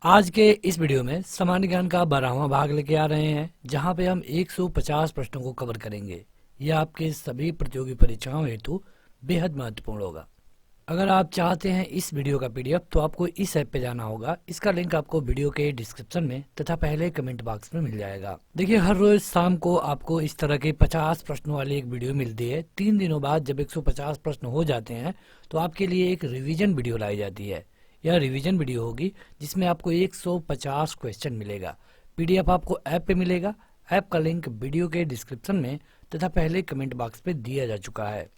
आज के इस वीडियो में सामान्य ज्ञान का 12वां भाग लेके आ रहे हैं, जहां पे हम 150 प्रश्नों को कवर करेंगे। यह आपके सभी प्रतियोगी परीक्षाओं हेतु बेहद महत्वपूर्ण होगा। अगर आप चाहते हैं इस वीडियो का पीडीएफ तो आपको इस ऐप पे जाना होगा। इसका लिंक आपको वीडियो के डिस्क्रिप्शन में तथा पहले कमेंट बॉक्स में मिल जाएगा। देखिए, हर रोज शाम को आपको इस तरह के 50 प्रश्नों वाली एक वीडियो मिलती है। 3 दिनों बाद जब 150 प्रश्न हो जाते हैं तो आपके लिए एक रिवीजन वीडियो लाई जाती है। यह रिवीजन वीडियो होगी जिसमें आपको 150 क्वेश्चन मिलेगा। पीडीएफ आपको ऐप पे मिलेगा। ऐप का लिंक वीडियो के डिस्क्रिप्शन में तथा पहले कमेंट बॉक्स पे दिया जा चुका है।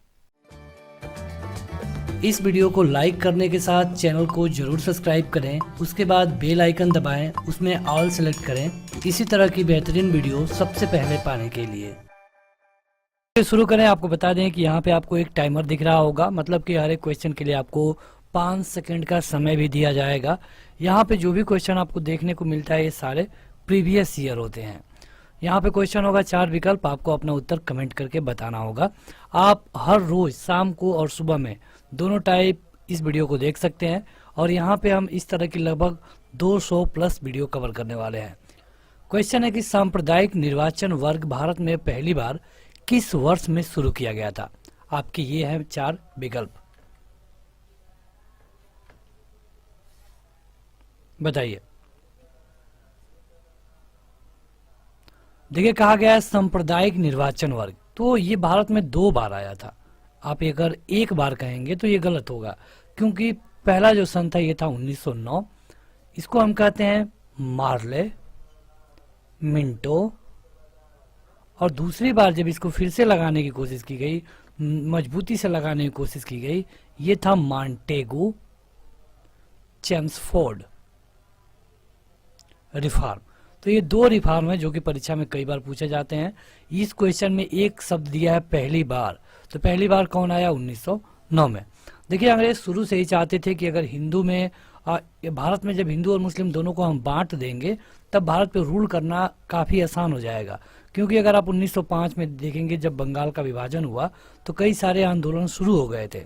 इस वीडियो को लाइक करने के साथ चैनल को जरूर सब्सक्राइब करें। उसके बाद बेल आइकन दबाएं, उसमें ऑल सेलेक्ट करें इसी तरह की बेहतरीन वीडियो सबसे पहले पाने के लिए। शुरू करें। आपको बता दें कि यहाँ पे आपको एक टाइमर दिख रहा होगा, मतलब कि हर एक क्वेश्चन के लिए आपको 5 सेकंड का समय भी दिया जाएगा। यहाँ पे जो भी क्वेश्चन आपको देखने को मिलता है ये सारे प्रीवियस ईयर होते हैं। यहाँ पे क्वेश्चन होगा 4 विकल्प, आपको अपना उत्तर कमेंट करके बताना होगा। आप हर रोज शाम को और सुबह में दोनों टाइप इस वीडियो को देख सकते हैं और यहाँ पे हम इस तरह की लगभग 200 प्लस वीडियो कवर करने वाले हैं। क्वेश्चन है कि सांप्रदायिक निर्वाचन वर्ग भारत में पहली बार किस वर्ष में शुरू किया गया था। आपके ये हैं 4 विकल्प, बताइए। देखिए, कहा गया है सांप्रदायिक निर्वाचन वर्ग, तो ये भारत में 2 बार आया था। आप अगर एक बार कहेंगे तो ये गलत होगा, क्योंकि पहला जो सन था ये था 1909। इसको हम कहते हैं मार्ले मिंटो। और दूसरी बार जब इसको फिर से लगाने की कोशिश की गई, मजबूती से लगाने की कोशिश की गई, ये था मॉन्टेगू चेम्सफोर्ड रिफॉर्म। तो ये 2 रिफॉर्म है जो कि परीक्षा में कई बार पूछे जाते हैं। इस क्वेश्चन में एक शब्द दिया है पहली बार, तो पहली बार कौन आया? 1909 में। देखिए, अंग्रेज शुरू से ही चाहते थे कि अगर हिंदू में भारत में जब हिंदू और मुस्लिम दोनों को हम बांट देंगे तब भारत पे रूल करना काफी आसान हो जाएगा। क्योंकि अगर आप 1905 में देखेंगे, जब बंगाल का विभाजन हुआ तो कई सारे आंदोलन शुरू हो गए थे।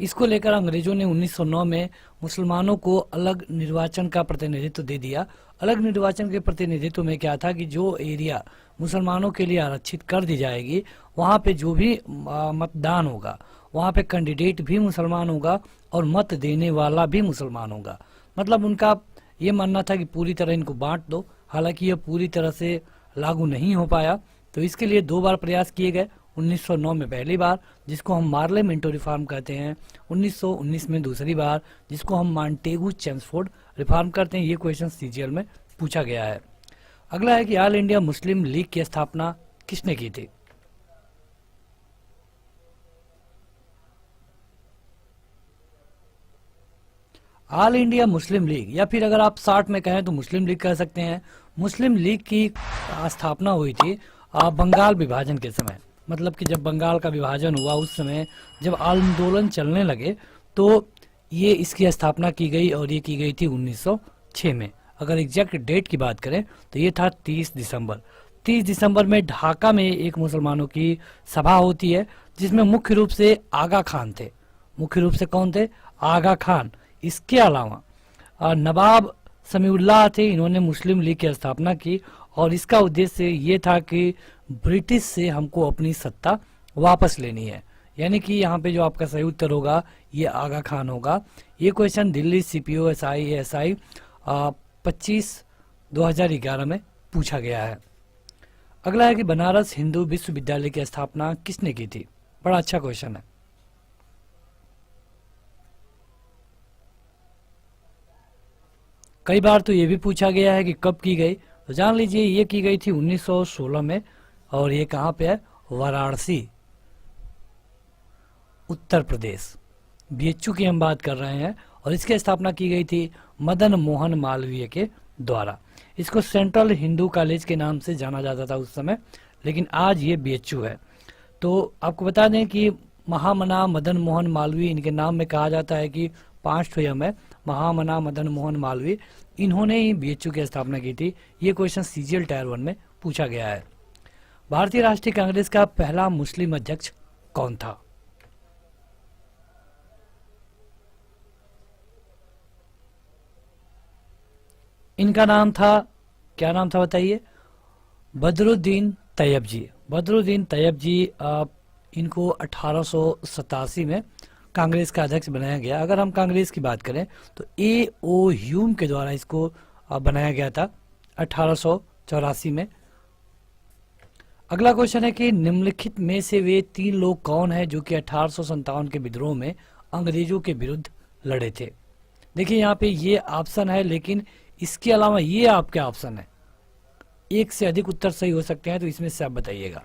इसको लेकर अंग्रेजों ने 1909 में मुसलमानों को अलग निर्वाचन का प्रतिनिधित्व दे दिया। अलग निर्वाचन के प्रतिनिधित्व में क्या था कि जो एरिया मुसलमानों के लिए आरक्षित कर दी जाएगी, वहाँ पे जो भी मतदान होगा वहाँ पे कैंडिडेट भी मुसलमान होगा और मत देने वाला भी मुसलमान होगा। मतलब उनका ये मानना था कि पूरी तरह इनको बांट दो। हालांकि यह पूरी तरह से लागू नहीं हो पाया, तो इसके लिए 2 बार प्रयास किए गए। 1909 में पहली बार, जिसको हम मार्ले मिंटो रिफॉर्म कहते हैं। 1919 में दूसरी बार, जिसको हम मॉन्टेगू चेम्सफोर्ड रिफॉर्म करते हैं। ये क्वेश्चन सीजीएल में पूछा गया है। अगला है कि ऑल इंडिया मुस्लिम लीग की स्थापना किसने की थी? ऑल इंडिया मुस्लिम लीग, या फिर अगर आप शॉर्ट में कहें तो मुस्लिम लीग कह सकते हैं। मुस्लिम लीग की स्थापना हुई थी बंगाल विभाजन के समय। मतलब कि जब बंगाल का विभाजन हुआ उस समय जब आंदोलन चलने लगे तो ये इसकी स्थापना की गई, और ये की गई थी 1906 में। अगर एग्जैक्ट डेट की बात करें तो ये था 30 दिसंबर। 30 दिसंबर में ढाका में एक मुसलमानों की सभा होती है, जिसमें मुख्य रूप से आगा खान थे। मुख्य रूप से कौन थे? आगा खान। इसके अलावा नवाब समीउल्लाह थे। इन्होंने मुस्लिम लीग की स्थापना की और इसका उद्देश्य ये था कि ब्रिटिश से हमको अपनी सत्ता वापस लेनी है। यानी कि यहाँ पे जो आपका सही उत्तर होगा ये आगा खान होगा। ये क्वेश्चन दिल्ली सीपीओ एसआई 25/2011 में पूछा गया है। अगला है कि बनारस हिंदू विश्वविद्यालय की स्थापना किसने की थी? बड़ा अच्छा क्वेश्चन है। कई बार तो ये भी पूछा गया है कि कब की गई, तो जान लीजिए ये की गई थी 1916 में। और ये कहाँ पे है? वाराणसी, उत्तर प्रदेश। बीएचयू की हम बात कर रहे हैं और इसकी स्थापना की गई थी मदन मोहन मालवीय के द्वारा। इसको सेंट्रल हिंदू कॉलेज के नाम से जाना जाता था उस समय, लेकिन आज ये बीएचयू है। तो आपको बता दें कि महामना मदन मोहन मालवीय, इनके नाम में कहा जाता है कि 5 ठो यम है। महामना मदन मोहन मालवीय, इन्होंने ही बीएचयू की स्थापना की थी। ये क्वेश्चन सीजीएल टायर 1 में पूछा गया है। भारतीय राष्ट्रीय कांग्रेस का पहला मुस्लिम अध्यक्ष कौन था? इनका नाम था, क्या नाम था बताइए? बदरुद्दीन तैयब जी। बदरुद्दीन तैयब जी इनको 1887 में कांग्रेस का अध्यक्ष बनाया गया। अगर हम कांग्रेस की बात करें तो ए ओ ह्यूम के द्वारा इसको बनाया गया था 1884 में। अगला क्वेश्चन है कि निम्नलिखित में से वे 3 लोग कौन हैं जो कि 1857 के विद्रोह में अंग्रेजों के विरुद्ध लड़े थे? देखिए यहाँ पे ये ऑप्शन है, लेकिन इसके अलावा ये आपके ऑप्शन है, एक से अधिक उत्तर सही हो सकते हैं, तो इसमें से आप बताइएगा।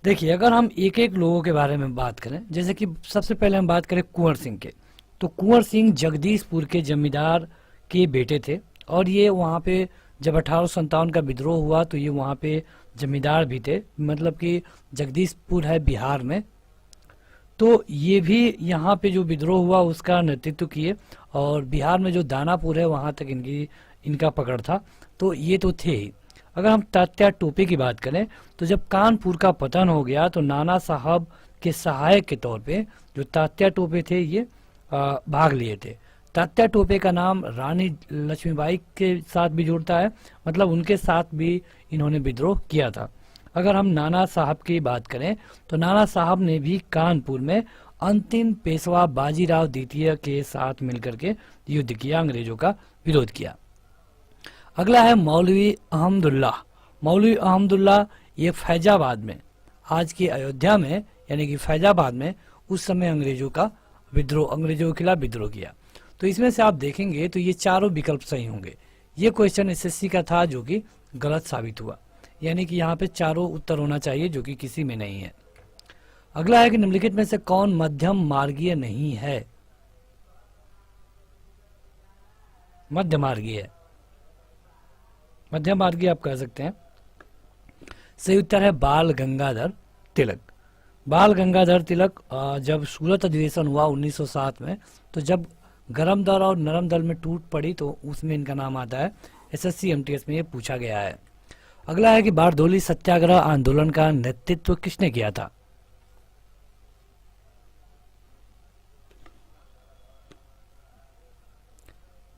देखिए अगर हम एक एक लोगों के बारे में बात करें, जैसे कि सबसे पहले हम बात करें कुंवर सिंह के, तो कुंवर सिंह जगदीशपुर के जमींदार के बेटे थे, और ये वहाँ पे जब 1857 का विद्रोह हुआ तो ये वहाँ पे जमींदार भी थे, मतलब कि जगदीशपुर है बिहार में, तो ये भी यहाँ पे जो विद्रोह हुआ उसका नेतृत्व किए, और बिहार में जो दानापुर है वहाँ तक इनका पकड़ था, तो ये तो थे ही। अगर हम तात्या टोपे की बात करें तो जब कानपुर का पतन हो गया तो नाना साहब के सहायक के तौर पे जो तात्या टोपे थे ये भाग लिए थे। तात्या टोपे का नाम रानी लक्ष्मीबाई के साथ भी जुड़ता है, मतलब उनके साथ भी इन्होंने विद्रोह किया था। अगर हम नाना साहब की बात करें तो नाना साहब ने भी कानपुर में अंतिम पेशवा बाजीराव द्वितीय के साथ मिलकर के युद्ध किया, अंग्रेजों का विरोध किया। अगला है मौलवी अहमदुल्ला। मौलवी अहमदुल्ला ये फैजाबाद में, आज की अयोध्या में यानी कि फैजाबाद में उस समय अंग्रेजों के खिलाफ विद्रोह किया। तो इसमें से आप देखेंगे तो ये चारों विकल्प सही होंगे। ये क्वेश्चन एसएससी का था जो कि गलत साबित हुआ, यानी कि यहाँ पे चारों उत्तर होना चाहिए जो कि किसी में नहीं है। अगला है कि निम्नलिखित में से कौन मध्यम मार्गीय नहीं है? मध्य मार्गीय है, मध्यम मार्गीय आप कह सकते हैं। सही उत्तर है बाल गंगाधर तिलक। बाल गंगाधर तिलक जब सूरत अधिवेशन हुआ 1907 में, तो जब गरम दल और नरम दल में टूट पड़ी तो उसमें इनका नाम आता है। एसएससी एमटीएस में ये पूछा गया है। अगला है कि बारदोली सत्याग्रह आंदोलन का नेतृत्व किसने किया था?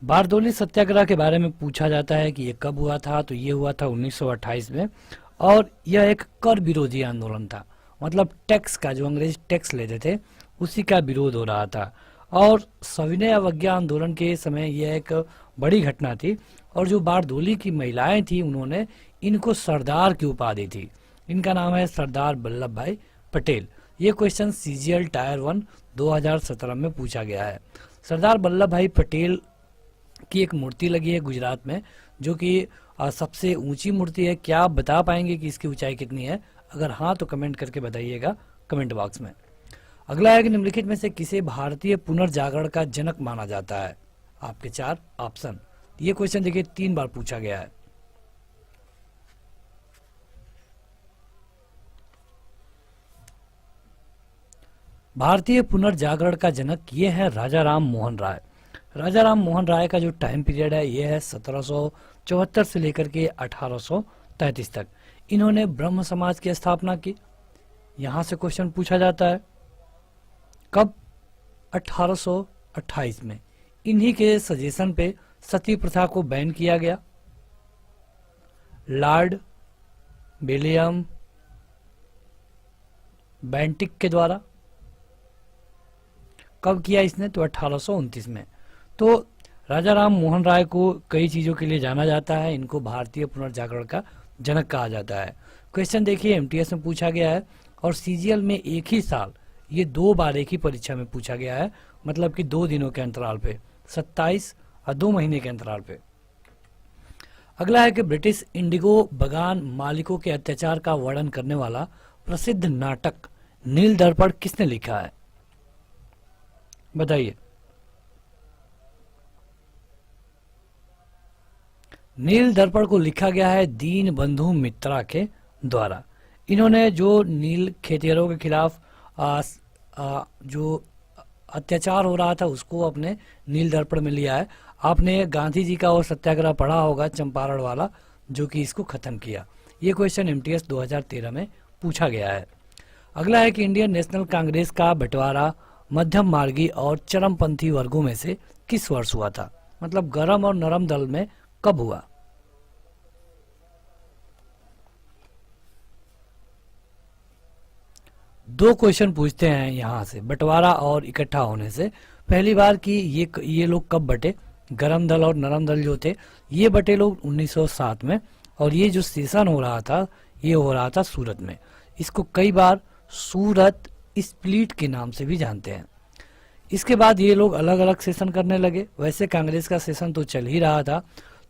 बारदोली सत्याग्रह के बारे में पूछा जाता है कि ये कब हुआ था, तो ये हुआ था 1928 में, और यह एक कर विरोधी आंदोलन था, मतलब टैक्स का, जो अंग्रेज टैक्स लेते थे उसी का विरोध हो रहा था। और सविनय अवज्ञा आंदोलन के समय यह एक बड़ी घटना थी, और जो बारदोली की महिलाएं थी उन्होंने इनको सरदार की उपाधि थी। इनका नाम है सरदार वल्लभ भाई पटेल। ये क्वेश्चन सीजीएल टायर 1 2017 में पूछा गया है। सरदार वल्लभ भाई पटेल की एक मूर्ति लगी है गुजरात में, जो कि सबसे ऊंची मूर्ति है। क्या आप बता पाएंगे कि इसकी ऊंचाई कितनी है? अगर हाँ तो कमेंट करके बताइएगा कमेंट बॉक्स में। अगला है कि निम्नलिखित में से किसे भारतीय पुनर्जागरण का जनक माना जाता है? आपके 4 ऑप्शन। ये क्वेश्चन देखिए 3 बार पूछा गया है। भारतीय पुनर्जागरण का जनक ये है राजा राम मोहन राय। राजा राम मोहन राय का जो टाइम पीरियड है ये है 1774 से लेकर के 1833 तक। इन्होंने ब्रह्म समाज की स्थापना की। यहां से क्वेश्चन पूछा जाता है कब? 1828 में। इन्हीं के सजेशन पे सती प्रथा को बैन किया गया। लॉर्ड विलियम बेंटिक के द्वारा। कब किया इसने? तो 1829 में। तो राजा राम मोहन राय को कई चीजों के लिए जाना जाता है, इनको भारतीय पुनर्जागरण का जनक कहा जाता है। क्वेश्चन देखिए एमटीएस में पूछा गया है, और सीजीएल में एक ही साल ये 2 बार एक ही परीक्षा में पूछा गया है, मतलब कि 2 दिनों के अंतराल पे, 27 और 2 महीने के अंतराल पे। अगला है कि ब्रिटिश इंडिगो बगान मालिकों के अत्याचार का वर्णन करने वाला प्रसिद्ध नाटक नील दर्पण किसने लिखा है? बताइए। नील दर्पण को लिखा गया है दीन बंधु मित्रा के द्वारा। इन्होंने जो नील खेतिहरों के खिलाफ जो अत्याचार हो रहा था उसको अपने नील दर्पण में लिया है। आपने गांधी जी का और सत्याग्रह पढ़ा होगा चंपारण वाला, जो कि इसको खत्म किया। ये क्वेश्चन एमटीएस 2013 में पूछा गया है। अगला है कि इंडियन नेशनल कांग्रेस का बंटवारा मध्यम मार्गी और चरमपंथी वर्गों में से किस वर्ष हुआ था? मतलब गरम और नरम दल में कब हुआ? दो क्वेश्चन पूछते हैं यहां से बंटवारा और इकट्ठा होने से। पहली बार कि ये लोग कब बटे, गरम दल और नरम दल जो थे ये बटे लोग 1907 में, और ये जो सेशन हो रहा था ये हो रहा था सूरत में। इसको कई बार सूरत स्प्लिट के नाम से भी जानते हैं। इसके बाद ये लोग अलग अलग सेशन करने लगे। वैसे कांग्रेस का सेशन तो चल ही रहा था,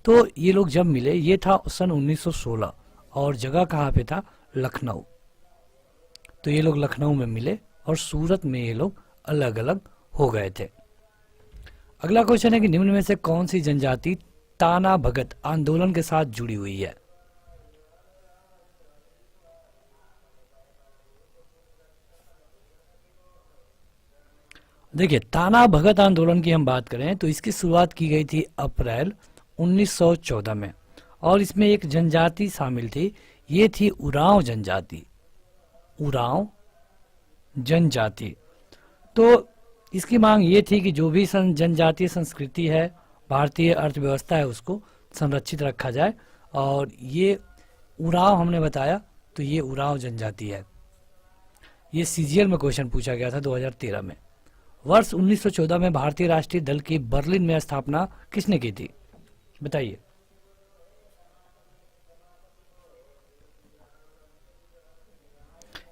तो ये लोग जब मिले ये था सन 1916, और जगह कहाँ पे था? लखनऊ। तो ये लोग लखनऊ में मिले और सूरत में ये लोग अलग अलग हो गए थे। अगला क्वेश्चन है कि निम्न में से कौन सी जनजाति ताना भगत आंदोलन के साथ जुड़ी हुई है? देखिए, ताना भगत आंदोलन की हम बात करें तो इसकी शुरुआत की गई थी अप्रैल 1914 में, और इसमें एक जनजाति शामिल थी, ये थी उरांव जनजाति। उरांव जनजाति। तो इसकी मांग ये थी कि जो भी जनजातीय संस्कृति है, भारतीय अर्थव्यवस्था है, उसको संरक्षित रखा जाए, और ये उरांव हमने बताया तो ये उरांव जनजाति है। ये सीजीएल में क्वेश्चन पूछा गया था 2013 में। वर्ष 1914 में भारतीय राष्ट्रीय दल की बर्लिन में स्थापना किसने की थी? बताइए।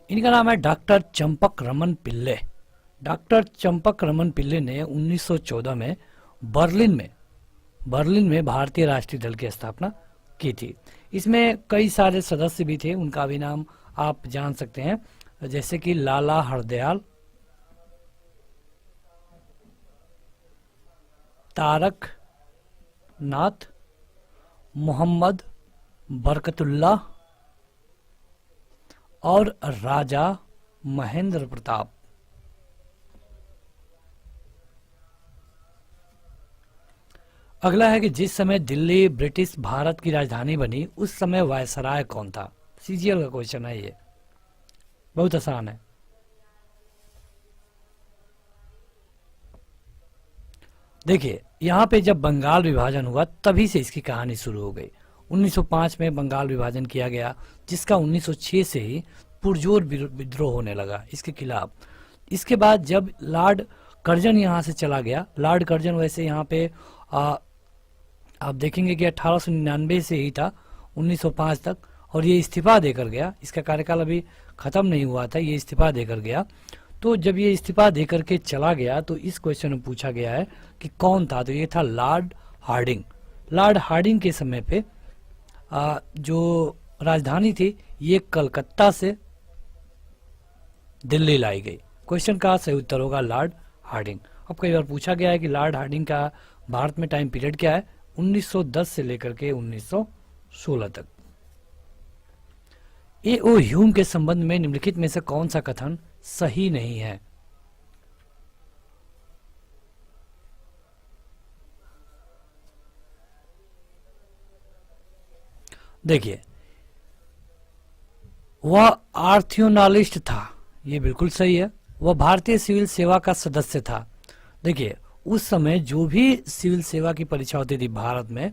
इनका नाम है डॉक्टर चंपक रमन पिल्ले। डॉक्टर चंपक रमन पिल्ले ने 1914 में बर्लिन में भारतीय राष्ट्रीय दल की स्थापना की थी। इसमें कई सारे सदस्य भी थे, उनका भी नाम आप जान सकते हैं, जैसे कि लाला हरदयाल, तारक नाथ, मोहम्मद बरकतुल्लाह और राजा महेंद्र प्रताप। अगला है कि जिस समय दिल्ली ब्रिटिश भारत की राजधानी बनी उस समय वायसराय कौन था? सीजीएल का क्वेश्चन है, ये बहुत आसान है। देखिए, यहाँ पे जब बंगाल विभाजन हुआ तभी से इसकी कहानी शुरू हो गई। 1905 में बंगाल विभाजन किया गया, जिसका 1906 से ही पुरजोर विद्रोह होने लगा इसके खिलाफ। इसके बाद जब लॉर्ड कर्जन यहाँ से चला गया, लॉर्ड कर्जन वैसे यहाँ पे आप देखेंगे कि 1899 से ही था 1905 तक, और ये इस्तीफा देकर गया। इसका कार्यकाल अभी खत्म नहीं हुआ था, ये इस्तीफा देकर गया। तो जब ये इस्तीफा देकर के चला गया तो इस क्वेश्चन में पूछा गया है कि कौन था, तो ये था लॉर्ड हार्डिंग। लॉर्ड हार्डिंग के समय पे जो राजधानी थी ये कलकत्ता से दिल्ली लाई गई। क्वेश्चन का सही उत्तर होगा लॉर्ड हार्डिंग। अब कई बार पूछा गया है कि लॉर्ड हार्डिंग का भारत में टाइम पीरियड क्या है? 1910 से लेकर के 1916 तक। ए.ओ. ह्यूम के संबंध में निम्नलिखित में से कौन सा कथन सही नहीं है? देखिए, वह आर्थियोनालिस्ट था, ये बिल्कुल सही है। वह भारतीय सिविल सेवा का सदस्य था। देखिए, उस समय जो भी सिविल सेवा की परीक्षा होती थी भारत में,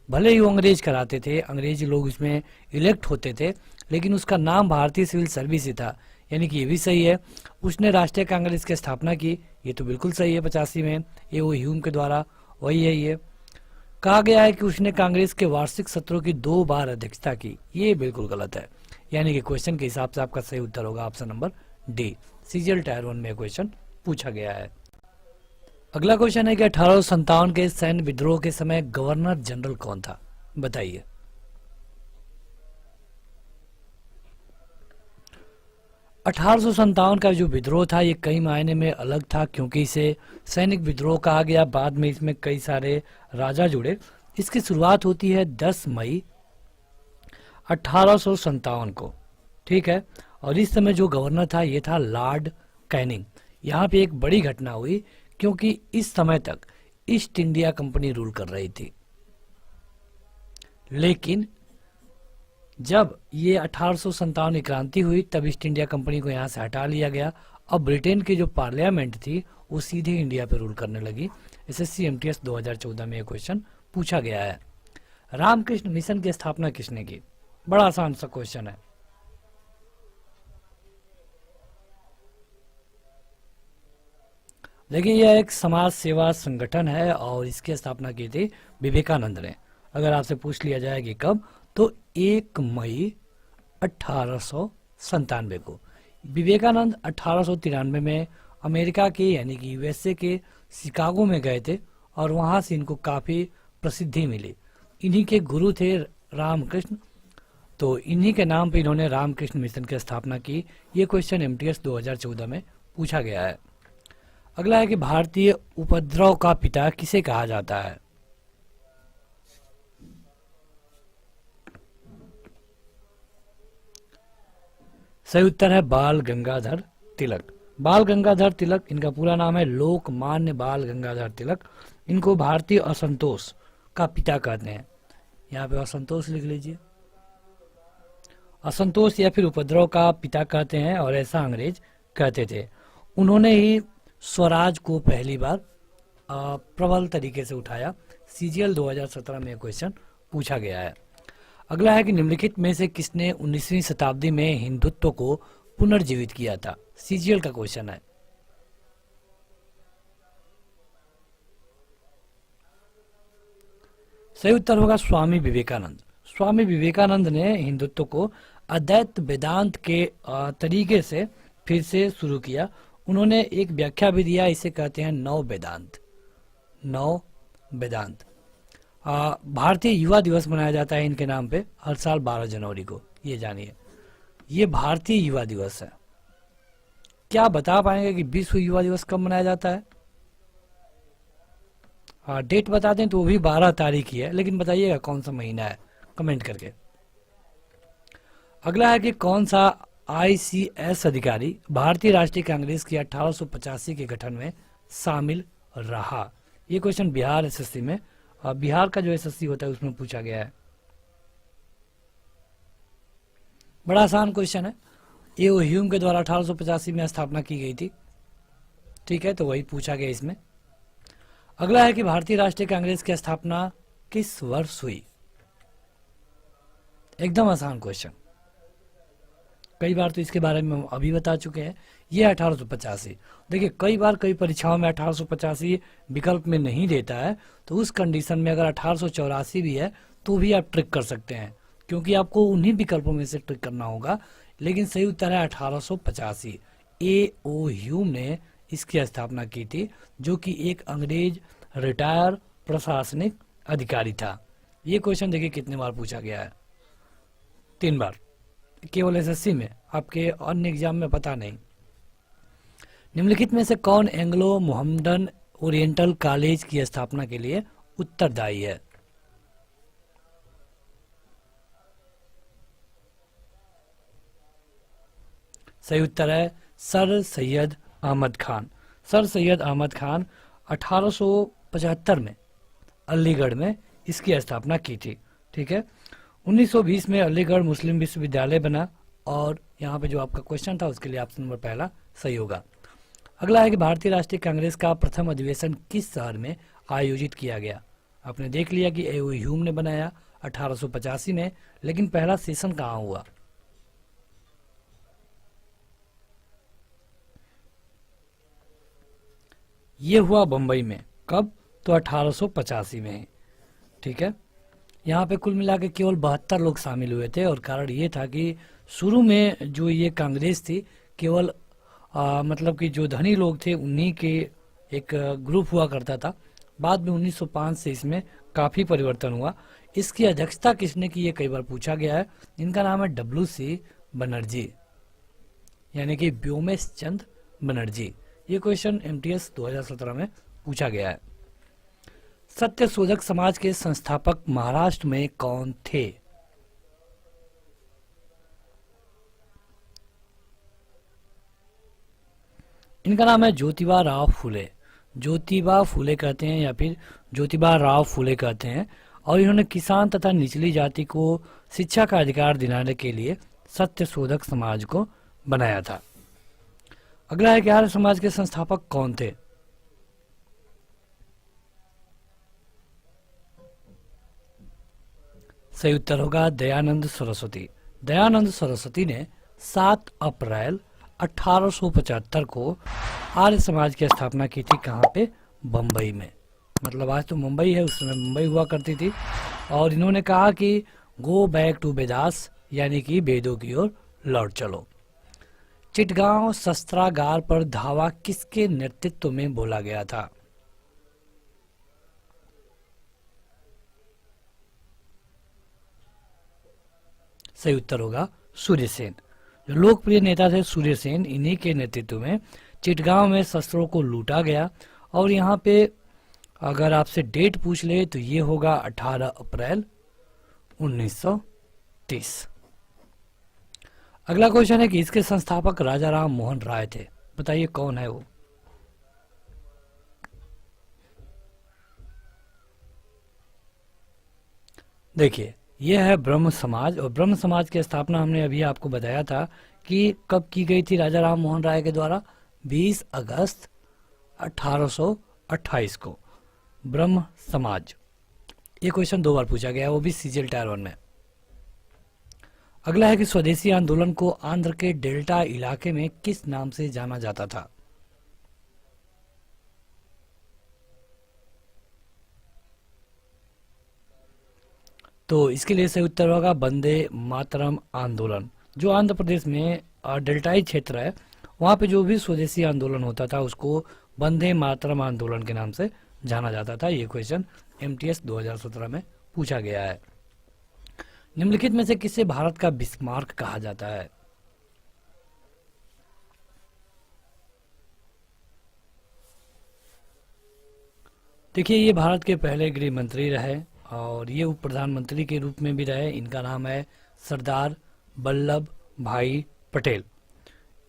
भले ही वो अंग्रेज कराते थे, अंग्रेजी लोग इसमें इलेक्ट होते थे, लेकिन उसका नाम भारतीय सिविल सर्विस ही था, यानी कि ये भी सही है। उसने राष्ट्रीय कांग्रेस की स्थापना की, ये तो बिल्कुल सही है 85 में, ये वो ह्यूम के द्वारा, वही है ये। कहा गया है कि उसने कांग्रेस के वार्षिक सत्रों की 2 बार अध्यक्षता की, ये बिल्कुल गलत है, यानी कि क्वेश्चन के हिसाब से आपका सही उत्तर होगा option number D. CGL tyre 1 में क्वेश्चन पूछा गया है। अगला क्वेश्चन है कि 1857 के सैन्य विद्रोह के समय गवर्नर जनरल कौन था? बताइए। अठारह का जो विद्रोह था ये कई मायने में अलग था, क्योंकि इसे सैनिक विद्रोह कहा गया। बाद में इसमें कई सारे राजा जुड़े। इसकी शुरुआत होती है 10 मई 1857 को, ठीक है। और इस समय जो गवर्नर था ये था लॉर्ड कैनिंग। यहाँ पे एक बड़ी घटना हुई, क्योंकि इस समय तक ईस्ट इंडिया कंपनी रूल कर रही थी, लेकिन जब ये 1857 की क्रांति हुई तब ईस्ट इंडिया कंपनी को यहाँ से हटा लिया गया। अब ब्रिटेन की जो पार्लियामेंट थी वो सीधे इंडिया पे रूल करने लगी। एसएससी एमटीएस 2014 में ये क्वेश्चन पूछा गया है। रामकृष्ण मिशन की स्थापना किसने की? बड़ा आसान सा क्वेश्चन है। देखिए यह एक समाज सेवा संगठन है और इसकी स्थापना की थी विवेकानंद ने। अगर आपसे पूछ लिया जाए कि कब, तो 1 मई 1897 को। विवेकानंद 1893 में अमेरिका के यानी कि यूएसए के शिकागो में गए थे और वहां से इनको काफी प्रसिद्धि मिली। इन्हीं के गुरु थे रामकृष्ण, तो इन्हीं के नाम पे इन्होंने रामकृष्ण मिशन की स्थापना की। ये क्वेश्चन एमटीएस 2014 में पूछा गया है। अगला है कि भारतीय उपद्रव का पिता किसे कहा जाता है? सही उत्तर है बाल गंगाधर तिलक। बाल गंगाधर तिलक, इनका पूरा नाम है लोकमान्य बाल गंगाधर तिलक। इनको भारतीय असंतोष का पिता कहते हैं। यहाँ पे असंतोष लिख लीजिए। असंतोष या फिर उपद्रव का पिता कहते हैं और ऐसा अंग्रेज कहते थे। उन्होंने ही स्वराज को पहली बार प्रबल तरीके से उठाया। सीजीएल 2017 में क्वेश्चन पूछा गया है। अगला है कि निम्नलिखित में से किसने 19वीं शताब्दी में हिंदुत्व को पुनर्जीवित किया था? सीजीएल का क्वेश्चन है। सही उत्तर होगा स्वामी विवेकानंद। स्वामी विवेकानंद ने हिंदुत्व को अद्वैत वेदांत के तरीके से फिर से शुरू किया। उन्होंने एक व्याख्या भी दिया, इसे कहते हैं नव वेदांत। नव वेदांत। भारतीय युवा दिवस मनाया जाता है इनके नाम पे हर साल 12 जनवरी को। ये जानिए, ये भारतीय युवा दिवस है। क्या बता पाएंगे कि विश्व युवा दिवस कब मनाया जाता है? हाँ, डेट बता दें तो वो भी 12 तारीख ही है, लेकिन बताइएगा कौन सा महीना है कमेंट करके। अगला है कि कौन सा आईसीएस अधिकारी भारतीय राष्ट्रीय कांग्रेस की 1885 के गठन में शामिल रहा? ये क्वेश्चन बिहार एसएससी में, बिहार का जो एसएससी होता है उसमें पूछा गया है। बड़ा आसान क्वेश्चन है। ए.ओ. ह्यूम के द्वारा 1885 में स्थापना की गई थी। ठीक है, तो वही पूछा गया इसमें। अगला है कि भारतीय राष्ट्रीय कांग्रेस की स्थापना किस वर्ष हुई? एकदम आसान क्वेश्चन, कई बार तो इसके बारे में हम अभी बता चुके हैं। ये 1885। देखिए कई बार कई परीक्षाओं में 1885 विकल्प में नहीं देता है, तो उस कंडीशन में अगर 1884 भी है तो भी आप ट्रिक कर सकते हैं, क्योंकि आपको उन्हीं विकल्पों में से ट्रिक करना होगा। लेकिन सही उत्तर है 1885। ए.ओ. ह्यूम ने इसकी स्थापना की थी, जो कि एक अंग्रेज रिटायर प्रशासनिक अधिकारी था। ये क्वेश्चन देखिए कितने बार पूछा गया है? 3 बार, केवल एसएससी में, आपके अन्य एग्जाम में पता नहीं। निम्नलिखित में से कौन एंग्लो मोहम्मडन ओरिएंटल कॉलेज की स्थापना के लिए उत्तरदायी है? सही उत्तर है सर सैयद अहमद खान। सर सैयद अहमद खान 1875 में अलीगढ़ में इसकी स्थापना की थी। ठीक है, 1920 में अलीगढ़ मुस्लिम विश्वविद्यालय बना। और यहाँ पे जो आपका क्वेश्चन था उसके लिए ऑप्शन नंबर पहला सही होगा। अगला है कि भारतीय राष्ट्रीय कांग्रेस का प्रथम अधिवेशन किस शहर में आयोजित किया गया? आपने देख लिया कि ए.ओ. ह्यूम ने बनाया 1885 में, लेकिन पहला सेशन कहाँ हुआ? ये हुआ बंबई में। कब? तो 1885 में। ठीक है, यहाँ पे कुल मिला के केवल 72 लोग शामिल हुए थे। और कारण ये था कि शुरू में जो ये कांग्रेस थी केवल मतलब कि जो धनी लोग थे उन्हीं के एक ग्रुप हुआ करता था। बाद में 1905 से इसमें काफ़ी परिवर्तन हुआ। इसकी अध्यक्षता किसने की, ये कई बार पूछा गया है। इनका नाम है W.C. बनर्जी, यानी कि व्योमेश चंद बनर्जी। ये क्वेश्चन एमटीएस 2017 में पूछा गया है। सत्यशोधक समाज के संस्थापक महाराष्ट्र में कौन थे? इनका नाम है ज्योतिबा राव फुले। ज्योतिबा फुले कहते हैं या फिर ज्योतिबा राव फुले कहते हैं। और इन्होंने किसान तथा निचली जाति को शिक्षा का अधिकार दिलाने के लिए सत्य शोधक समाज को बनाया था। अगला है कि आर्य समाज के संस्थापक कौन थे? सही उत्तर होगा दयानंद सरस्वती। दयानंद सरस्वती ने 7 अप्रैल 1875 को आर्य समाज की स्थापना की थी। कहाँ पे? बम्बई में। मतलब आज तो मुंबई है, उस समय मुंबई हुआ करती थी। और इन्होंने कहा कि गो बैक टू वेदास, यानी कि वेदों की ओर लौट चलो। चिटगांव शस्त्रागार पर धावा किसके नेतृत्व में बोला गया था? सही उत्तर होगा सूर्यसेन। जो लोकप्रिय नेता थे सूर्यसेन, इन्हीं के नेतृत्व में चिटगांव में शस्त्रों को लूटा गया। और यहाँ पे अगर आपसे डेट पूछ ले तो ये होगा 18 अप्रैल 1930। अगला क्वेश्चन है कि इसके संस्थापक राजा राम मोहन राय थे। बताइए कौन है वो? देखिए, यह है ब्रह्म समाज। और ब्रह्म समाज की स्थापना हमने अभी आपको बताया था कि कब की गई थी राजा राम मोहन राय के द्वारा? 20 अगस्त 1828 को ब्रह्म समाज। ये क्वेश्चन 2 बार पूछा गया, वो भी सीजीएल टायर 1 में। अगला है कि स्वदेशी आंदोलन को आंध्र के डेल्टा इलाके में किस नाम से जाना जाता था? तो इसके लिए सही उत्तर होगा वंदे मातरम आंदोलन। जो आंध्र प्रदेश में डेल्टाई क्षेत्र है, वहाँ पे जो भी स्वदेशी आंदोलन होता था उसको वंदे मातरम आंदोलन के नाम से जाना जाता था। ये क्वेश्चन एमटीएस 2017 में पूछा गया है। निम्नलिखित में से किसे भारत का बिस्मार्क कहा जाता है? देखिए, ये भारत के पहले गृह मंत्री रहे और ये उप प्रधानमंत्री के रूप में भी रहे। इनका नाम है सरदार वल्लभ भाई पटेल।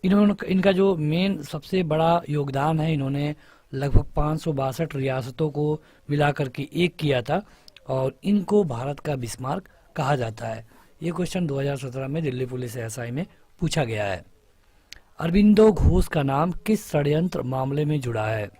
इनका जो मेन सबसे बड़ा योगदान है, इन्होंने लगभग 562 रियासतों को मिलाकर के एक किया था और इनको भारत का बिस्मार्क कहा जाता है। ये क्वेश्चन 2017 में दिल्ली पुलिस एएसआई में पूछा गया है। अरबिंदो घोष का नाम किस षड्यंत्र मामले में जुड़ा है?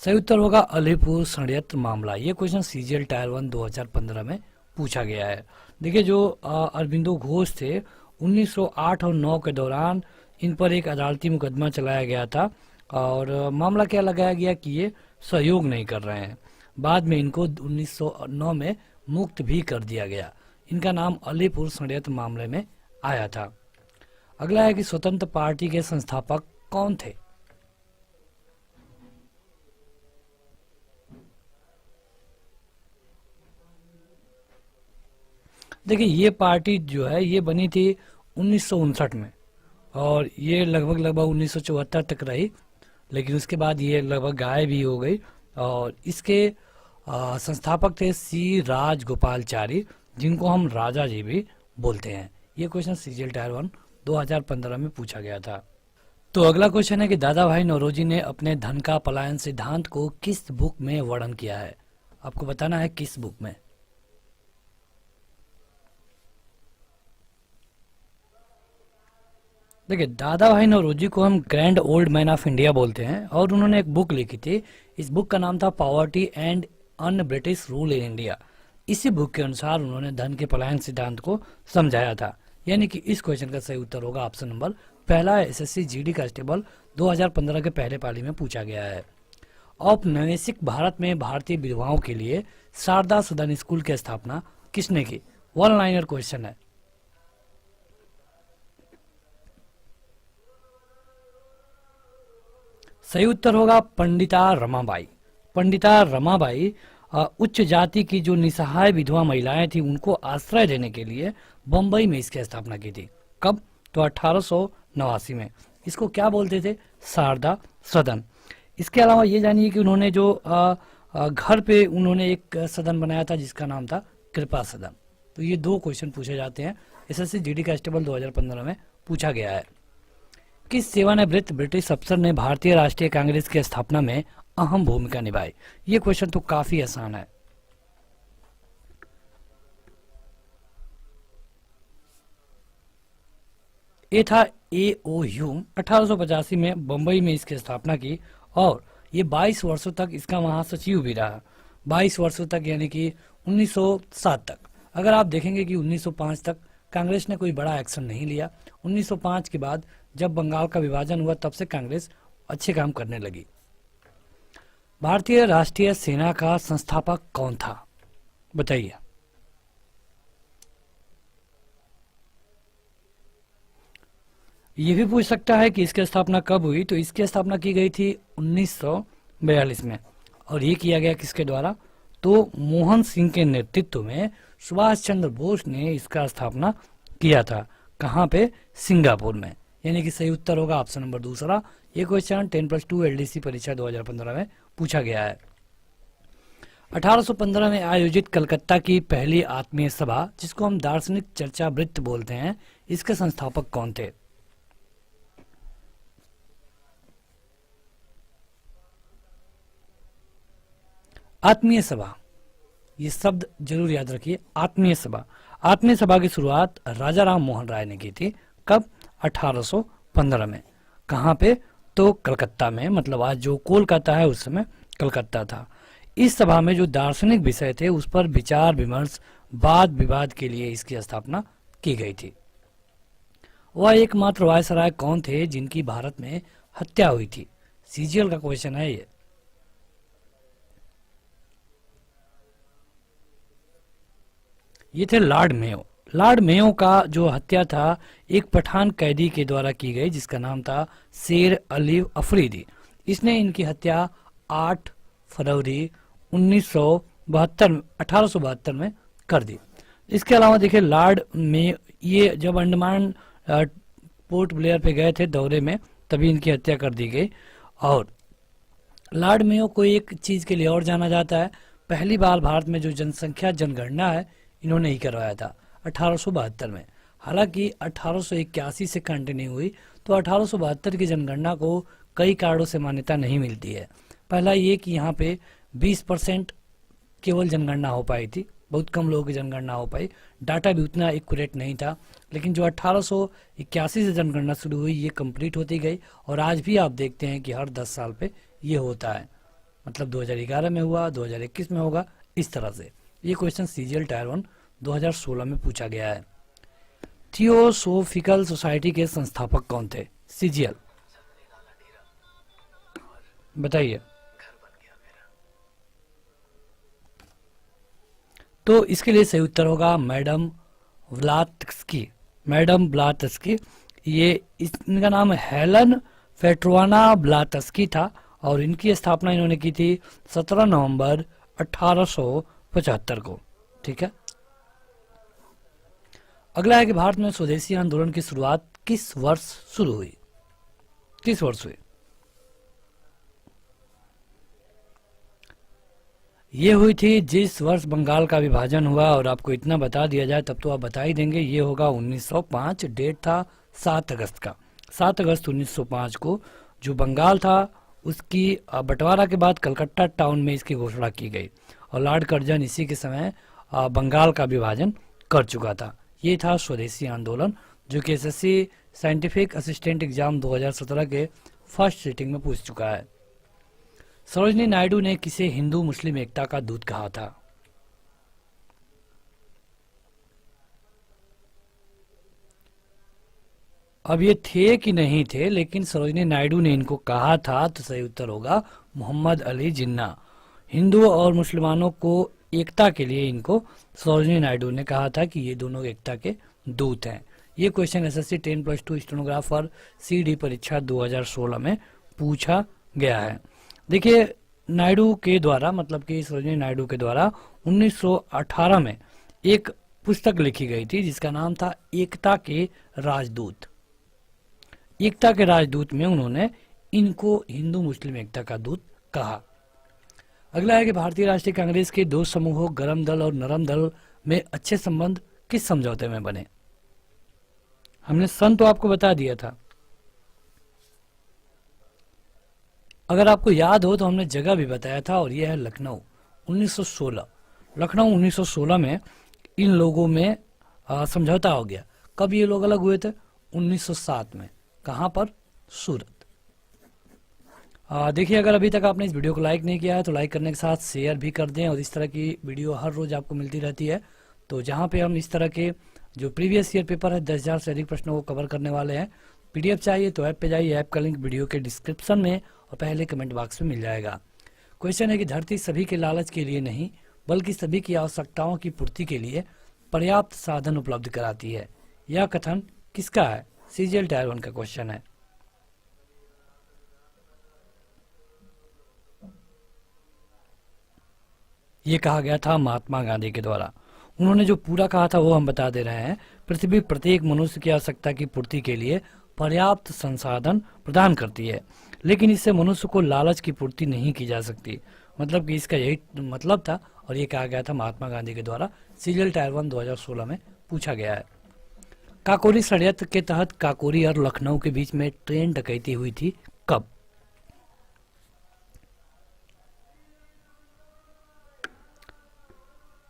सही उत्तर होगा अलीपुर षड्यंत्र मामला। ये क्वेश्चन सीजीएल टायर 1 2015 में पूछा गया है। देखिए, जो अरबिंदो घोष थे, 1908 और 9 के दौरान इन पर एक अदालती मुकदमा चलाया गया था और मामला क्या लगाया गया कि ये सहयोग नहीं कर रहे हैं। बाद में इनको 1909 में मुक्त भी कर दिया गया। इनका नाम अलीपुर षड्यंत्र मामले में आया था। अगला है कि स्वतंत्र पार्टी के संस्थापक कौन थे? देखिए, ये पार्टी जो है ये बनी थी 1959 में और ये लगभग 1974 तक रही, लेकिन उसके बाद ये लगभग गायब भी हो गई। और इसके संस्थापक थे सी राजगोपालचारी, जिनको हम राजा जी भी बोलते हैं। ये क्वेश्चन सीजीएल टायर 1 2015 में पूछा गया था। तो अगला क्वेश्चन है कि दादा भाई नौरोजी ने अपने धन का पलायन सिद्धांत को किस बुक में वर्णन किया है? आपको बताना है किस बुक में। देखिए, दादा भाई नौरोजी को हम grand old man of India बोलते हैं और उन्होंने एक बुक लिखी थी। इस बुक का नाम था poverty and un British rule in India. इसी बुक के अनुसार उन्होंने धन के पलायन सिद्धांत को समझाया था। यानी कि इस क्वेश्चन का सही उत्तर होगा ऑप्शन नंबर पहला। एसएससी जीडी कांस्टेबल 2015 के पहले पाली में पूछा गया है। औपनिवेशिक भारत में भारतीय विधवाओं के लिए शारदा सदन स्कूल की स्थापना किसने की? 1 लाइनर क्वेश्चन है। सही उत्तर होगा पंडिता रमाबाई। पंडिता रमाबाई उच्च जाति की जो निसहाय विधवा महिलाएं थी उनको आश्रय देने के लिए बम्बई में इसकी स्थापना की थी। कब? तो 1889 में। इसको क्या बोलते थे? शारदा सदन। इसके अलावा ये जानिए कि उन्होंने जो घर पे उन्होंने एक सदन बनाया था जिसका नाम था कृपा सदन। तो ये 2 क्वेश्चन पूछे जाते हैं, एसएससी जीडी कांस्टेबल 2015 में पूछा गया है। किस सेवानिवृत्त ब्रिटिश अफसर ने भारतीय राष्ट्रीय कांग्रेस की स्थापना में अहम भूमिका निभाई? ये क्वेश्चन तो काफी आसान है। ये था A.O. ह्यूम। 1885 में बंबई में इसकी स्थापना की और ये 22 वर्षों तक इसका महासचिव भी रहा। 22 वर्षों तक, यानी कि 1907 तक। अगर आप देखेंगे कि 1905 तक कांग्रेस ने कोई बड़ा एक्शन नहीं लिया। 1905 के बाद जब बंगाल का विभाजन हुआ तब से कांग्रेस अच्छे काम करने लगी। भारतीय राष्ट्रीय सेना का संस्थापक कौन था, बताइए। ये भी पूछ सकता है कि इसकी स्थापना कब हुई, तो इसकी स्थापना की गई थी 1942 में। और ये किया गया किसके द्वारा? तो मोहन सिंह के नेतृत्व में सुभाष चंद्र बोस ने इसका स्थापना किया था। कहाँ पे? सिंगापुर में। यानी कि सही उत्तर होगा ऑप्शन नंबर दूसरा। ये क्वेश्चन 10+2 LDC परीक्षा 2015 में पूछा गया है। 1815 में आयोजित कलकत्ता की पहली आत्मीय सभा, जिसको हम दार्शनिक चर्चा वृत्त बोलते हैं, इसके संस्थापक कौन थे? आत्मीय सभा, ये शब्द जरूर याद रखिए। आत्मीय सभा। आत्मीय सभा की शुरुआत राजा राम मोहन राय ने की थी। कब? 1815 में। कहाँ पे? तो कलकत्ता में। मतलब आज जो कोलकाता है उस समय कलकत्ता था। इस सभा में जो दार्शनिक विषय थे उस पर विचार विमर्श, वाद विवाद के लिए इसकी स्थापना की गई थी। वह एकमात्र वायसराय कौन थे जिनकी भारत में हत्या हुई थी? CGL का क्वेश्चन है ये। ये थे लॉर्ड मेयो। लॉर्ड मेयो का जो हत्या था एक पठान कैदी के द्वारा की गई, जिसका नाम था शेर अली अफरीदी। इसने इनकी हत्या 8 फरवरी 1872 में कर दी। इसके अलावा देखिए लॉर्ड में ये जब अंडमान पोर्ट ब्लेयर पे गए थे दौरे में, तभी इनकी हत्या कर दी गई। और लॉर्ड मेयो को एक चीज के लिए और जाना जाता है, पहली बार भारत में जो जनसंख्या जनगणना है इन्होंने ही करवाया था 1872 में। हालांकि 1881 से कंटिन्यू हुई, तो 1872 की जनगणना को कई कारणों से मान्यता नहीं मिलती है। पहला ये कि यहाँ पे 20% केवल जनगणना हो पाई थी, बहुत कम लोगों की जनगणना हो पाई, डाटा भी उतना एक्यूरेट नहीं था। लेकिन जो 1881 से जनगणना शुरू हुई ये कंप्लीट होती गई, और आज भी आप देखते हैं कि हर 10 साल पे ये होता है। मतलब 2011 में हुआ, 2021 में होगा, इस तरह से। ये क्वेश्चन CGL टायर 1 2016 में पूछा गया है। थियोसोफिकल सोसाइटी के संस्थापक कौन थे? CGL बताइए। तो इसके लिए सही उत्तर होगा मैडम ब्लात्स्की। मैडम ब्लात्स्की, ये इनका नाम हेलन फेट्रोवाना ब्लात्स्की था और इनकी स्थापना इन्होंने की थी 17 नवंबर 1875 को। ठीक है। अगला है कि भारत में स्वदेशी आंदोलन की शुरुआत किस वर्ष शुरू हुई? किस वर्ष हुई? ये हुई थी जिस वर्ष बंगाल का विभाजन हुआ। और आपको इतना बता दिया जाए तब तो आप बता ही देंगे, ये होगा 1905। डेट था 7 अगस्त का। 7 अगस्त 1905 को जो बंगाल था उसकी बंटवारा के बाद कलकत्ता टाउन में इसकी घोषणा की गई और लॉर्ड कर्जन इसी के समय बंगाल का विभाजन कर चुका था। ये था स्वदेशी आंदोलन, जो कि SSC साइंटिफिक असिस्टेंट एग्जाम 2017 के फर्स्ट सीटिंग में पूछ चुका है। सरोजनी नायडू ने किसे हिंदू मुस्लिम एकता का दूत कहा था? अब ये थे कि नहीं थे, लेकिन सरोजनी नायडू ने इनको कहा था, तो सही उत्तर होगा मोहम्मद अली जिन्ना। हिंदू और मुसलमानों को एकता के लिए इनको सरोजनी नायडू ने कहा था कि ये दोनों एकता के दूत हैं। ये क्वेश्चन SSC 10+2 स्टेनोग्राफर CD परीक्षा 2016 में पूछा गया है। देखिए नायडू के द्वारा, मतलब कि सरोजनी नायडू के द्वारा 1918 में एक पुस्तक लिखी गई थी जिसका नाम था एकता के राजदूत। एकता के राजदूत में उन्होंने इनको हिंदू मुस्लिम एकता का दूत कहा। अगला है कि भारतीय राष्ट्रीय कांग्रेस के दो समूहों गरम दल और नरम दल में अच्छे संबंध किस समझौते में बने? हमने सन तो आपको बता दिया था। अगर आपको याद हो तो हमने जगह भी बताया था, और यह है लखनऊ 1916। लखनऊ 1916 में इन लोगों में समझौता हो गया। कब ये लोग अलग हुए थे? 1907 में। कहाँ पर? सूरत। देखिए, अगर अभी तक आपने इस वीडियो को लाइक नहीं किया है तो लाइक करने के साथ शेयर भी कर दें, और इस तरह की वीडियो हर रोज आपको मिलती रहती है। तो जहाँ पे हम इस तरह के जो प्रीवियस ईयर पेपर है 10,000 से अधिक प्रश्नों को कवर करने वाले हैं। पीडीएफ चाहिए तो ऐप पे जाइए, ऐप का लिंक वीडियो के डिस्क्रिप्शन में और पहले कमेंट बॉक्स में मिल जाएगा। क्वेश्चन है कि धरती सभी के लालच के लिए नहीं बल्कि सभी की आवश्यकताओं की पूर्ति के लिए पर्याप्त साधन उपलब्ध कराती है। यह कथन किसका है? सीजीएल टायर 1 का क्वेश्चन है। ये कहा गया था महात्मा गांधी के द्वारा। उन्होंने जो पूरा कहा था वो हम बता दे रहे हैं। पृथ्वी प्रत्येक मनुष्य की आवश्यकता की पूर्ति के लिए पर्याप्त संसाधन प्रदान करती है, लेकिन इससे मनुष्य को लालच की पूर्ति नहीं की जा सकती। मतलब कि इसका यही मतलब था, और ये कहा गया था महात्मा गांधी के द्वारा। सीरियल टायर 1 2016 में पूछा गया है। काकोरी षड्यंत्र के तहत काकोरी और लखनऊ के बीच में ट्रेन डकैती हुई थी कब?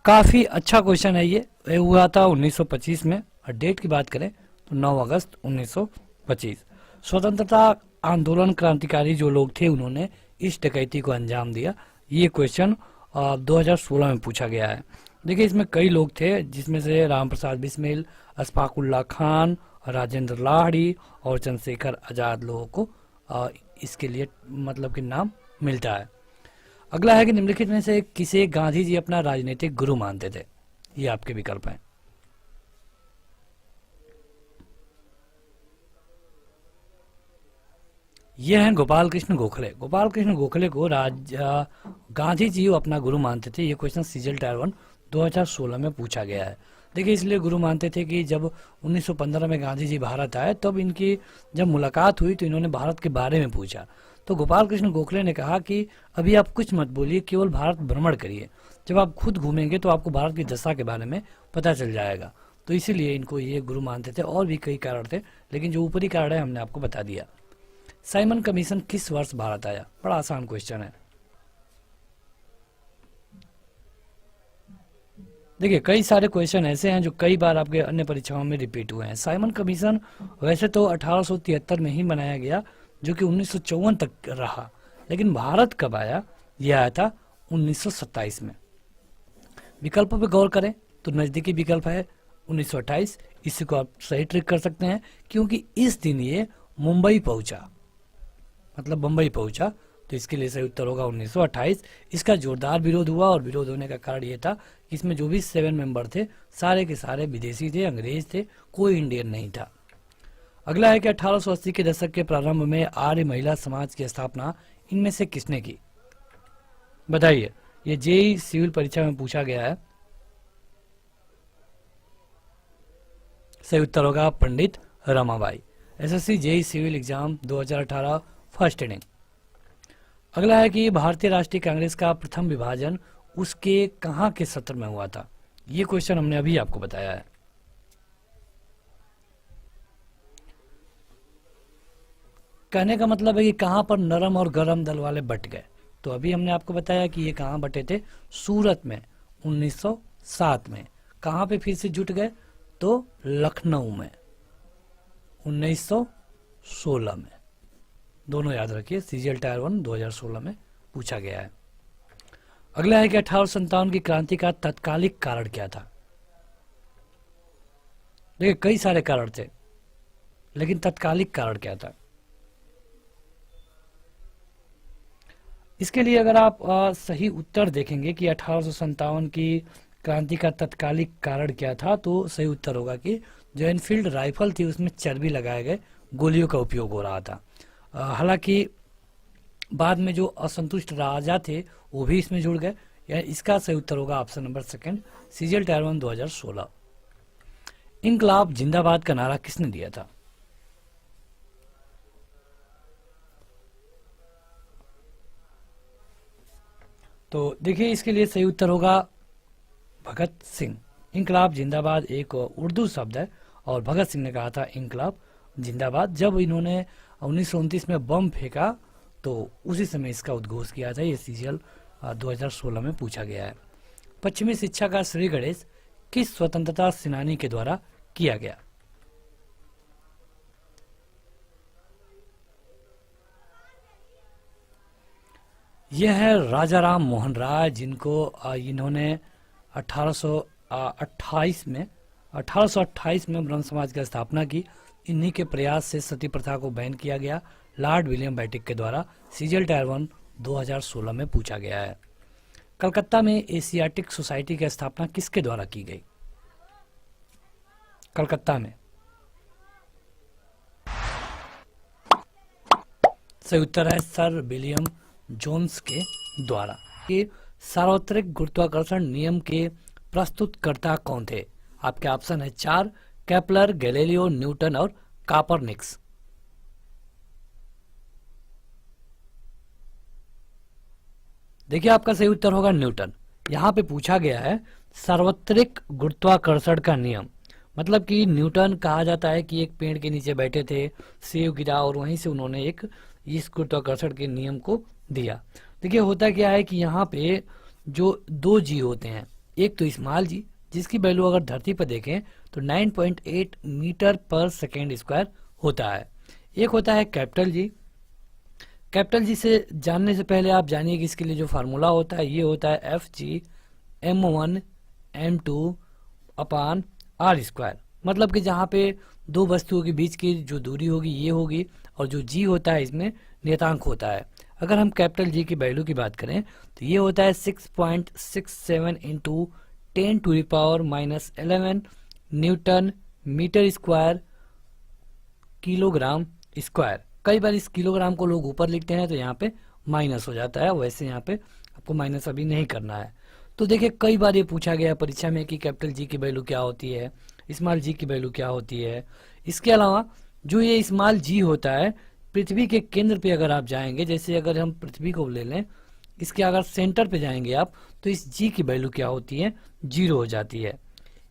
काफी अच्छा क्वेश्चन है ये हुआ था 1925 में, और डेट की बात करें तो 9 अगस्त 1925। स्वतंत्रता आंदोलन क्रांतिकारी जो लोग थे उन्होंने इस डकैती को अंजाम दिया। ये क्वेश्चन 2016 में पूछा गया है। देखिए, इसमें कई लोग थे, जिसमें से राम प्रसाद बिस्मिल, अशफाकुल्ला खान, राजेंद्र लाहिड़ी और चंद्रशेखर आजाद लोगों को इसके लिए मतलब कि नाम मिलता है। अगला है कि निम्नलिखित में से किसे गांधी जी अपना राजनीतिक गुरु मानते थे? ये आपके विकल्प हैं। ये हैं गोपाल कृष्ण गोखले। गोपाल कृष्ण गोखले को गांधी जी अपना गुरु मानते थे। ये क्वेश्चन सीजीएल टायर 1 2016 में पूछा गया है। देखिए, इसलिए गुरु मानते थे कि जब 1915 में गांधी जी भारत आए तब इनकी जब मुलाकात हुई तो इन्होंने भारत के बारे में पूछा। तो गोपाल कृष्ण गोखले ने कहा कि अभी आप कुछ मत बोलिए, केवल भारत भ्रमण करिए। जब आप खुद घूमेंगे तो आपको भारत की दशा के बारे में पता चल जाएगा। तो इसीलिए इनको ये गुरु मानते थे। और भी कई कारण थे, लेकिन जो ऊपरी कारण है हमने आपको बता दिया। साइमन कमीशन किस वर्ष भारत आया? बड़ा आसान क्वेश्चन है। देखिए, कई सारे क्वेश्चन ऐसे हैं जो कई बार आपके अन्य परीक्षाओं में रिपीट हुए हैं। साइमन कमीशन वैसे तो 1873 में ही बनाया गया, जो कि 1954 तक रहा, लेकिन भारत कब आया? यह आया था 1927 में। विकल्पों पर गौर करें तो नजदीकी विकल्प है 1928। इसी को आप सही ट्रिक कर सकते हैं, क्योंकि इस दिन ये मुंबई पहुंचा, मतलब बम्बई पहुंचा। तो इसके लिए सही उत्तर होगा 1928। इसका जोरदार विरोध हुआ, और विरोध होने का कारण यह था कि इसमें जो भी 7 मेंबर थे सारे के सारे विदेशी थे, अंग्रेज थे, कोई इंडियन नहीं था। अगला है कि 1880 के दशक के प्रारंभ में आर्य महिला समाज की स्थापना इनमें से किसने की? बताइए। ये जेईई सिविल परीक्षा में पूछा गया है। सही उत्तर होगा Pandit Ramabai. SSC JEE civil exam 2018 first inning. अगला है कि भारतीय राष्ट्रीय कांग्रेस का प्रथम विभाजन उसके कहां के सत्र में हुआ था? ये क्वेश्चन हमने अभी आपको बताया है। कहने का मतलब है कि कहां पर नरम और गरम दल वाले बट गए। तो अभी हमने आपको बताया कि ये कहां बटे थे? सूरत में 1907 में। कहां पे फिर से जुट गए? तो लखनऊ में 1916 में। दोनों याद रखिए, सीजीएल टायर 1 2016 में पूछा गया है। अगला है कि 1857 की क्रांति का तत्कालिक कारण क्या था? देखिए, कई सारे कारण थे, लेकिन तत्कालिक कारण क्या था? इसके लिए अगर आप सही उत्तर देखेंगे कि 1857 की क्रांति का तत्कालिक कारण क्या था, तो सही उत्तर होगा कि जो एनफील्ड राइफल थी उसमें चर्बी लगाए गए गोलियों का उपयोग हो रहा था। हालांकि बाद में जो असंतुष्ट राजा थे वो भी इसमें जुड़ गए। इसका सही उत्तर होगा ऑप्शन नंबर 2, सीजीएल टायर 1 2016। इंकलाब जिंदाबाद का नारा किसने दिया था? तो देखिए, इसके लिए सही उत्तर होगा भगत सिंह। इंकलाब जिंदाबाद एक उर्दू शब्द है, और भगत सिंह ने कहा था इंकलाब जिंदाबाद। जब इन्होंने 1929 में बम फेंका तो उसी समय इसका उद्घोष किया था। ये सीजीएल 2016 में पूछा गया है। पश्चिमी शिक्षा का श्री गणेश किस स्वतंत्रता सेनानी के द्वारा किया गया? यह है राजा राम मोहन राय, जिनको इन्होंने 1828 में ब्रह्म समाज की स्थापना की। इन्हीं के प्रयास से सती प्रथा को बैन किया गया। लॉर्ड विलियम बेंटिक के द्वारा सीजीएल टायर 1 2016 में पूछा गया है। कलकत्ता में एशियाटिक सोसाइटी की स्थापना किसके द्वारा की गई? कलकत्ता में सही उत्तर है सर विलियम जोन्स के द्वारा। कि सार्वत्रिक गुरुत्वाकर्षण नियम के प्रस्तुतकर्ता कौन थे? आपके ऑप्शन है 4, केपलर, गैलीलियो, न्यूटन और कॉपरनिकस। देखिए आपका सही उत्तर होगा न्यूटन। यहाँ पे पूछा गया है सार्वत्रिक गुरुत्वाकर्षण का नियम, मतलब कि न्यूटन कहा जाता है कि एक पेड़ के नीचे बैठे थे, सेब गिरा और वहीं से उन्होंने एक इस गुरुत्वाकर्षण के नियम को दिया। देखिए होता क्या है कि यहाँ पे जो 2 जी होते हैं, एक तो स्मॉल जी जिसकी वैल्यू अगर धरती पर देखें तो 9.8 मीटर पर सेकेंड स्क्वायर होता है। एक होता है कैपिटल जी। कैपिटल जी से जानने से पहले आप जानिए कि इसके लिए जो फार्मूला होता है ये होता है FG/m1m2/r²। मतलब कि जहाँ पे 2 वस्तुओं के बीच की जो दूरी होगी ये होगी, और जो जी होता है इसमें नियतांक होता है। अगर हम कैपिटल जी की वैल्यू की बात करें तो ये होता है 6.67 × 10⁻⁻11 newton metre square kilogram square. कई बार इस किलोग्राम को लोग ऊपर लिखते हैं तो यहाँ पे माइनस हो जाता है, वैसे यहाँ पे आपको माइनस अभी नहीं करना है। तो देखिए कई बार ये पूछा गया परीक्षा में कि कैपिटल जी की वैल्यू क्या होती है, स्मॉल जी की वैल्यू क्या होती है। इसके अलावा जो ये स्मॉल जी होता है, पृथ्वी के केंद्र पे अगर आप जाएंगे, जैसे अगर हम पृथ्वी को ले लें, इसके अगर सेंटर पे जाएंगे आप तो इस जी की वैल्यू क्या होती है, 0 हो जाती है।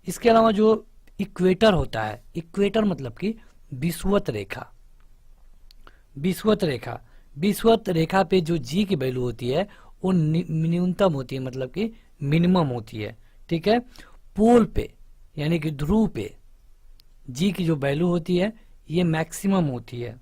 इसके अलावा जो इक्वेटर होता है, इक्वेटर मतलब कि विषुवत रेखा, विषुवत रेखा पे जो जी की वैल्यू होती है वो न्यूनतम होती है, मतलब कि मिनिमम होती है। ठीक है, पोल पे यानी कि ध्रुव पे जी की जो वैल्यू होती है ये मैक्सिमम होती है।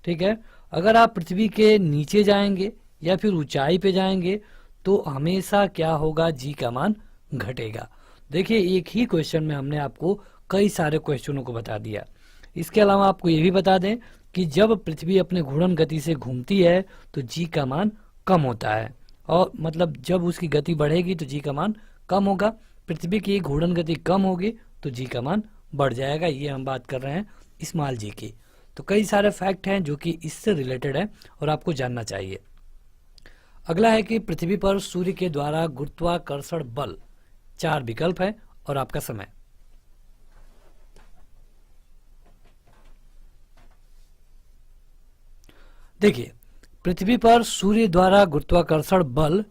ठीक है, अगर आप पृथ्वी के नीचे जाएंगे या फिर ऊंचाई पे जाएंगे तो हमेशा क्या होगा, जी का मान घटेगा। देखिए एक ही क्वेश्चन में हमने आपको कई सारे क्वेश्चनों को बता दिया। इसके अलावा आपको ये भी बता दें कि जब पृथ्वी अपने घूर्णन गति से घूमती है तो जी का मान कम होता है, और मतलब जब उसकी गति बढ़ेगी तो जी का मान कम होगा, पृथ्वी की घूर्णन गति कम होगी तो जी का मान बढ़ जाएगा। ये हम बात कर रहे हैं स्मॉल जी की। तो कई सारे फैक्ट हैं जो कि इससे रिलेटेड है और आपको जानना चाहिए। अगला है कि पृथ्वी पर सूर्य के द्वारा गुरुत्वाकर्षण बल, 4 विकल्प है और आपका समय। देखिए पृथ्वी पर सूर्य द्वारा गुरुत्वाकर्षण बल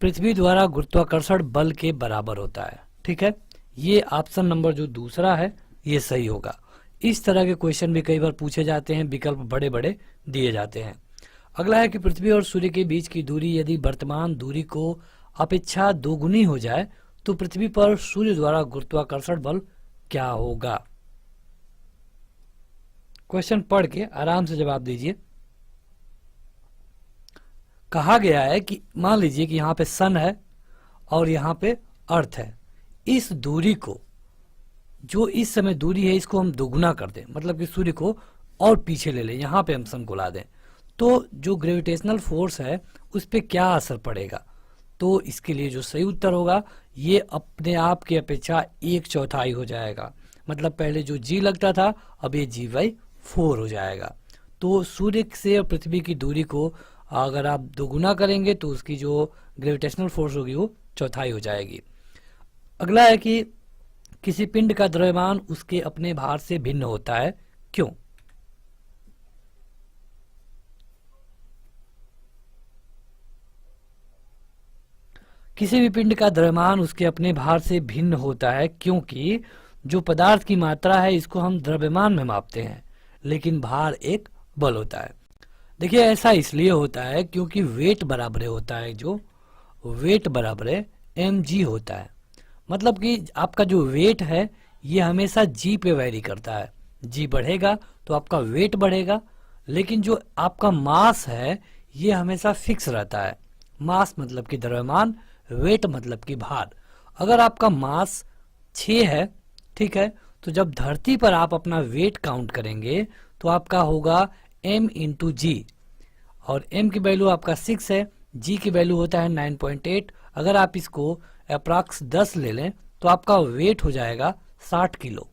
पृथ्वी द्वारा गुरुत्वाकर्षण बल के बराबर होता है। ठीक है, ये ऑप्शन नंबर जो दूसरा है ये सही होगा। इस तरह के क्वेश्चन भी कई बार पूछे जाते हैं, विकल्प बड़े बड़े दिए जाते हैं। अगला है कि पृथ्वी और सूर्य के बीच की दूरी यदि वर्तमान दूरी को अपेक्षा दोगुनी हो जाए तो पृथ्वी पर सूर्य द्वारा गुरुत्वाकर्षण बल क्या होगा? क्वेश्चन पढ़ के आराम से जवाब दीजिए। कहा गया है कि मान लीजिए कि यहाँ पे सन है और यहाँ पे अर्थ है, इस दूरी को, जो इस समय दूरी है इसको हम दोगुना कर दें, मतलब कि सूर्य को और पीछे ले लें, यहाँ पे हम सन को ला दें, तो जो ग्रेविटेशनल फोर्स है उस पर क्या असर पड़ेगा? तो इसके लिए जो सही उत्तर होगा ये अपने आप की अपेक्षा 1/4 हो जाएगा। मतलब पहले जो जी लगता था अब ये G/4 हो जाएगा। तो सूर्य से पृथ्वी की दूरी को अगर आप दोगुना करेंगे तो उसकी जो ग्रेविटेशनल फोर्स होगी वो 1/4 हो जाएगी। अगला है कि किसी पिंड का द्रव्यमान उसके अपने भार से भिन्न होता है, क्यों? किसी भी पिंड का द्रव्यमान उसके अपने भार से भिन्न होता है क्योंकि जो पदार्थ की मात्रा है इसको हम द्रव्यमान में मापते हैं, लेकिन भार एक बल होता है। देखिए ऐसा इसलिए होता है क्योंकि वेट बराबर होता है, जो वेट बराबर mg होता है। मतलब कि आपका जो वेट है ये हमेशा जी पे वैरी करता है, जी बढ़ेगा तो आपका वेट बढ़ेगा, लेकिन जो आपका मास है ये हमेशा फिक्स रहता है। मास मतलब कि द्रव्यमान, वेट मतलब कि भार। अगर आपका मास 6 है, ठीक है, तो जब धरती पर आप अपना वेट काउंट करेंगे तो आपका होगा m इंटू जी, और m की वैल्यू आपका 6 है, g की वैल्यू होता है 9.8। अगर आप इसको अप्रॉक्स 10 ले लें तो आपका वेट हो जाएगा 60 किलो।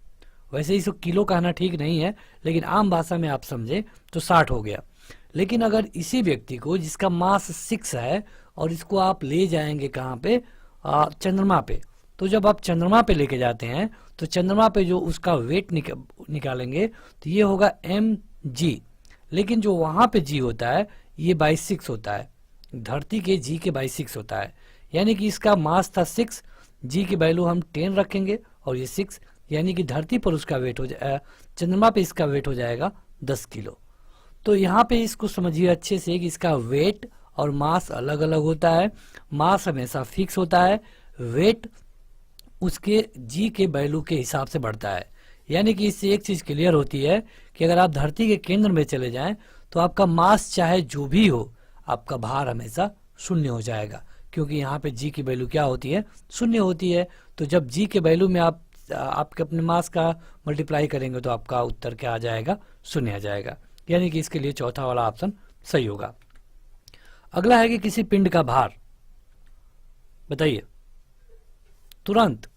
वैसे इसको किलो कहना ठीक नहीं है, लेकिन आम भाषा में आप समझे तो 60 हो गया। लेकिन अगर इसी व्यक्ति को जिसका मास 6 है और इसको आप ले जाएंगे कहाँ पे, चंद्रमा पे, तो जब आप चंद्रमा पे लेके जाते हैं तो चंद्रमा पे जो उसका वेट निकालेंगे तो ये होगा mg, लेकिन जो वहां पे g होता है ये बाई 6 होता है, धरती के g के बाई 6 होता है। यानी कि इसका मास था 6, g की वैल्यू हम 10 रखेंगे और ये 6, यानी कि धरती पर उसका वेट हो जाए, चंद्रमा पे इसका वेट हो जाएगा 10 किलो। तो यहाँ पे इसको समझिए अच्छे से कि इसका वेट और मास अलग अलग होता है। मास हमेशा फिक्स होता है, वेट उसके जी के वैल्यू के हिसाब से बढ़ता है। यानी कि इससे एक चीज क्लियर होती है कि अगर आप धरती के केंद्र में चले जाएं तो आपका मास चाहे जो भी हो, आपका भार हमेशा शून्य हो जाएगा, क्योंकि यहाँ पे जी की वैल्यू क्या होती है, शून्य होती है। तो जब जी के वैल्यू में आप आपके अपने मास का मल्टीप्लाई करेंगे तो आपका उत्तर क्या आ जाएगा, शून्य आ जाएगा। यानी कि इसके लिए चौथा वाला ऑप्शन सही होगा। अगला है कि किसी पिंड का भार, बताइए तुरंत,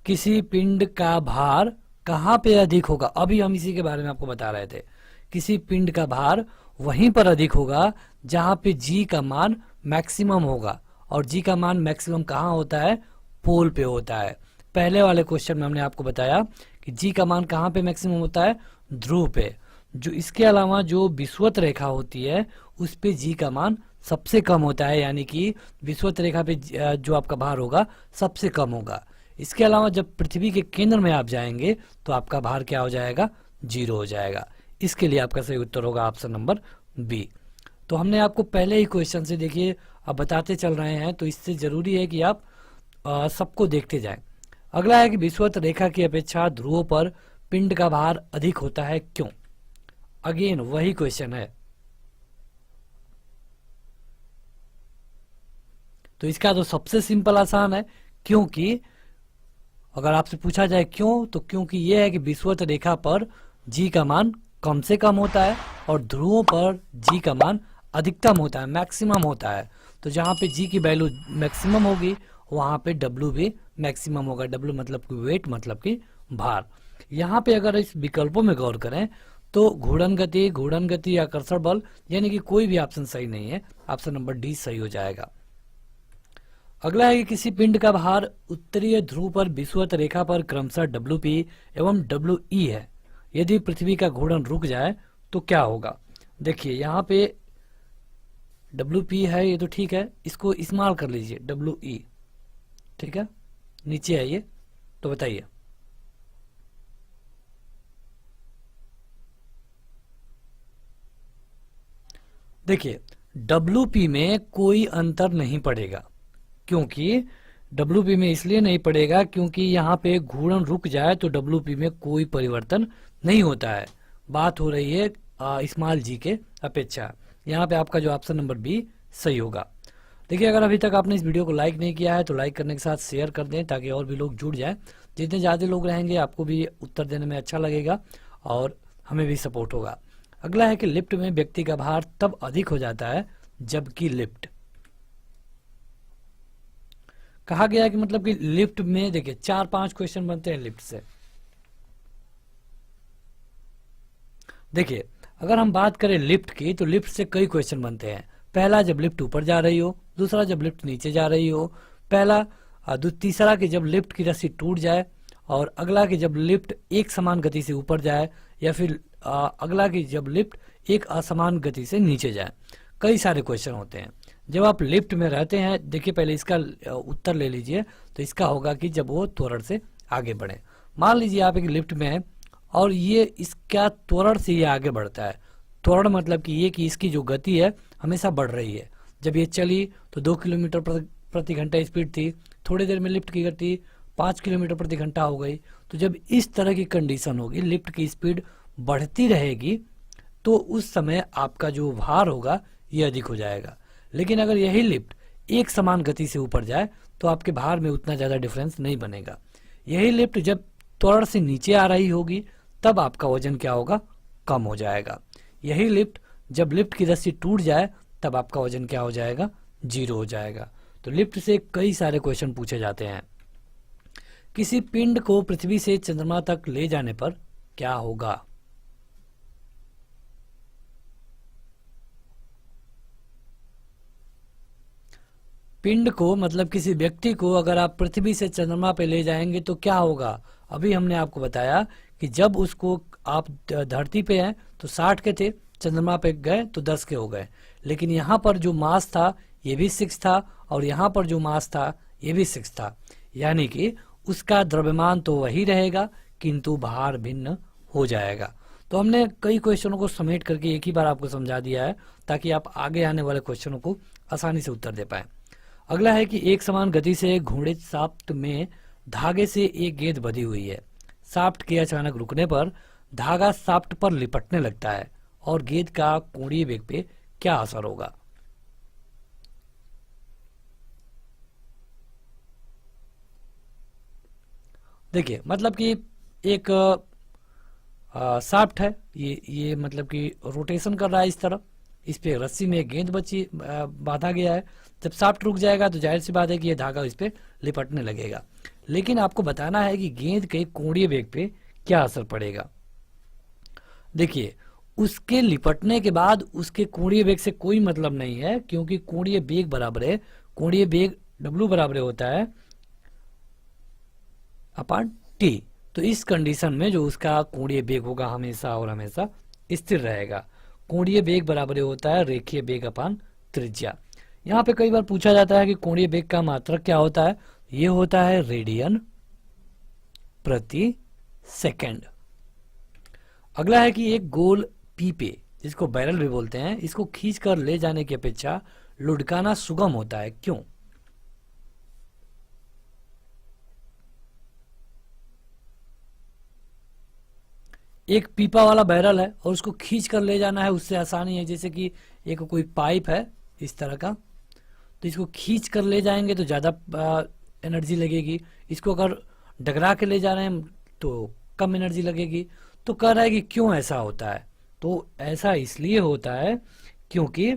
किसी पिंड का भार कहां पे अधिक होगा। अभी हम इसी के बारे में आपको बता रहे थे। किसी पिंड का भार वहीं पर अधिक होगा जहां पे जी का मान मैक्सिमम होगा, और जी का मान मैक्सिमम कहाँ होता है, पोल पे होता है। पहले वाले क्वेश्चन में हमने आपको बताया कि जी का मान कहाँ पे मैक्सिमम होता है, ध्रुव पे। जो इसके अलावा जो विषुवत रेखा होती है उस पे जी का मान सबसे कम होता है, यानी कि विषुवत रेखा पे जो आपका भार होगा सबसे कम होगा। इसके अलावा जब पृथ्वी के केंद्र में आप जाएंगे तो आपका भार क्या हो जाएगा, 0 हो जाएगा। इसके लिए आपका सही उत्तर होगा ऑप्शन नंबर बी। तो हमने आपको पहले ही क्वेश्चन से देखिए अब बताते चल रहे हैं, तो इससे जरूरी है कि आप सबको देखते जाएं। अगला है कि विषुवत रेखा की अपेक्षा ध्रुवों पर पिंड का भार अधिक होता है, क्यों। अगेन वही क्वेश्चन है। तो इसका तो सबसे सिंपल आसान है, क्योंकि अगर आपसे पूछा जाए क्यों, तो क्योंकि यह है कि विषुवत रेखा पर जी का मान कम से कम होता है और ध्रुवों पर जी का मान अधिकतम होता है, मैक्सिमम होता है। तो जहां पे जी की वैल्यू मैक्सिमम होगी वहां पे डब्ल्यू भी मैक्सिमम होगा। डब्ल्यू मतलब कि वेट, मतलब कि भार। यहाँ पे अगर इस विकल्पों में गौर करें तो घूर्णन गति या आकर्षण बल, यानी कि कोई भी ऑप्शन सही नहीं है। ऑप्शन नंबर डी सही हो जाएगा। अगला है कि किसी पिंड का भार उत्तरीय ध्रुव पर विषुवत रेखा पर क्रमशः WP एवं WE है। यदि पृथ्वी का घूर्णन रुक जाए तो क्या होगा। देखिए यहाँ पे WP है, ये तो ठीक है, इसको इस्तेमाल कर लीजिए WE, ठीक है। नीचे आइए तो बताइए। देखिए WP में कोई अंतर नहीं पड़ेगा, क्योंकि WP में इसलिए नहीं पड़ेगा क्योंकि यहाँ पे घूर्णन रुक जाए तो WP में कोई परिवर्तन नहीं होता है। बात हो रही है स्मॉल जी के अपेक्षा। यहाँ पे आपका जो ऑप्शन नंबर बी सही होगा। देखिए अगर अभी तक आपने इस वीडियो को लाइक नहीं किया है तो लाइक करने के साथ शेयर कर दें, ताकि और भी लोग जुड़ जाएं। जितने ज़्यादा लोग रहेंगे आपको भी उत्तर देने में अच्छा लगेगा और हमें भी सपोर्ट होगा। अगला है कि लिफ्ट में व्यक्ति का भार तब अधिक हो जाता है जबकि लिफ्ट, कहा गया है कि मतलब कि लिफ्ट में देखिए 4-5 क्वेश्चन बनते हैं लिफ्ट से। देखिए अगर हम बात करें लिफ्ट की तो लिफ्ट से कई क्वेश्चन बनते हैं। पहला जब लिफ्ट ऊपर जा रही हो, दूसरा जब लिफ्ट नीचे जा रही हो, तीसरा कि जब लिफ्ट की रस्सी टूट जाए, और अगला कि जब लिफ्ट एक समान गति से ऊपर जाए, या फिर अगला कि जब लिफ्ट एक असमान गति से नीचे जाए। कई सारे क्वेश्चन होते हैं। जब आप लिफ्ट में रहते हैं, देखिए पहले इसका उत्तर ले लीजिए, तो इसका होगा कि जब वो त्वरण से आगे बढ़े। मान लीजिए आप एक लिफ्ट में हैं और ये इसका त्वरण से ये आगे बढ़ता है। त्वरण मतलब कि ये कि इसकी जो गति है हमेशा बढ़ रही है। जब ये चली तो 2 किलोमीटर प्रति घंटा स्पीड थी, थोड़ी देर में लिफ्ट की गति 5 किलोमीटर प्रति घंटा हो गई। तो जब इस तरह की कंडीशन होगी, लिफ्ट की स्पीड बढ़ती रहेगी, तो उस समय आपका जो भार होगा ये अधिक हो जाएगा। लेकिन अगर यही लिफ्ट एक समान गति से ऊपर जाए तो आपके भार में उतना ज़्यादा डिफरेंस नहीं बनेगा। यही लिफ्ट जब त्वरण से नीचे आ रही होगी तब आपका वजन क्या होगा, कम हो जाएगा। यही लिफ्ट जब लिफ्ट की रस्सी टूट जाए तब आपका वजन क्या हो जाएगा, 0 हो जाएगा। तो लिफ्ट से कई सारे क्वेश्चन पूछे जाते हैं। किसी पिंड को पृथ्वी से चंद्रमा तक ले जाने पर क्या होगा? पिंड को मतलब किसी व्यक्ति को अगर आप पृथ्वी से चंद्रमा पे ले जाएंगे तो क्या होगा? अभी हमने आपको बताया कि जब उसको आप धरती पे हैं तो 60 के थे, चंद्रमा पे गए तो 10 के हो गए। लेकिन यहाँ पर जो मास था ये भी 6 था और यहाँ पर जो मास था ये भी 6 था, यानी कि उसका द्रव्यमान तो वही रहेगा किंतु भार भिन्न हो जाएगा। तो हमने कई क्वेश्चनों को समेट करके एक ही बार आपको समझा दिया है ताकि आप आगे आने वाले क्वेश्चनों को आसानी से उत्तर दे पाए। अगला है कि एक समान गति से घोड़े शाफ्ट में धागे से एक गेंद बंधी हुई है। शाफ्ट के अचानक रुकने पर धागा शाफ्ट पर लिपटने लगता है और गेंद का कोणीय वेग पे क्या असर होगा? देखिए, मतलब कि एक शाफ्ट है, ये मतलब कि रोटेशन कर रहा है इस तरफ, इस पे रस्सी में एक गेंद बांधा गया है। जब शाफ्ट रुक जाएगा तो जाहिर सी बात है कि ये धागा इस पे लिपटने लगेगा। लेकिन आपको बताना है कि गेंद के कोणीय वेग पे क्या असर पड़ेगा। देखिए, उसके लिपटने के बाद उसके कोणीय वेग से कोई मतलब नहीं है, क्योंकि कोणीय वेग बराबर है, कोणीय वेग W बराबर होता है अपॉन T। तो इस कंडीशन में जो उसका कोणीय वेग होगा हमेशा और हमेशा स्थिर रहेगा। कोणीय वेग बराबर होता है रेखीय वेग अपॉन त्रिज्या। यहाँ पे कई बार पूछा जाता है कि कोणीय वेग का मात्रक क्या होता है? ये होता है रेडियन प्रति सेकंड। अगला है कि एक गोल पीपे, जिसको बैरल भी बोलते हैं, इसको खींचकर ले जाने की अपेक्षा लुढ़काना सुगम होता है, क्यों? एक पीपा वाला बैरल है और उसको खींच कर ले जाना है, उससे आसानी है। जैसे कि एक कोई पाइप है इस तरह का, तो इसको खींच कर ले जाएंगे तो ज़्यादा एनर्जी लगेगी। इसको अगर डगरा के ले जा रहे हैं तो कम एनर्जी लगेगी। तो कह रहा है कि क्यों ऐसा होता है? तो ऐसा इसलिए होता है क्योंकि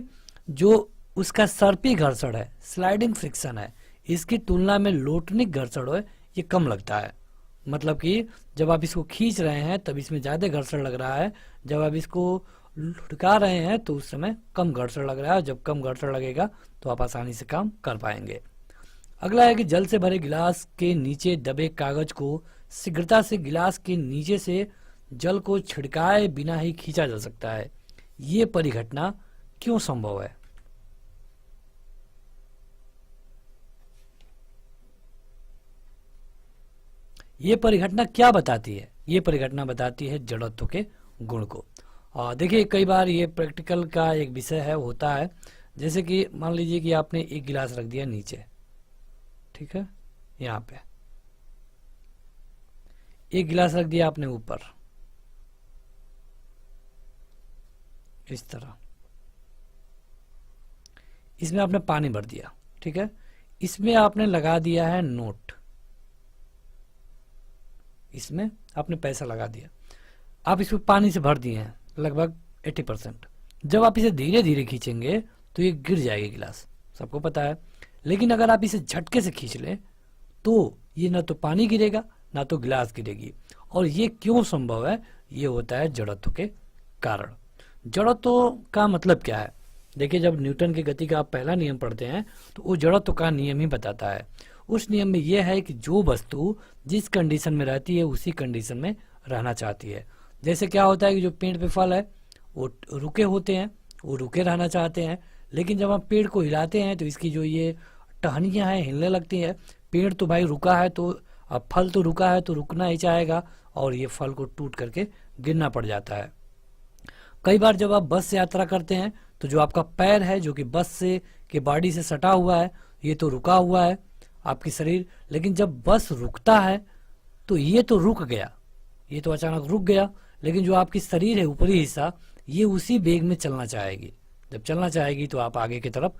जो उसका सर्पी घर्षण है, स्लाइडिंग फ्रिक्शन है, इसकी तुलना में लोटनिक घर्षण है ये कम लगता है। मतलब कि जब आप इसको खींच रहे हैं तब इसमें ज़्यादा घर्षण लग रहा है, जब आप इसको लुढ़का रहे हैं तो उस समय कम घर्षण लग रहा है। जब कम घर्षण लगेगा तो आप आसानी से काम कर पाएंगे। अगला है कि जल से भरे गिलास के नीचे दबे कागज को शीघ्रता से गिलास के नीचे से जल को छिड़काए बिना ही खींचा जा सकता है। ये परिघटना क्यों संभव है? ये परिघटना क्या बताती है? ये परिघटना बताती है जड़त्व के गुण को। देखिए, कई बार ये प्रैक्टिकल का एक विषय है, होता है। जैसे कि मान लीजिए कि आपने एक गिलास रख दिया नीचे, ठीक है, यहाँ पे एक गिलास रख दिया आपने ऊपर इस तरह, इसमें आपने पानी भर दिया, ठीक है, इसमें आपने लगा दिया है नोट, इसमें आपने पैसा लगा दिया, आप इसमें पानी से भर दिए हैं लगभग 80%। जब आप इसे धीरे धीरे खींचेंगे तो ये गिर जाएगी गिलास, सबको पता है। लेकिन अगर आप इसे झटके से खींच लें तो ये ना तो पानी गिरेगा ना तो गिलास गिरेगी। और ये क्यों संभव है? ये होता है जड़त्व के कारण। जड़त्व का मतलब क्या है? देखिए, जब न्यूटन की गति का आप पहला नियम पढ़ते हैं तो वो जड़त्व का नियम ही बताता है। उस नियम में यह है कि जो वस्तु जिस कंडीशन में रहती है उसी कंडीशन में रहना चाहती है। जैसे क्या होता है कि जो पेड़ पे फल है वो रुके होते हैं, वो रुके रहना चाहते हैं, लेकिन जब हम पेड़ को हिलाते हैं तो इसकी जो ये टहनियाँ हैं हिलने लगती हैं। पेड़ तो भाई रुका है तो अब फल तो रुका है तो रुकना ही चाहेगा और ये फल को टूट करके गिरना पड़ जाता है। कई बार जब आप बस से यात्रा करते हैं तो जो आपका पैर है जो कि बस से के बॉडी से सटा हुआ है ये तो रुका हुआ है आपकी शरीर, लेकिन जब बस रुकता है तो ये तो रुक गया, ये तो अचानक रुक गया, लेकिन जो आपकी शरीर है ऊपरी हिस्सा ये उसी वेग में चलना चाहेगी। जब चलना चाहेगी तो आप आगे की तरफ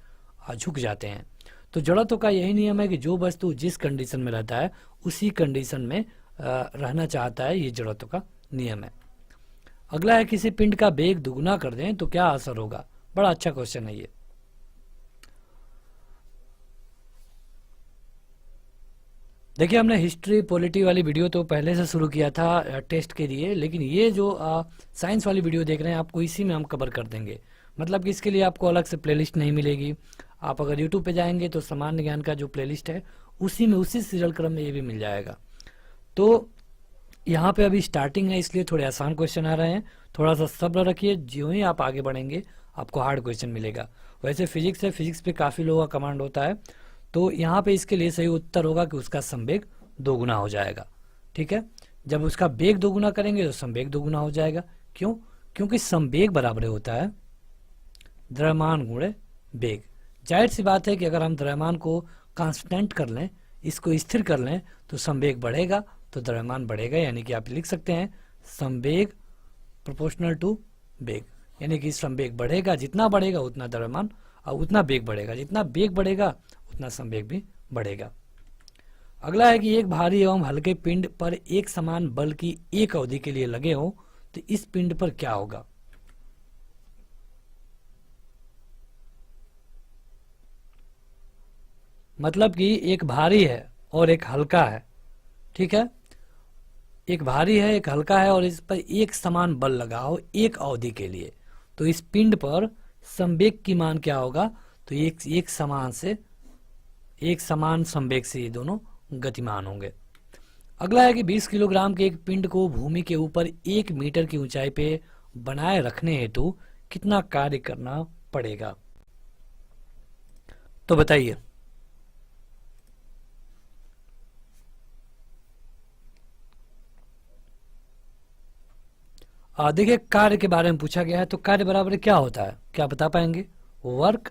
झुक जाते हैं। तो जड़त्व का यही नियम है कि जो वस्तु जिस कंडीशन में रहता है उसी कंडीशन में रहना चाहता है, ये जड़त्व का नियम है। अगला है किसी पिंड का वेग दुगुना कर दें तो क्या असर होगा। बड़ा अच्छा क्वेश्चन है ये। देखिए हमने हिस्ट्री पॉलिटी वाली वीडियो तो पहले से शुरू किया था टेस्ट के लिए, लेकिन ये जो साइंस वाली वीडियो देख रहे हैं आपको इसी में हम कवर कर देंगे। मतलब कि इसके लिए आपको अलग से प्लेलिस्ट नहीं मिलेगी। आप अगर यूट्यूब पे जाएंगे तो सामान्य ज्ञान का जो प्लेलिस्ट है उसी में उसी सीरियल क्रम में ये भी मिल जाएगा। तो यहाँ पे अभी स्टार्टिंग है इसलिए थोड़े आसान क्वेश्चन आ रहे हैं, थोड़ा सा सब्र रखिए, ज्यों ही आप आगे बढ़ेंगे आपको हार्ड क्वेश्चन मिलेगा। वैसे फिजिक्स है, फिजिक्स पे काफ़ी लोगों का कमांड होता है, तो यहाँ पे इसके लिए सही उत्तर होगा कि उसका संवेग दोगुना हो जाएगा। ठीक है, जब उसका वेग दोगुना करेंगे तो संवेग दोगुना हो जाएगा। क्यों? क्योंकि संवेग बराबर होता है द्रव्यमान गुणे वेग। जाहिर सी बात है कि अगर हम द्रव्यमान को कांस्टेंट कर लें, इसको स्थिर कर लें, तो संवेग बढ़ेगा तो द्रव्यमान बढ़ेगा। यानी कि आप लिख सकते हैं संवेग प्रोपोर्शनल टू वेग, यानी कि संवेग बढ़ेगा, जितना बढ़ेगा उतना द्रव्यमान और उतना वेग बढ़ेगा, जितना वेग बढ़ेगा उतना संवेग भी बढ़ेगा। अगला है कि एक भारी एवं हल्के पिंड पर एक समान बल की एक अवधि के लिए लगे हो तो इस पिंड पर क्या होगा। मतलब कि एक भारी है और एक हल्का है, ठीक है, एक भारी है एक हल्का है और इस पर एक समान बल लगा हो एक अवधि के लिए, तो इस पिंड पर संवेग की मान क्या होगा। तो एक समान संवेग से ये दोनों गतिमान होंगे। अगला है कि 20 किलोग्राम के एक पिंड को भूमि के ऊपर 1 मीटर की ऊंचाई पे बनाए रखने हेतु कितना कार्य करना पड़ेगा। तो बताइए। देखिए कार्य के बारे में पूछा गया है, तो कार्य बराबर क्या होता है, क्या बता पाएंगे। वर्क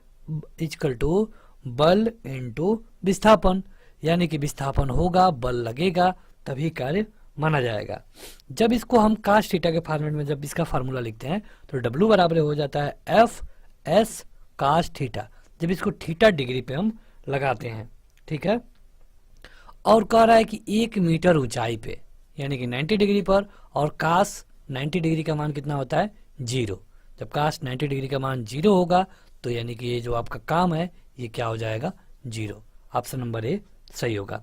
इक्वल टू बल इनटू विस्थापन, यानी कि विस्थापन होगा बल लगेगा तभी कार्य माना जाएगा। जब इसको हम कास थीटा के फॉर्मेट में जब इसका फार्मूला लिखते हैं तो डब्ल्यू बराबर हो जाता है एफ एस कास थीटा, जब इसको थीटा डिग्री पे हम लगाते हैं। ठीक है, और कह रहा है कि 1 मीटर ऊंचाई पे यानी कि 90 डिग्री पर, और कास 90 डिग्री का मान कितना होता है 0। जब कास 90 डिग्री का मान 0 होगा तो यानी कि ये जो आपका काम है ये क्या हो जाएगा 0। ऑप्शन नंबर ए सही होगा।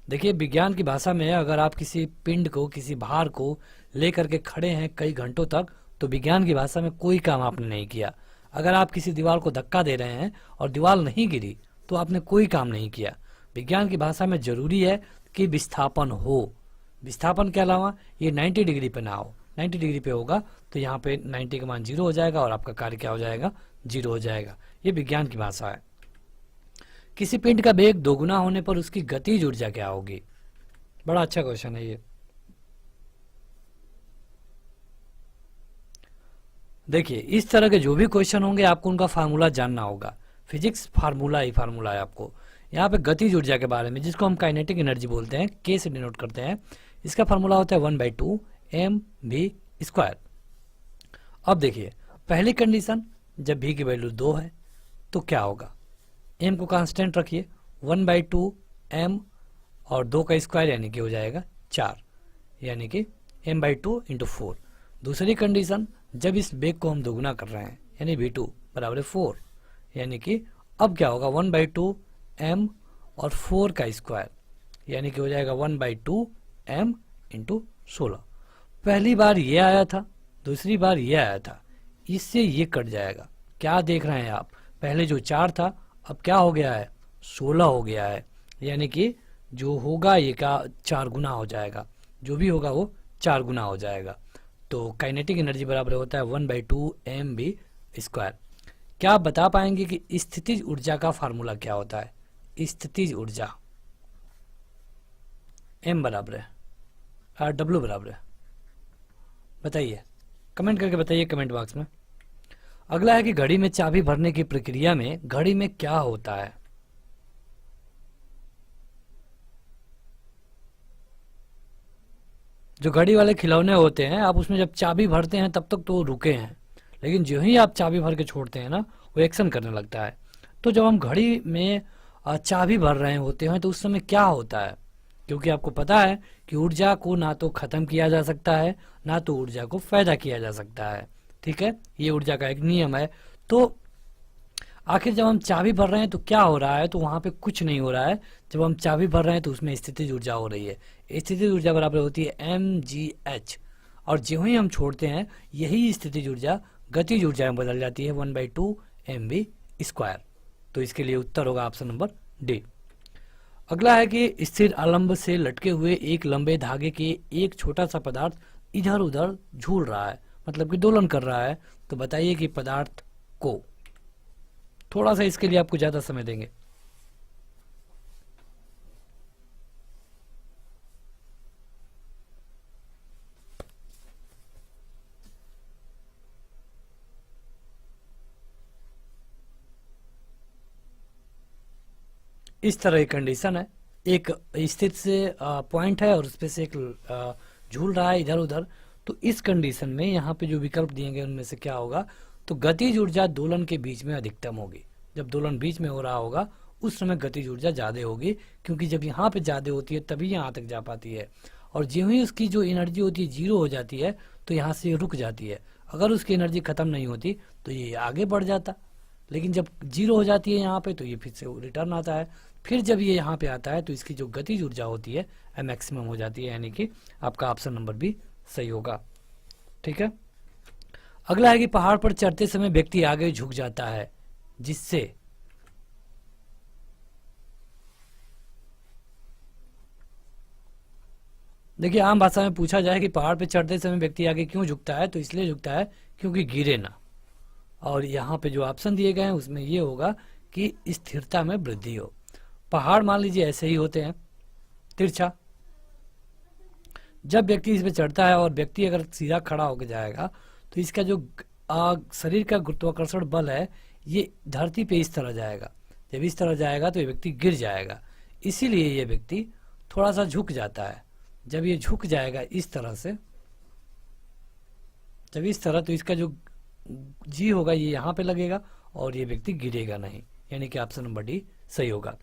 देखिए विज्ञान की भाषा में अगर आप किसी पिंड को किसी भार को लेकर के खड़े हैं कई घंटों तक तो विज्ञान की भाषा में कोई काम आपने नहीं किया। अगर आप किसी दीवार को धक्का दे रहे हैं और दीवार नहीं गिरी तो आपने कोई काम नहीं किया। विज्ञान की भाषा में जरूरी है कि विस्थापन हो, विस्थापन के अलावा ये 90 डिग्री पे ना हो। 90 डिग्री पे होगा तो यहाँ पे 90 का मान 0 हो जाएगा और आपका कार्य क्या हो जाएगा 0 हो जाएगा। ये विज्ञान की भाषा है। किसी पिंड का वेग दोगुना होने पर उसकी गतिज ऊर्जा क्या होगी। बड़ा अच्छा क्वेश्चन है ये। देखिए इस तरह के जो भी क्वेश्चन होंगे आपको उनका फार्मूला जानना होगा। फिजिक्स फार्मूला ही फार्मूला है आपको। यहाँ पे गतिज ऊर्जा के बारे में जिसको हम काइनेटिक एनर्जी बोलते हैं, के से डिनोट करते हैं, इसका फार्मूला होता है 1/2 mv²। अब देखिए पहली कंडीशन जब v की वैल्यू 2 है तो क्या होगा, m को कांस्टेंट रखिए 1/2 m और 2 का स्क्वायर यानी कि हो जाएगा 4, यानी कि m/2 × 4। दूसरी कंडीशन जब इस वेग को हम दोगुना कर रहे हैं यानी v2 बराबर 4, यानी कि अब क्या होगा 1/2 m और 4 का स्क्वायर यानी कि हो जाएगा 1/2 m × 16। पहली बार ये आया था, दूसरी बार ये आया था, इससे ये कट जाएगा। क्या देख रहे हैं आप, पहले जो 4 था अब क्या हो गया है 16 हो गया है, यानी कि जो होगा ये का 4 गुना हो जाएगा, जो भी होगा वो 4 गुना हो जाएगा। तो काइनेटिक एनर्जी बराबर होता है 1/2 mv²। क्या आप बता पाएंगे कि स्थितिज ऊर्जा का फार्मूला क्या होता है। स्थितिज ऊर्जा एम बराबर है डब्ल्यू बराबर है? बताइए, कमेंट करके बताइए कमेंट बॉक्स में। अगला है कि घड़ी में चाबी भरने की प्रक्रिया में घड़ी में क्या होता है? जो घड़ी वाले खिलौने होते हैं, आप उसमें जब चाबी भरते हैं तब तक तो वो रुके हैं, लेकिन जो ही आप चाबी भर के छोड़ते हैं ना, वो एक्शन करने लगता है। तो जब हम घड़ी में चाबी भर रहे होते हैं तो उस समय क्या होता है? क्योंकि आपको पता है कि ऊर्जा को ना तो खत्म किया जा सकता है, ना तो ऊर्जा को पैदा किया जा सकता है। ठीक है, ये ऊर्जा का एक नियम है। तो आखिर जब हम चाबी भर रहे हैं तो क्या हो रहा है? तो वहां पे कुछ नहीं हो रहा है। जब हम चाबी भर रहे हैं तो उसमें स्थितिज ऊर्जा हो रही है। स्थितिज ऊर्जा बराबर होती है mgh, और जो ही हम छोड़ते हैं यही स्थितिज ऊर्जा गतिज ऊर्जा में बदल जाती है 1/2 mv²। तो इसके लिए उत्तर होगा ऑप्शन नंबर डी। अगला है कि स्थिर अवलंब से लटके हुए एक लंबे धागे के एक छोटा सा पदार्थ इधर उधर झूल रहा है, मतलब कि दोलन कर रहा है। तो बताइए कि पदार्थ को, थोड़ा सा इसके लिए आपको ज्यादा समय देंगे। इस तरह की कंडीशन है, एक स्थित से पॉइंट है और उस पे से एक झूल रहा है इधर उधर। तो इस कंडीशन में यहाँ पे जो विकल्प दिए गए उनमें से क्या होगा? तो गतिज ऊर्जा दोलन के बीच में अधिकतम होगी। जब दोलन बीच में हो रहा होगा उस समय गतिज ऊर्जा ज्यादा होगी, क्योंकि जब यहाँ पे ज्यादा होती है तभी यहाँ तक जा पाती है। और ज्यों ही उसकी जो एनर्जी होती है जीरो हो जाती है तो यहाँ से रुक जाती है। अगर उसकी एनर्जी खत्म नहीं होती तो ये आगे बढ़ जाता, लेकिन जब जीरो हो जाती है यहाँ पे तो ये फिर से रिटर्न आता है। फिर जब ये यहाँ पे आता है तो इसकी जो गतिज ऊर्जा होती है मैक्सिमम हो जाती है, यानी कि आपका ऑप्शन नंबर बी सही होगा। ठीक है, अगला है कि पहाड़ पर चढ़ते समय व्यक्ति आगे झुक जाता है, जिससे देखिए आम भाषा में पूछा जाए कि पहाड़ पर चढ़ते समय व्यक्ति आगे क्यों झुकता है, तो इसलिए झुकता है क्योंकि गिरे ना। और यहाँ पे जो ऑप्शन दिए गए हैं उसमें ये होगा कि स्थिरता में वृद्धि हो। पहाड़ मान लीजिए ऐसे ही होते हैं तिरछा, जब व्यक्ति इस पे चढ़ता है और व्यक्ति अगर सीधा खड़ा होकर जाएगा तो इसका जो शरीर का गुरुत्वाकर्षण बल है ये धरती पे इस तरह जाएगा। जब इस तरह जाएगा तो ये व्यक्ति गिर जाएगा, इसीलिए ये व्यक्ति थोड़ा सा झुक जाता है। जब ये झुक जाएगा इस तरह से, जब इस तरह, तो इसका जो जी होगा ये यहाँ पे लगेगा और ये व्यक्ति गिरेगा नहीं, यानी कि ऑप्शन नंबर डी सही होगा।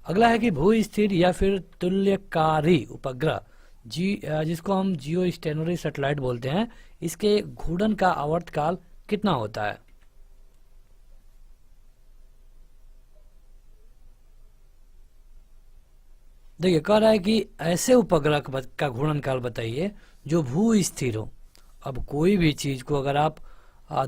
अगला है कि भू स्थिर या फिर तुल्यकारी उपग्रह जिसको हम जियो स्टेशनरी सैटेलाइट बोलते हैं, इसके घूर्णन का आवर्तकाल कितना होता है? देखिए कह रहा है कि ऐसे उपग्रह का घूर्णन काल बताइए जो भू स्थिर हो। अब कोई भी चीज को अगर आप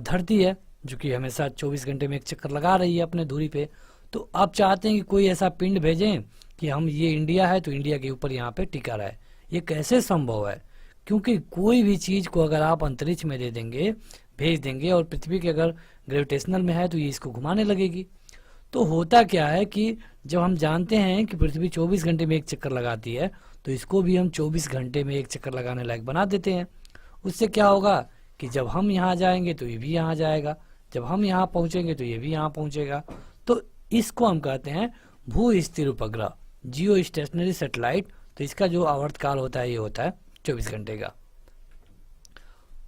धरती है जो कि हमेशा 24 घंटे में एक चक्कर लगा रही है अपने दूरी पे, तो आप चाहते हैं कि कोई ऐसा पिंड भेजें कि हम ये इंडिया है तो इंडिया के ऊपर यहाँ पे टिका रहे। ये कैसे संभव है? क्योंकि कोई भी चीज को अगर आप अंतरिक्ष में दे देंगे, भेज देंगे, और पृथ्वी के अगर ग्रेविटेशनल में है तो ये इसको घुमाने लगेगी। तो होता क्या है कि जब हम जानते हैं कि पृथ्वी 24 घंटे में एक चक्कर लगाती है तो इसको भी हम 24 घंटे में एक चक्कर लगाने लायक बना देते हैं। उससे क्या होगा कि जब हम यहाँ जाएंगे तो ये भी यहाँ जाएगा, जब हम यहाँ पहुंचेंगे तो ये भी यहाँ पहुंचेगा। तो इसको हम कहते हैं भू स्थिर उपग्रह, जियो स्टेशनरी सैटेलाइट। तो इसका जो आवर्तकाल होता है ये होता है 24 घंटे का।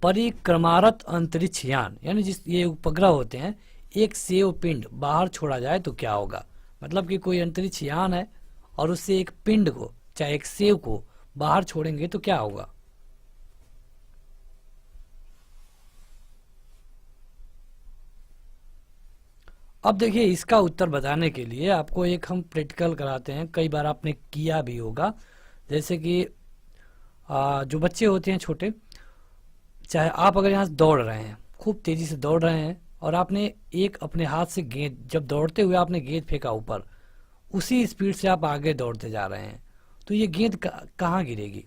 परिक्रमारत अंतरिक्ष यान, यानी जिस ये उपग्रह होते हैं, एक सेव पिंड बाहर छोड़ा जाए तो क्या होगा? मतलब कि कोई अंतरिक्ष यान है और उससे एक पिंड को, चाहे एक सेव को बाहर छोड़ेंगे तो क्या होगा? अब देखिए इसका उत्तर बताने के लिए आपको एक हम प्रैक्टिकल कराते हैं, कई बार आपने किया भी होगा। जैसे कि जो बच्चे होते हैं छोटे, चाहे आप अगर यहाँ से दौड़ रहे हैं, खूब तेजी से दौड़ रहे हैं, और आपने एक अपने हाथ से गेंद, जब दौड़ते हुए आपने गेंद फेंका ऊपर, उसी स्पीड से आप आगे दौड़ते जा रहे हैं, तो ये गेंद कहाँ गिरेगी?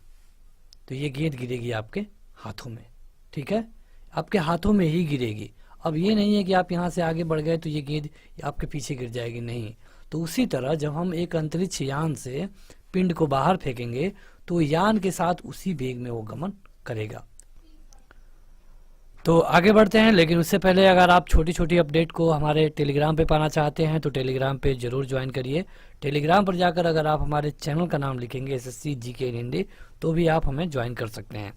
तो ये गेंद गिरेगी आपके हाथों में। ठीक है, आपके हाथों में ही गिरेगी। अब ये नहीं है कि आप यहाँ से आगे बढ़ गए तो ये गेंद आपके पीछे गिर जाएगी, नहीं। तो उसी तरह जब हम एक अंतरिक्ष यान से पिंड को बाहर फेंकेंगे तो यान के साथ उसी वेग में वो गमन करेगा। तो आगे बढ़ते हैं, लेकिन उससे पहले अगर आप छोटी छोटी अपडेट को हमारे टेलीग्राम पे पाना चाहते हैं तो टेलीग्राम पे जरूर ज्वाइन करिए। टेलीग्राम पर जाकर अगर आप हमारे चैनल का नाम लिखेंगे एसएससी जीके इन हिंदी तो भी आप हमें ज्वाइन कर सकते हैं,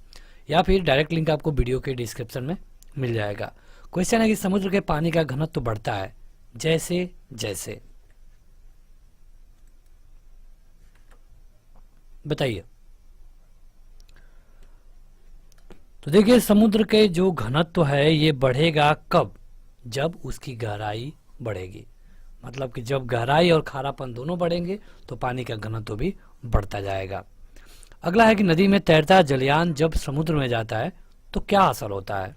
या फिर डायरेक्ट लिंक आपको वीडियो के डिस्क्रिप्शन में मिल जाएगा। क्वेश्चन है कि समुद्र के पानी का घनत्व तो बढ़ता है जैसे जैसे, बताइए। तो देखिए समुद्र के जो घनत्व है ये बढ़ेगा कब, जब उसकी गहराई बढ़ेगी। मतलब कि जब गहराई और खारापन दोनों बढ़ेंगे तो पानी का घनत्व भी बढ़ता जाएगा। अगला है कि नदी में तैरता जलयान जब समुद्र में जाता है तो क्या असर होता है।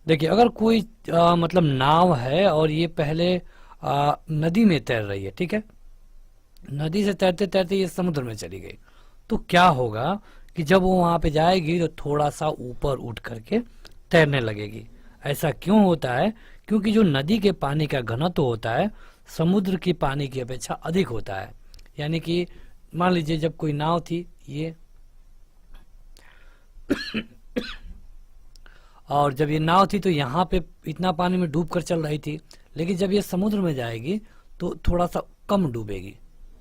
देखिए अगर कोई मतलब नाव है और ये पहले नदी में तैर रही है, ठीक है, नदी से तैरते तैरते ये समुद्र में चली गई, तो क्या होगा कि जब वो वहां पे जाएगी तो थोड़ा सा ऊपर उठ करके तैरने लगेगी। ऐसा क्यों होता है? क्योंकि जो नदी के पानी का घनत्व होता है समुद्र की पानी की अपेक्षा अधिक होता है। यानी कि मान लीजिए जब कोई नाव थी ये और जब ये नाव थी तो यहाँ पे इतना पानी में डूब कर चल रही थी, लेकिन जब ये समुद्र में जाएगी तो थोड़ा सा कम डूबेगी,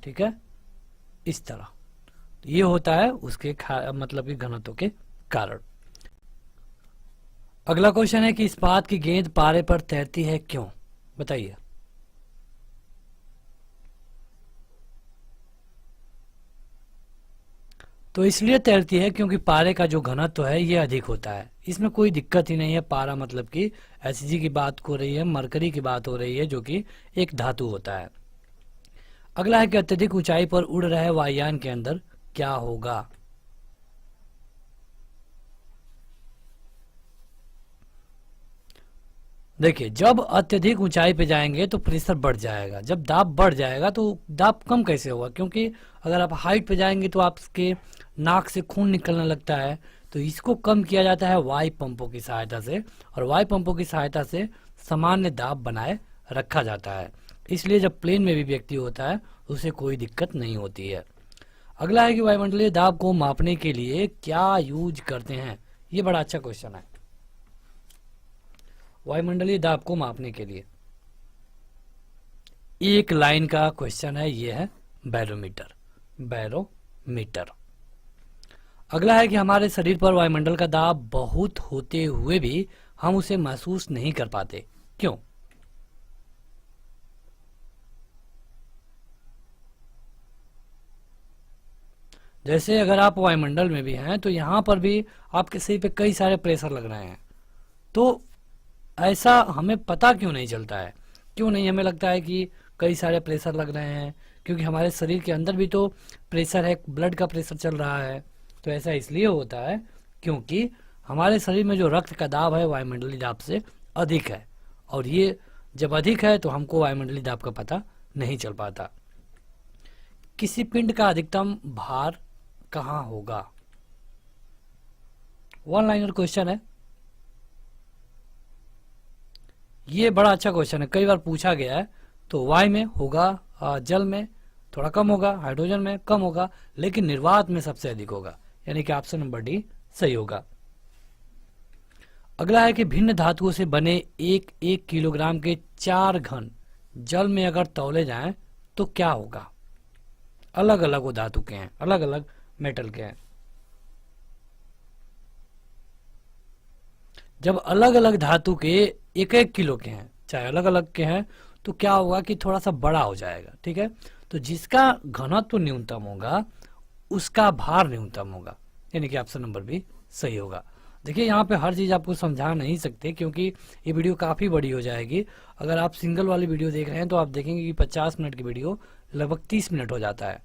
ठीक है, इस तरह। ये होता है उसके मतलब कि घनत्व के कारण। अगला क्वेश्चन है कि इस्पात की गेंद पारे पर तैरती है क्यों, बताइए। तो इसलिए तैरती है क्योंकि पारे का जो घनत्व है ये अधिक होता है। इसमें कोई दिक्कत ही नहीं है। पारा मतलब कि एसिजी की बात हो रही है, मरकरी की बात हो रही है जो कि एक धातु होता है। अगला है कि अत्यधिक ऊंचाई पर उड़ रहे वायुयान के अंदर क्या होगा। देखिए जब अत्यधिक ऊंचाई पे जाएंगे तो प्रेशर बढ़ जाएगा। जब दाब बढ़ जाएगा तो दाब कम कैसे होगा, क्योंकि अगर आप हाइट पे जाएंगे तो आपके नाक से खून निकलने लगता है। तो इसको कम किया जाता है वायु पंपों की सहायता से, और वायु पंपों की सहायता से सामान्य दाब बनाए रखा जाता है। इसलिए जब प्लेन में भी व्यक्ति होता है उसे कोई दिक्कत नहीं होती है। अगला है कि वायुमंडलीय दाब को मापने के लिए क्या यूज करते हैं। ये बड़ा अच्छा क्वेश्चन है। वायुमंडलीय दाब को मापने के लिए एक लाइन का क्वेश्चन है, ये है बैरोमीटर। बैरोमीटर। अगला है कि हमारे शरीर पर वायुमंडल का दाब बहुत होते हुए भी हम उसे महसूस नहीं कर पाते, क्यों। जैसे अगर आप वायुमंडल में भी हैं तो यहां पर भी आपके शरीर पे कई सारे प्रेशर लग रहे हैं, तो ऐसा हमें पता क्यों नहीं चलता है। क्यों नहीं हमें लगता है कि कई सारे प्रेशर लग रहे हैं, क्योंकि हमारे शरीर के अंदर भी तो प्रेशर है, ब्लड का प्रेशर चल रहा है। तो ऐसा इसलिए होता है क्योंकि हमारे शरीर में जो रक्त का दाब है वायुमंडलीय दाब से अधिक है, और ये जब अधिक है तो हमको वायुमंडलीय दाब का पता नहीं चल पाता। किसी पिंड का अधिकतम भार कहाँ होगा। वन लाइनर क्वेश्चन है। ये बड़ा अच्छा क्वेश्चन है, कई बार पूछा गया है। तो वायु में होगा, जल में थोड़ा कम होगा, हाइड्रोजन में कम होगा, लेकिन निर्वात में सबसे अधिक होगा, यानी कि ऑप्शन नंबर डी सही होगा। अगला है कि भिन्न धातुओं से बने एक एक किलोग्राम के 4 घन जल में अगर तौले जाएं तो क्या होगा। अलग अलग वो धातु के हैं, अलग अलग मेटल के हैं। जब अलग अलग धातु के एक एक किलो के हैं, चाहे अलग अलग के हैं, तो क्या होगा कि थोड़ा सा बड़ा हो जाएगा, ठीक है। तो जिसका घनत्व न्यूनतम होगा उसका भार न्यूनतम होगा, यानी कि ऑप्शन नंबर बी सही होगा। देखिए यहाँ पे हर चीज आपको समझा नहीं सकते क्योंकि ये वीडियो काफी बड़ी हो जाएगी। अगर आप सिंगल वाली वीडियो देख रहे हैं तो आप देखेंगे कि 50 मिनट की वीडियो लगभग 30 मिनट हो जाता है।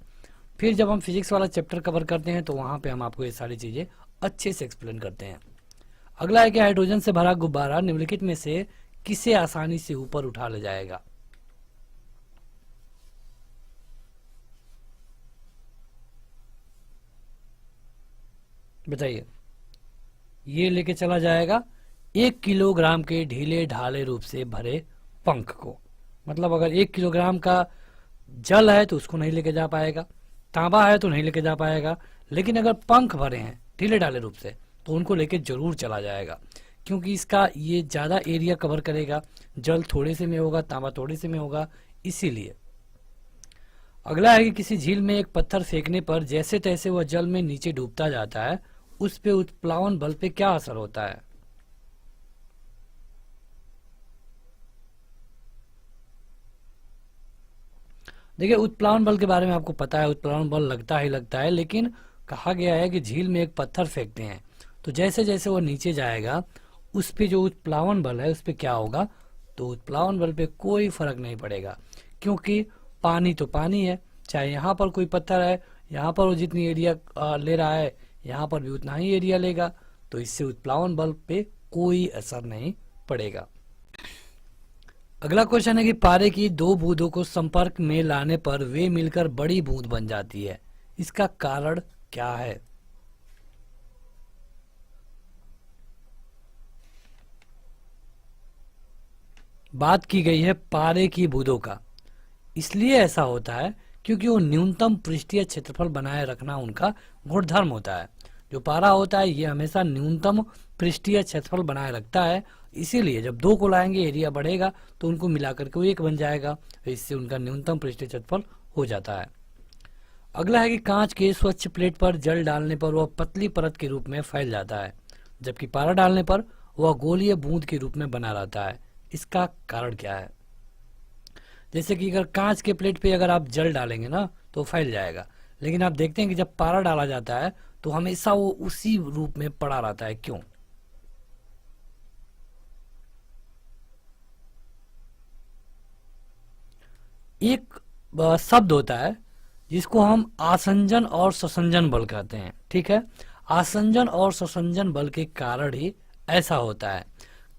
फिर जब हम फिजिक्स वाला चैप्टर कवर करते हैं तो वहां पे हम आपको ये सारी चीजें अच्छे से एक्सप्लेन करते हैं। अगला है कि हाइड्रोजन से भरा गुब्बारा निम्नलिखित में से किसे आसानी से ऊपर उठा ले जाएगा। बताइए। ये लेके चला जाएगा 1 किलोग्राम के ढीले ढाले रूप से भरे पंख को। मतलब अगर 1 किलोग्राम का जल है तो उसको नहीं लेके जा पाएगा, तांबा है तो नहीं लेके जा पाएगा, लेकिन अगर पंख भरे हैं ढीले ढाले रूप से तो उनको लेके जरूर चला जाएगा, क्योंकि इसका ये ज्यादा एरिया कवर करेगा, जल थोड़े से में होगा, तांबा थोड़े से में होगा, इसीलिए। अगला है कि किसी झील में एक पत्थर फेंकने पर जैसे तैसे वह जल में नीचे डूबता जाता है, उस पे उत्प्लावन बल पे क्या असर होता है? देखिए, उत्प्लावन बल के बारे में आपको पता है, उत्प्लावन बल लगता ही लगता है, लेकिन कहा गया है कि झील में एक पत्थर फेंकते हैं तो जैसे जैसे वो नीचे जाएगा उस पे जो उत्प्लावन बल है उस पे क्या होगा, तो उत्प्लावन बल पे कोई फर्क नहीं पड़ेगा, क्योंकि पानी तो पानी है, चाहे यहाँ पर कोई पत्थर है, यहाँ पर वो जितनी एरिया ले रहा है यहाँ पर भी उतना ही एरिया लेगा, तो इससे उत्प्लावन बल पे कोई असर नहीं पड़ेगा। अगला क्वेश्चन है कि पारे की दो बूंदों को संपर्क में लाने पर वे मिलकर बड़ी बूंद बन जाती है, इसका कारण क्या है? बात की गई है पारे की बूंदों का, इसलिए ऐसा होता है क्योंकि वो न्यूनतम पृष्ठीय क्षेत्रफल बनाए रखना उनका गुणधर्म होता है। जो पारा होता है ये हमेशा न्यूनतम पृष्ठीय क्षेत्रफल बनाए रखता है, इसीलिए जब दो को लाएंगे एरिया बढ़ेगा तो उनको मिलाकर के वो एक बन जाएगा, तो इससे उनका न्यूनतम पृष्ठीय क्षेत्रफल हो जाता है। अगला है कि कांच के स्वच्छ प्लेट पर जल डालने पर वह पतली परत के रूप में फैल जाता है, जबकि पारा डालने पर वह गोलीय बूंद के रूप में बना रहता है, इसका कारण क्या है? जैसे कि अगर कांच के प्लेट पे अगर आप जल डालेंगे ना तो फैल जाएगा, लेकिन आप देखते हैं कि जब पारा डाला जाता है तो हमेशा वो उसी रूप में पड़ा रहता है, क्यों? एक शब्द होता है जिसको हम आसंजन और ससंजन बल कहते हैं, ठीक है। आसंजन और ससंजन बल के कारण ही ऐसा होता है।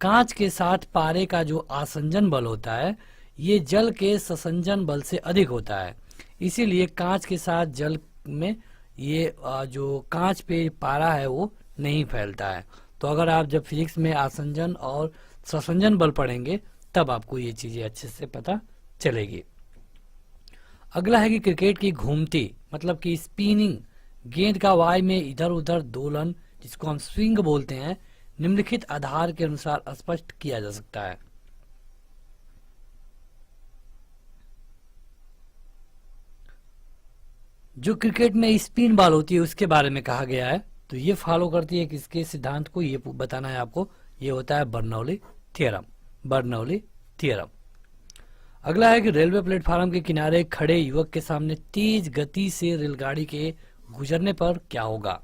कांच के साथ पारे का जो आसंजन बल होता है ये जल के ससंजन बल से अधिक होता है, इसीलिए कांच के साथ जल में ये जो कांच पे पारा है वो नहीं फैलता है। तो अगर आप जब फिजिक्स में आसंजन और ससंजन बल पढ़ेंगे तब आपको ये चीजें अच्छे से पता चलेगी। अगला है कि क्रिकेट की घूमती मतलब कि स्पिनिंग गेंद का वायु में इधर उधर दोलन, जिसको हम स्विंग बोलते हैं, निम्नलिखित आधार के अनुसार स्पष्ट किया जा सकता है। जो क्रिकेट में स्पिन बॉल होती है उसके बारे में कहा गया है, तो ये फॉलो करती है किसके सिद्धांत को, ये बताना है आपको, ये होता है बर्नौली थ्योरम, बर्नौली थ्योरम। अगला है कि रेलवे प्लेटफार्म के किनारे खड़े युवक के सामने तेज गति से रेलगाड़ी के गुजरने पर क्या होगा?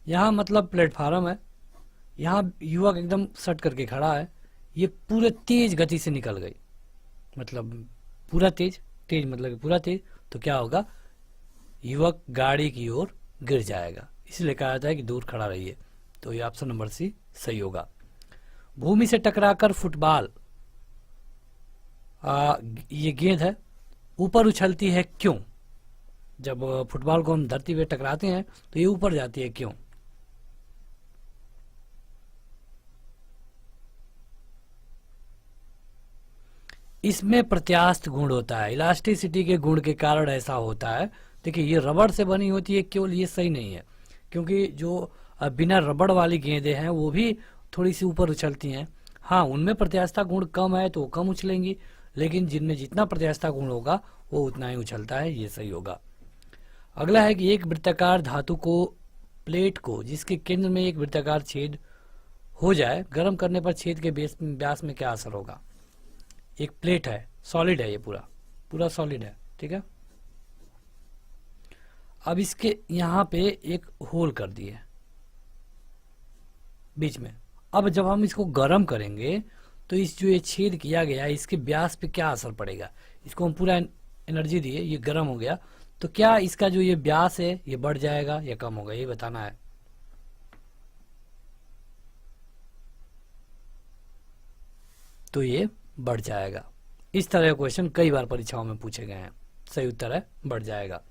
यहाँ मतलब प्लेटफार्म है, यहाँ युवक एकदम सट करके खड़ा है, ये पूरे तेज गति से निकल गई, मतलब पूरा तेज, तेज मतलब पूरा तेज, तो क्या होगा, युवक गाड़ी की ओर गिर जाएगा, इसलिए कहा जाता है कि दूर खड़ा रहिए। तो ये ऑप्शन नंबर सी सही होगा। भूमि से टकराकर फुटबॉल ये गेंद है ऊपर उछलती है, क्यों? जब फुटबॉल को हम धरती पे टकराते हैं तो ये ऊपर जाती है, क्यों? इसमें प्रत्यास्थ गुण होता है, इलास्टिसिटी के गुण के कारण ऐसा होता है। देखिए ये रबड़ से बनी होती है केवल, ये सही नहीं है, क्योंकि जो बिना रबड़ वाली गेंदें हैं वो भी थोड़ी सी ऊपर उछलती हैं। हाँ, उनमें प्रत्यास्थता गुण कम है तो वो कम उछलेंगी, लेकिन जिनमें जितना प्रत्यास्थता गुण होगा वो उतना ही उछलता है, ये सही होगा। अगला है कि एक वृत्ताकार धातु को प्लेट को जिसके केंद्र में एक वृत्ताकार छेद हो जाए, गर्म करने पर छेद के व्यास में क्या असर होगा? एक प्लेट है, सॉलिड है, ये पूरा पूरा सॉलिड है, ठीक है। अब इसके यहाँ पे एक होल कर दिए बीच में, अब जब हम इसको गर्म करेंगे तो इस जो ये छेद किया गया है इसके व्यास पे क्या असर पड़ेगा? इसको हम पूरा एनर्जी दिए, ये गर्म हो गया, तो क्या इसका जो ये व्यास है ये बढ़ जाएगा या कम होगा, ये बताना है। तो ये बढ़ जाएगा। इस तरह के क्वेश्चन कई बार परीक्षाओं में पूछे गए हैं, सही उत्तर है बढ़ जाएगा।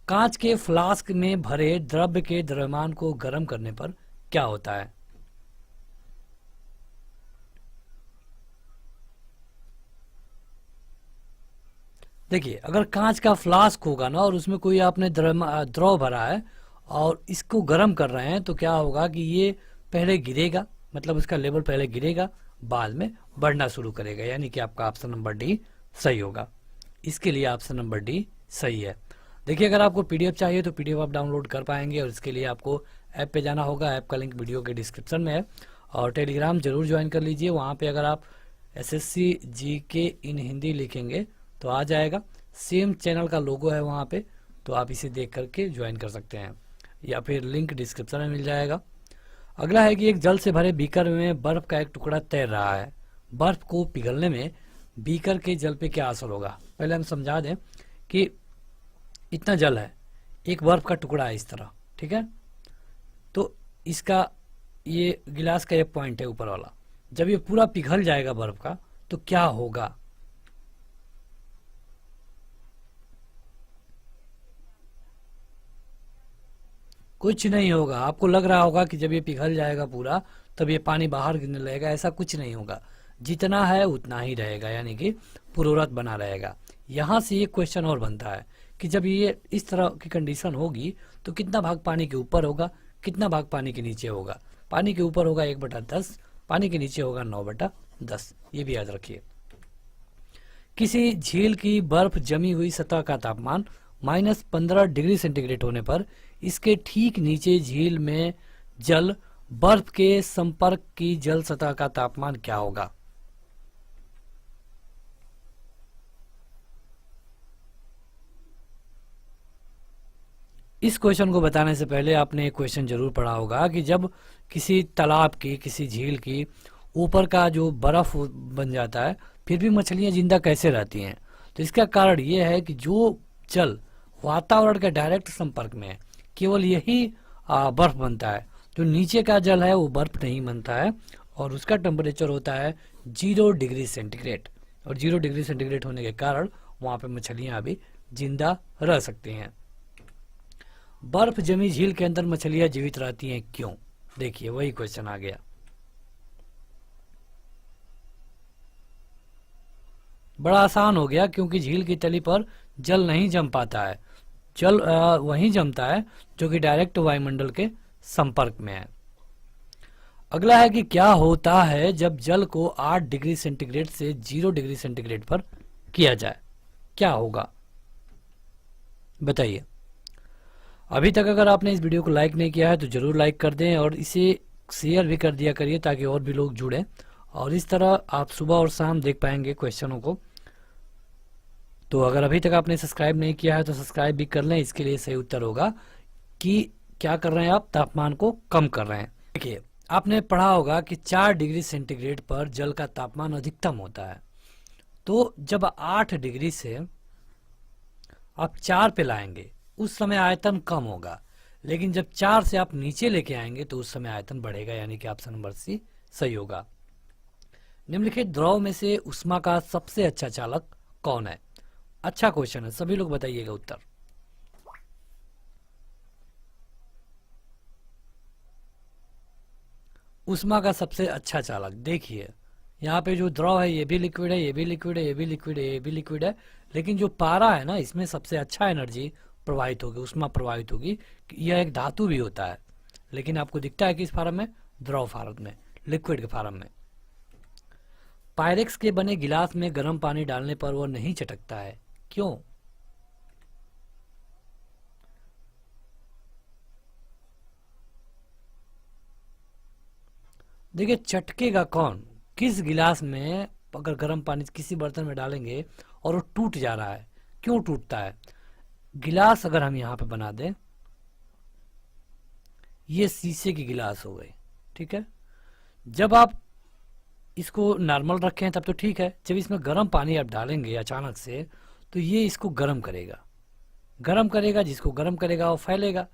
कांच के फ्लास्क में भरे द्रव्य के द्रव्यमान को गर्म करने पर क्या होता है? देखिए, अगर कांच का फ्लास्क होगा ना और उसमें कोई आपने द्रव भरा है और इसको गर्म कर रहे हैं, तो क्या होगा कि ये पहले गिरेगा, मतलब उसका लेवल पहले गिरेगा, बाद में बढ़ना शुरू करेगा, यानी कि आपका ऑप्शन नंबर डी सही होगा। इसके लिए ऑप्शन नंबर डी सही है। देखिए, अगर आपको पीडीएफ चाहिए तो पीडीएफ आप डाउनलोड कर पाएंगे, और इसके लिए आपको ऐप पे जाना होगा। ऐप का लिंक वीडियो के डिस्क्रिप्शन में है, और टेलीग्राम जरूर ज्वाइन कर लीजिए। वहाँ पे अगर आप एसएससी जीके इन हिंदी लिखेंगे तो आ जाएगा। सेम चैनल का लोगो है वहाँ पे, तो आप इसे देख करके ज्वाइन कर सकते हैं, या फिर लिंक डिस्क्रिप्शन में मिल जाएगा। अगला है कि एक जल से भरे बीकर में बर्फ का एक टुकड़ा तैर रहा है। बर्फ को पिघलने में बीकर के जल पे क्या असर होगा? पहले हम समझा दें कि इतना जल है, एक बर्फ का टुकड़ा है इस तरह, ठीक है। तो इसका ये गिलास का एक पॉइंट है ऊपर वाला, जब ये पूरा पिघल जाएगा बर्फ का तो क्या होगा? कुछ नहीं होगा। आपको लग रहा होगा कि जब ये पिघल जाएगा पूरा तब ये पानी बाहर गिरने लगेगा, ऐसा कुछ नहीं होगा। जितना है उतना ही रहेगा, यानी कि पूर्ववत बना रहेगा। यहाँ से ये क्वेश्चन और बनता है कि जब ये इस तरह की कंडीशन होगी तो कितना भाग पानी के ऊपर होगा, कितना भाग पानी के नीचे होगा? पानी के ऊपर होगा 1/10, पानी के नीचे होगा 9/10। ये भी याद रखिए। किसी झील की बर्फ जमी हुई सतह का तापमान -15 डिग्री सेंटीग्रेड होने पर इसके ठीक नीचे झील में जल बर्फ के संपर्क की जल सतह का तापमान क्या होगा? इस क्वेश्चन को बताने से पहले आपने एक क्वेश्चन जरूर पढ़ा होगा कि जब किसी तालाब की, किसी झील की ऊपर का जो बर्फ बन जाता है, फिर भी मछलियां जिंदा कैसे रहती हैं? तो इसका कारण यह है कि जो जल वातावरण के डायरेक्ट संपर्क में है, केवल यही बर्फ बनता है। जो नीचे का जल है वो बर्फ नहीं बनता है, और उसका टेम्परेचर होता है 0 डिग्री सेंटीग्रेड, और 0 डिग्री सेंटीग्रेड होने के कारण वहां पे मछलियां अभी जिंदा रह सकती हैं। बर्फ जमी झील के अंदर मछलियां जीवित रहती हैं क्यों? देखिए, वही क्वेश्चन आ गया। बड़ा आसान हो गया, क्योंकि झील की तली पर जल नहीं जम पाता है। जल वहीं जमता है जो कि डायरेक्ट वायुमंडल के संपर्क में है। अगला है कि क्या होता है जब जल को 8 डिग्री सेंटीग्रेड से 0 डिग्री सेंटीग्रेड पर किया जाए? क्या होगा बताइए। अभी तक अगर आपने इस वीडियो को लाइक नहीं किया है तो जरूर लाइक कर दें, और इसे शेयर भी कर दिया करिए ताकि और भी लोग जुड़ें, और इस तरह आप सुबह और शाम देख पाएंगे क्वेश्चनों को। तो अगर अभी तक आपने सब्सक्राइब नहीं किया है तो सब्सक्राइब भी कर लें। इसके लिए सही उत्तर होगा कि क्या कर रहे हैं आप? तापमान को कम कर रहे हैं। देखिए, आपने पढ़ा होगा कि 4 डिग्री सेंटीग्रेड पर जल का तापमान अधिकतम होता है। तो जब 8 डिग्री से आप 4 पे लाएंगे उस समय आयतन कम होगा, लेकिन जब 4 से आप नीचे लेके आएंगे तो उस समय आयतन बढ़ेगा, यानी कि ऑप्शन नंबर सी सही होगा। निम्नलिखित द्रव में से ऊष्मा का सबसे अच्छा चालक कौन है? अच्छा क्वेश्चन है, सभी लोग बताइएगा उत्तर। ऊष्मा का सबसे अच्छा चालक, देखिए यहाँ पे जो द्रव है ये भी लिक्विड है, ये भी लिक्विड है, ये भी लिक्विड है, ये भी लिक्विड है, लेकिन जो पारा है ना, इसमें सबसे अच्छा एनर्जी प्रवाहित होगी, ऊष्मा प्रवाहित होगी। यह एक धातु भी होता है, लेकिन आपको दिखता है कि इस फार्म में, द्रव फार्म में, लिक्विड के फार्म में। पायरेक्स के बने गिलास में गर्म पानी डालने पर वह नहीं चटकता है, क्यों? देखिए, चटकेगा कौन? किस गिलास में अगर गर्म पानी किसी बर्तन में डालेंगे और वो टूट जा रहा है, क्यों टूटता है? गिलास अगर हम यहाँ पे बना दें, ये शीशे की गिलास हो गई, ठीक है। जब आप इसको नॉर्मल रखें तब तो ठीक है, जब इसमें गर्म पानी आप डालेंगे अचानक से तो ये इसको गर्म करेगा, गर्म करेगा, जिसको गर्म करेगा वो फैलेगा।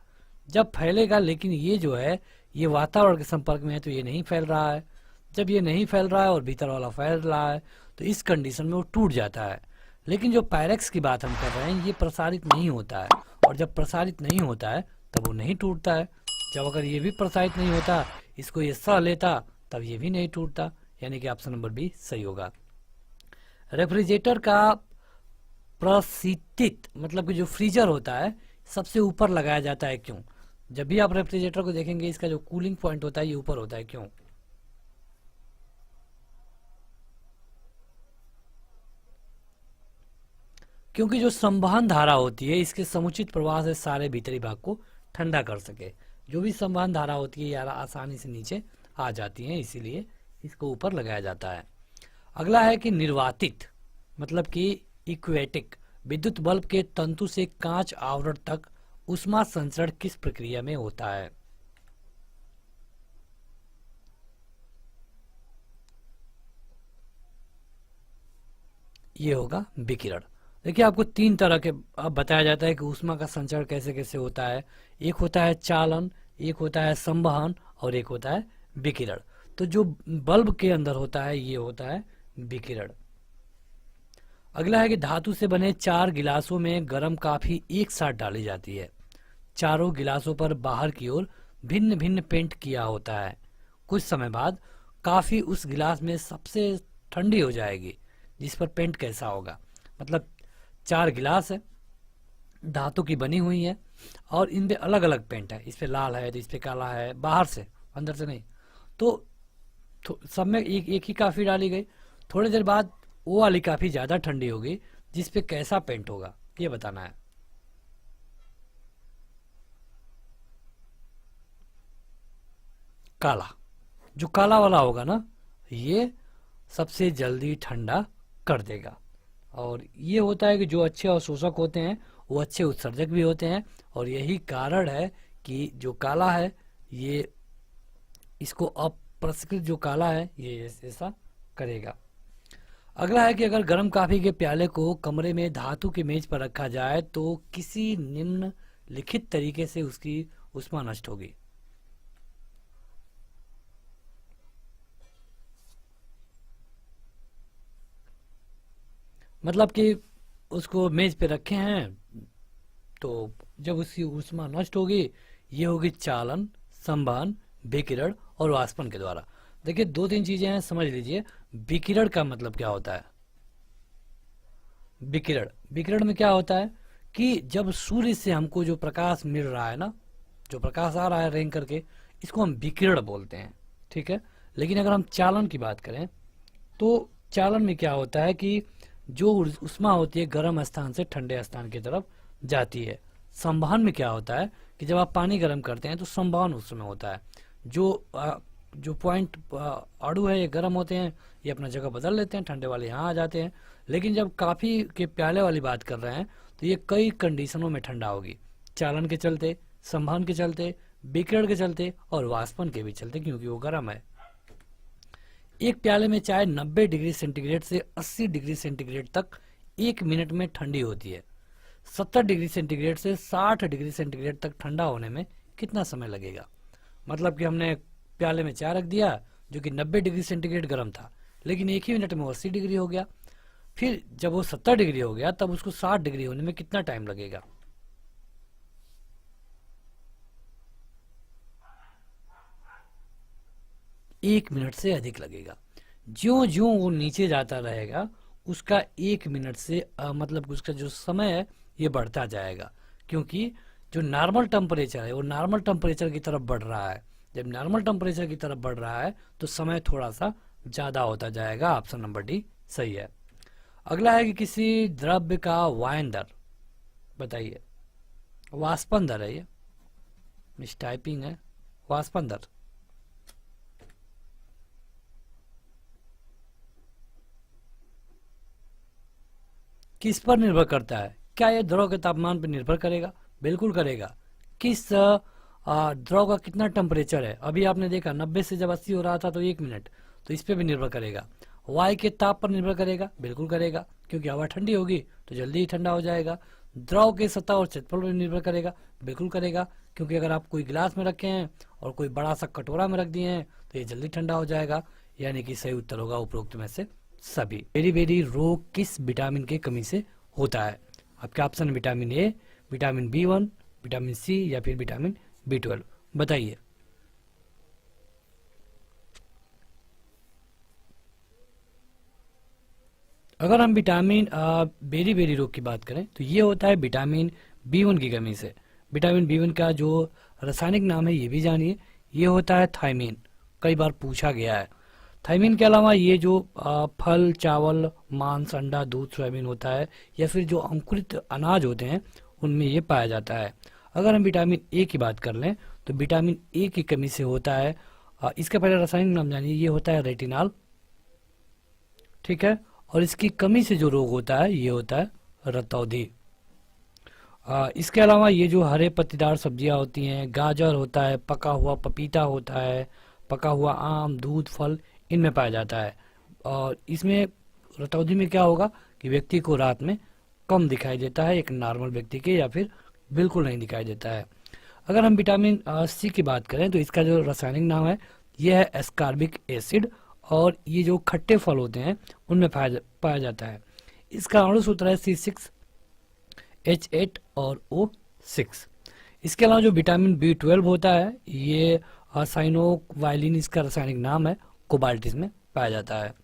जब फैलेगा, लेकिन ये जो है ये वातावरण के संपर्क में है तो ये नहीं फैल रहा है। जब ये नहीं फैल रहा है और भीतर वाला फैल रहा है तो इस कंडीशन में वो टूट जाता है। लेकिन जो पायरेक्स की बात हम कर रहे हैं ये प्रसारित नहीं होता है, और और जब प्रसारित नहीं होता है तब वो नहीं टूटता है। जब अगर ये भी प्रसारित नहीं होता, इसको ये सह लेता, तब ये भी नहीं टूटता, यानी कि ऑप्शन नंबर बी सही होगा। रेफ्रिजरेटर का प्रशीतित मतलब कि जो फ्रीजर होता है सबसे ऊपर लगाया जाता है, क्यों? जब भी आप रेफ्रिजरेटर को देखेंगे इसका जो कूलिंग पॉइंट होता है ये ऊपर होता है, क्यों? क्योंकि जो संवहन धारा होती है इसके समुचित प्रवाह से सारे भीतरी भाग को ठंडा कर सके। जो भी संवहन धारा होती है यार आसानी से नीचे आ जाती है, इसीलिए इसको ऊपर लगाया जाता है। अगला है कि निर्वातित मतलब कि इक्वेटिक विद्युत बल्ब के तंतु से कांच आवरण तक ऊष्मा संचरण किस प्रक्रिया में होता है? ये होगा विकिरण। देखिए आपको तीन तरह के अब बताया जाता है कि ऊष्मा का संचरण कैसे कैसे होता है। एक होता है चालन, एक होता है संवहन और एक होता है विकिरण। तो जो बल्ब के अंदर होता है ये होता है विकिरण। अगला है कि धातु से बने 4 गिलासों में गर्म काफी एक साथ डाली जाती है। चारों गिलासों पर बाहर की ओर भिन्न भिन्न पेंट किया होता है। कुछ समय बाद काफी उस गिलास में सबसे ठंडी हो जाएगी जिस पर पेंट कैसा होगा। मतलब 4 गिलास है, धातु की बनी हुई है और इन पे अलग अलग पेंट है, इस पे लाल है तो इस पे काला है, बाहर से अंदर से नहीं। तो सब में एक ही काफी डाली गई। थोड़ी देर बाद वो वाली काफी ज्यादा ठंडी होगी जिस पे कैसा पेंट होगा ये बताना है। काला, जो काला वाला होगा ना ये सबसे जल्दी ठंडा कर देगा। और ये होता है कि जो अच्छे अवशोषक होते हैं वो अच्छे उत्सर्जक भी होते हैं और यही कारण है कि जो काला है ये इसको अपरिष्कृत जो काला है ये ऐसा करेगा। अगला है कि अगर गर्म कॉफी के प्याले को कमरे में धातु की मेज पर रखा जाए तो किसी निम्नलिखित तरीके से उसकी ऊष्मा नष्ट होगी। मतलब कि उसको मेज पे रखे हैं तो जब उसकी ऊष्मा नष्ट होगी ये होगी चालन, संवहन, विकिरण और वाष्पन के द्वारा। देखिए 2-3 चीजें हैं, समझ लीजिए। विकिरण का मतलब क्या होता है? विकिरण, विकिरण में क्या होता है कि जब सूर्य से हमको जो प्रकाश मिल रहा है ना, जो प्रकाश आ रहा है रेंग करके, इसको हम विकिरण बोलते हैं, ठीक है। लेकिन अगर हम चालन की बात करें तो चालन में क्या होता है कि जो ऊष्मा होती है गर्म स्थान से ठंडे स्थान की तरफ जाती है। संवहन में क्या होता है कि जब आप पानी गर्म करते हैं तो संवहन उस समय होता है। जो पॉइंट अणु है ये गर्म होते हैं, ये अपना जगह बदल लेते हैं, ठंडे वाले यहाँ आ जाते हैं। लेकिन जब कॉफी के प्याले वाली बात कर रहे हैं तो ये कई कंडीशनों में ठंडा होगी, चालन के चलते, संवहन के चलते, विकिरण के चलते और वाष्पन के भी चलते, क्योंकि वो गर्म है। एक प्याले में चाय 90 डिग्री सेंटीग्रेड से 80 डिग्री सेंटीग्रेड तक 1 मिनट में ठंडी होती है। 70 डिग्री सेंटीग्रेड से 60 डिग्री सेंटीग्रेड तक ठंडा होने में कितना समय लगेगा? मतलब कि हमने प्याले में चाय रख दिया जो कि 90 डिग्री सेंटीग्रेड गर्म था, लेकिन 1 ही मिनट में 80 डिग्री हो गया। फिर जब वो 70 डिग्री हो गया तब उसको 60 डिग्री होने में कितना टाइम लगेगा? एक मिनट से अधिक लगेगा। ज्यों ज्यों वो नीचे जाता रहेगा उसका 1 मिनट से मतलब उसका जो समय है ये बढ़ता जाएगा, क्योंकि जो नॉर्मल टेम्परेचर है वो नॉर्मल टेम्परेचर की तरफ बढ़ रहा है। जब नॉर्मल टेम्परेचर की तरफ बढ़ रहा है तो समय थोड़ा सा ज्यादा होता जाएगा। ऑप्शन नंबर डी सही है। अगला है कि किसी द्रव्य का वायन दर बताइए। वाष्पन दर है, ये मिस टाइपिंग है। वाष्पन दर किस पर निर्भर करता है? क्या यह द्रव के तापमान पर निर्भर करेगा? बिल्कुल करेगा। किस द्रव का कितना टेम्परेचर है? अभी आपने देखा 90 से जब 80 हो रहा था तो 1 मिनट, तो इस पे भी निर्भर करेगा। वायु के ताप पर निर्भर करेगा? बिल्कुल करेगा, क्योंकि हवा ठंडी होगी तो जल्दी ही ठंडा हो जाएगा। द्रव के सतह और क्षेत्रफल पर निर्भर करेगा? बिल्कुल करेगा, क्योंकि अगर आप कोई गिलास में रखे हैं और कोई बड़ा सा कटोरा में रख दिए हैं तो ये जल्दी ठंडा हो जाएगा। यानी कि सही उत्तर होगा उपरोक्त में से सभी। बेरी बेरी रोग किस विटामिन की कमी से होता है? आपके option vitamin A, vitamin B1, vitamin C या फिर विटामिन B12? बताइए। अगर हम विटामिन बेरी बेरी रोग की बात करें तो ये होता है विटामिन B1 की कमी से। विटामिन B1 का जो रासायनिक नाम है ये भी जानिए, ये होता है थायमीन। कई बार पूछा गया है। थायमीन के अलावा ये जो फल, चावल, मांस, अंडा, दूध, सोयाबीन होता है या फिर जो अंकुरित अनाज होते हैं उनमें ये पाया जाता है। अगर हम विटामिन ए की बात कर लें तो विटामिन ए की कमी से होता है, इसका पहले रासायनिक नाम जानिए, ये होता है रेटिनॉल, ठीक है। और इसकी कमी से जो रोग होता है ये होता है रतौंधी। इसके अलावा ये जो हरे पत्तेदार सब्जियां होती हैं, गाजर होता है, पका हुआ पपीता होता है, पका हुआ आम, दूध, फल, इनमें पाया जाता है। और इसमें रतौंधी में क्या होगा कि व्यक्ति को रात में कम दिखाई देता है एक नॉर्मल व्यक्ति के, या फिर बिल्कुल नहीं दिखाई देता है। अगर हम विटामिन सी की बात करें तो इसका जो रासायनिक नाम है यह है एस्कॉर्बिक एसिड, और ये जो खट्टे फल होते हैं उनमें पाया जाता है। इसका अणु सूत्र है C6H8 और O6। इसके अलावा जो विटामिन B12 होता है ये साइनोवायलिन इसका रासायनिक नाम है, कोबाल्ट इसमें पाया जाता है।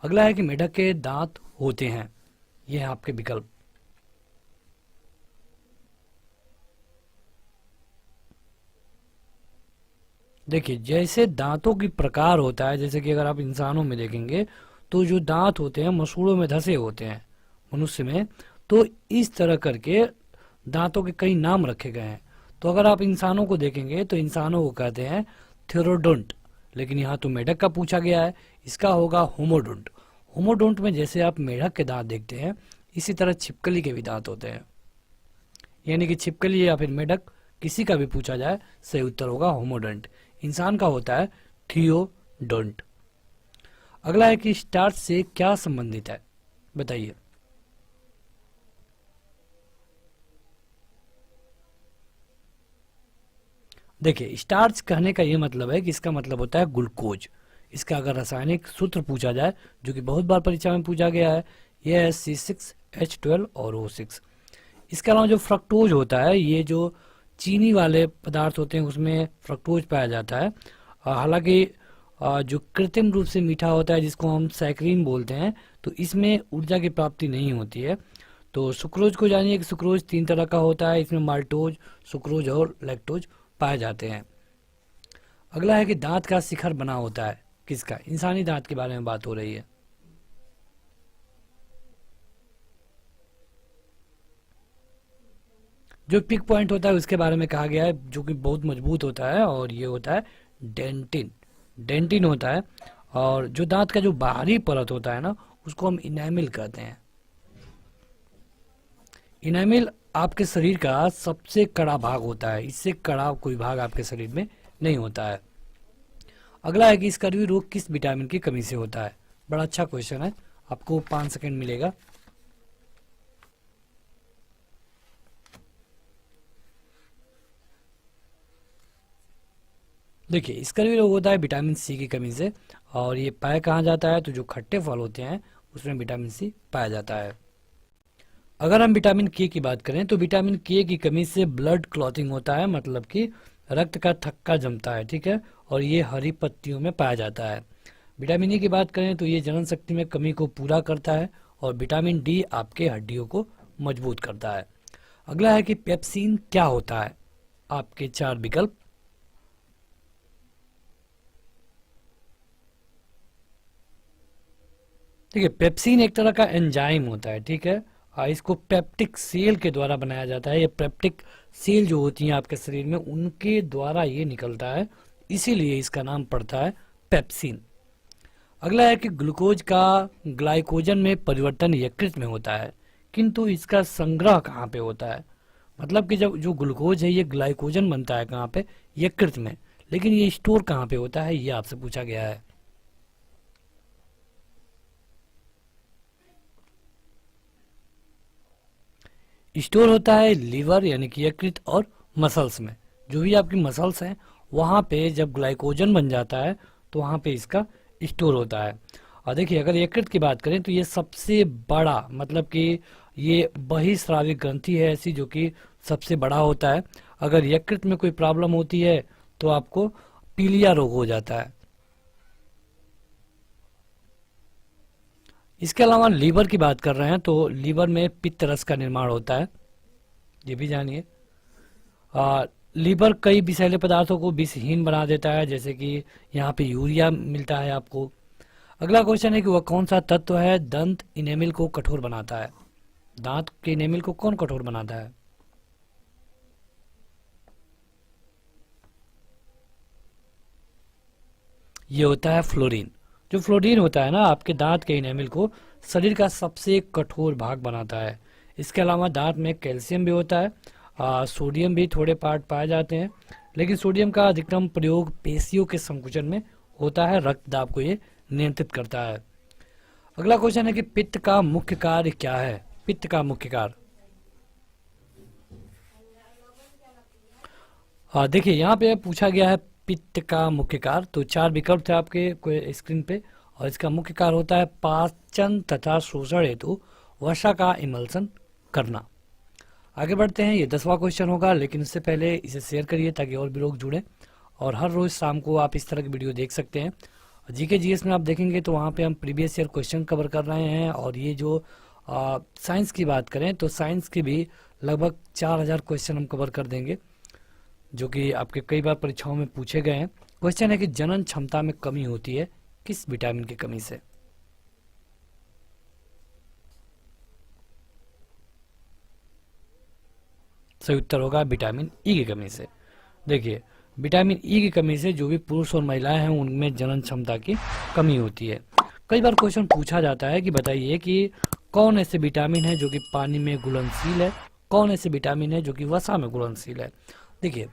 अगला है कि मेढक के दांत होते हैं, ये है आपके विकल्प। देखिए जैसे दांतों की प्रकार होता है, जैसे कि अगर आप इंसानों में देखेंगे तो जो दांत होते हैं मसूड़ों में धसे होते हैं मनुष्य में, तो इस तरह करके दांतों के कई नाम रखे गए हैं। तो अगर आप इंसानों को देखेंगे तो इंसानों को कहते हैं थेरोडोंट, लेकिन यहाँ तो मेढक का पूछा गया है, इसका होगा होमोडोंट। होमोडोंट में जैसे आप मेढक के दांत देखते हैं इसी तरह छिपकली के भी दांत होते हैं, यानी कि छिपकली या फिर मेढक किसी का भी पूछा जाए सही उत्तर होगा होमोडोंट। इंसान का होता है थियोडोंट। अगला है कि स्टार्च से क्या संबंधित है, बताइए। देखिए स्टार्च कहने का ये मतलब है कि इसका मतलब होता है ग्लूकोज। इसका अगर रासायनिक सूत्र पूछा जाए, जो कि बहुत बार परीक्षा में पूछा गया है, यह है C6H12 और O6। इसके अलावा जो फ्रक्टोज होता है, ये जो चीनी वाले पदार्थ होते हैं उसमें फ्रक्टोज पाया जाता है। हालांकि जो कृत्रिम रूप से मीठा होता है जिसको हम सैकरीन बोलते हैं, तो इसमें ऊर्जा की प्राप्ति नहीं होती है। तो सुक्रोज को जानिए कि सुक्रोज 3 तरह का होता है, इसमें माल्टोज, सुक्रोज और लैक्टोज पाए जाते हैं। अगला है कि दांत का शिखर बना होता है किसका, इंसानी दांत के बारे में बात हो रही है। जो पिक पॉइंट होता है उसके बारे में कहा गया है, जो कि बहुत मजबूत होता है, और ये होता है डेंटिन। डेंटिन होता है। और जो दांत का जो बाहरी परत होता है ना उसको हम इनेमिल कहते हैं। इनेमिल आपके शरीर का सबसे कड़ा भाग होता है, इससे कड़ा कोई भाग आपके शरीर में नहीं होता है। अगला है कि स्कर्वी रोग किस विटामिन की कमी से होता है। बड़ा अच्छा क्वेश्चन है, आपको 5 सेकंड मिलेगा। देखिए स्कर्वी रोग होता है विटामिन सी की कमी से, और ये पाया कहाँ जाता है, तो जो खट्टे फल होते हैं उसमें विटामिन सी पाया जाता है। अगर हम विटामिन के की बात करें तो विटामिन के की कमी से ब्लड क्लॉटिंग होता है, मतलब कि रक्त का थक्का जमता है, ठीक है। और ये हरी पत्तियों में पाया जाता है। विटामिन ए की बात करें तो ये जनन शक्ति में कमी को पूरा करता है, और विटामिन डी आपके हड्डियों को मजबूत करता है। अगला है कि पेप्सिन क्या होता है, आपके 4 विकल्प। देखिए पेप्सिन एक तरह का एंजाइम होता है, ठीक है। इसको पेप्टिक सेल के द्वारा बनाया जाता है। ये पेप्टिक सेल जो होती हैं आपके शरीर में उनके द्वारा ये निकलता है, इसीलिए इसका नाम पड़ता है पेप्सिन। अगला है कि ग्लूकोज का ग्लाइकोजन में परिवर्तन यकृत में होता है, किंतु इसका संग्रह कहाँ पे होता है। मतलब कि जब जो ग्लूकोज है ये ग्लाइकोजन बनता है कहाँ पे, यकृत में, लेकिन ये स्टोर कहाँ पे होता है ये आपसे पूछा गया है। स्टोर होता है लीवर यानी कि यकृत और मसल्स में। जो भी आपकी मसल्स हैं वहाँ पे जब ग्लाइकोजन बन जाता है तो वहाँ पे इसका स्टोर होता है। और देखिए अगर यकृत की बात करें तो ये सबसे बड़ा, मतलब कि ये बहिस्रावी ग्रंथि है ऐसी जो कि सबसे बड़ा होता है। अगर यकृत में कोई प्रॉब्लम होती है तो आपको पीलिया रोग हो जाता है। इसके अलावा लीवर की बात कर रहे हैं तो लीवर में पित्त रस का निर्माण होता है, ये भी जानिए। लीवर कई विषैले पदार्थों को विषहीन बना देता है, जैसे कि यहाँ पे यूरिया मिलता है आपको। अगला क्वेश्चन है कि वह कौन सा तत्व है दंत इनेमिल को कठोर बनाता है। दांत के इनेमिल को कौन कठोर बनाता है? ये होता है फ्लोरीन। जो फ्लोरीन होता है ना, आपके दांत के इनेमिल को शरीर का सबसे कठोर भाग बनाता है। इसके अलावा दांत में कैल्शियम भी होता है, सोडियम भी थोड़े पार्ट पाए जाते हैं, लेकिन सोडियम का अधिकतम प्रयोग पेशियों के संकुचन में होता है। रक्तदाब को ये नियंत्रित करता है। अगला क्वेश्चन है कि पित्त का मुख्य कार्य क्या है। पित्त का मुख्य कार्य, देखिए यहाँ पे पूछा गया है पित्त का मुख्य कार्य, तो 4 विकल्प थे आपके स्क्रीन पे, और इसका मुख्य कार्य होता है पाचन तथा शोषण हेतु वसा का इमल्सन करना। आगे बढ़ते हैं, ये 10वां क्वेश्चन होगा, लेकिन इससे पहले इसे शेयर करिए ताकि और भी लोग जुड़े। और हर रोज शाम को आप इस तरह की वीडियो देख सकते हैं। जीके जीएस में आप देखेंगे तो वहाँ पे हम प्रीवियस ईयर क्वेश्चन कवर कर रहे हैं, और ये जो साइंस की बात करें तो साइंस के भी लगभग 4000 क्वेश्चन हम कवर कर देंगे, जो कि आपके कई बार परीक्षाओं में पूछे गए हैं। क्वेश्चन है कि जनन क्षमता में कमी होती है किस विटामिन की कमी से। सही उत्तर होगा विटामिन ई की कमी से। देखिए, विटामिन ई की कमी से जो भी पुरुष और महिलाएं हैं उनमें जनन क्षमता की कमी होती है। कई बार क्वेश्चन पूछा जाता है कि बताइए कि कौन ऐसे विटामिन है जो कि पानी में घुलनशील है, कौन ऐसे विटामिन है जो कि वसा में घुलनशील है। देखिए,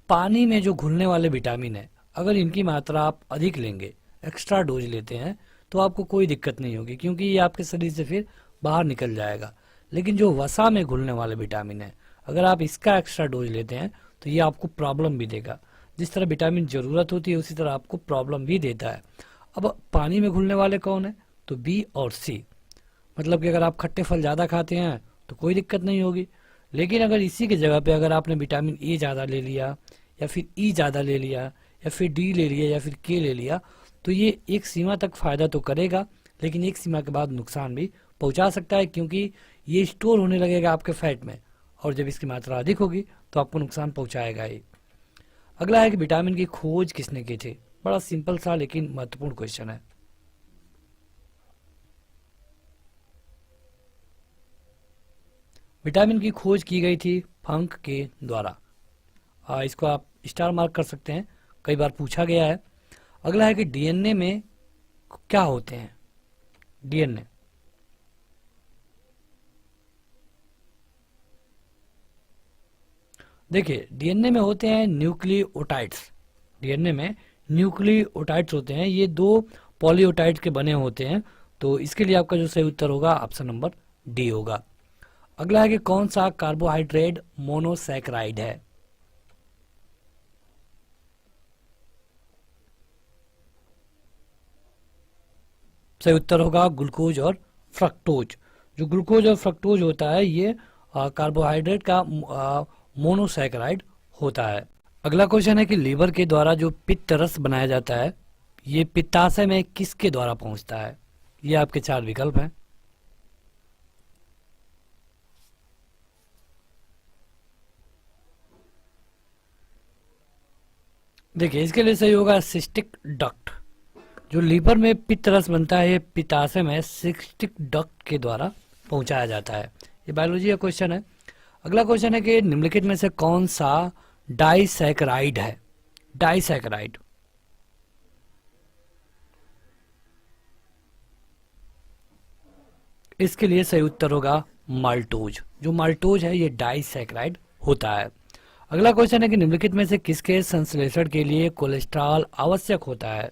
पानी में जो घुलने वाले विटामिन है, अगर इनकी मात्रा आप अधिक लेंगे, एक्स्ट्रा डोज लेते हैं, तो आपको कोई दिक्कत नहीं होगी, क्योंकि ये आपके शरीर से फिर बाहर निकल जाएगा। लेकिन जो वसा में घुलने वाले विटामिन है, अगर आप इसका एक्स्ट्रा डोज लेते हैं तो ये आपको प्रॉब्लम भी देगा। जिस तरह विटामिन जरूरत होती है उसी तरह आपको प्रॉब्लम भी देता है। अब पानी में घुलने वाले कौन है, तो बी और सी। मतलब कि अगर आप खट्टे फल ज़्यादा खाते हैं तो कोई दिक्कत नहीं होगी, लेकिन अगर इसी की जगह पे अगर आपने विटामिन ए ज़्यादा ले लिया, या फिर ई ज़्यादा ले लिया, या फिर डी ले लिया, या फिर के ले लिया, तो ये एक सीमा तक फ़ायदा तो करेगा, लेकिन एक सीमा के बाद नुकसान भी पहुंचा सकता है, क्योंकि ये स्टोर होने लगेगा आपके फैट में, और जब इसकी मात्रा अधिक होगी तो आपको नुकसान पहुंचाएगा ही। अगला है कि विटामिन की खोज किसने की थी। बड़ा सिंपल सा लेकिन महत्वपूर्ण क्वेश्चन है। विटामिन की खोज की गई थी फंक के द्वारा। इसको आप स्टार मार्क कर सकते हैं, कई बार पूछा गया है। अगला है कि डीएनए में क्या होते हैं। डीएनए, देखिए डीएनए में होते हैं न्यूक्लियोटाइड्स। डीएनए में न्यूक्लियोटाइड्स होते हैं, ये 2 पॉलीओटाइड्स के बने होते हैं। तो इसके लिए आपका जो सही उत्तर होगा ऑप्शन नंबर डी होगा। अगला है कि कौन सा कार्बोहाइड्रेट मोनोसैकेराइड है। सही उत्तर होगा ग्लूकोज और फ्रक्टोज। जो ग्लूकोज और फ्रक्टोज होता है ये कार्बोहाइड्रेट का मोनोसैकेराइड होता है। अगला क्वेश्चन है कि लीवर के द्वारा जो पित्त रस बनाया जाता है, ये पित्ताशय में किसके द्वारा पहुंचता है। ये आपके 4 विकल्प हैं। देखिए, इसके लिए सही होगा सिस्टिक डक्ट। जो लीवर में पित्त रस बनता है, ये पित्ताशय में सिस्टिक डक्ट के द्वारा पहुंचाया जाता है। ये बायोलॉजी का क्वेश्चन है। अगला क्वेश्चन है कि निम्नलिखित में से कौन सा डाइसैकेराइड है। डाइसैकेराइड, इसके लिए सही उत्तर होगा माल्टोज। जो माल्टोज है ये डाइसैकेराइड होता है। अगला क्वेश्चन है कि निम्नलिखित में से किसके संश्लेषण के लिए कोलेस्ट्रॉल आवश्यक होता है।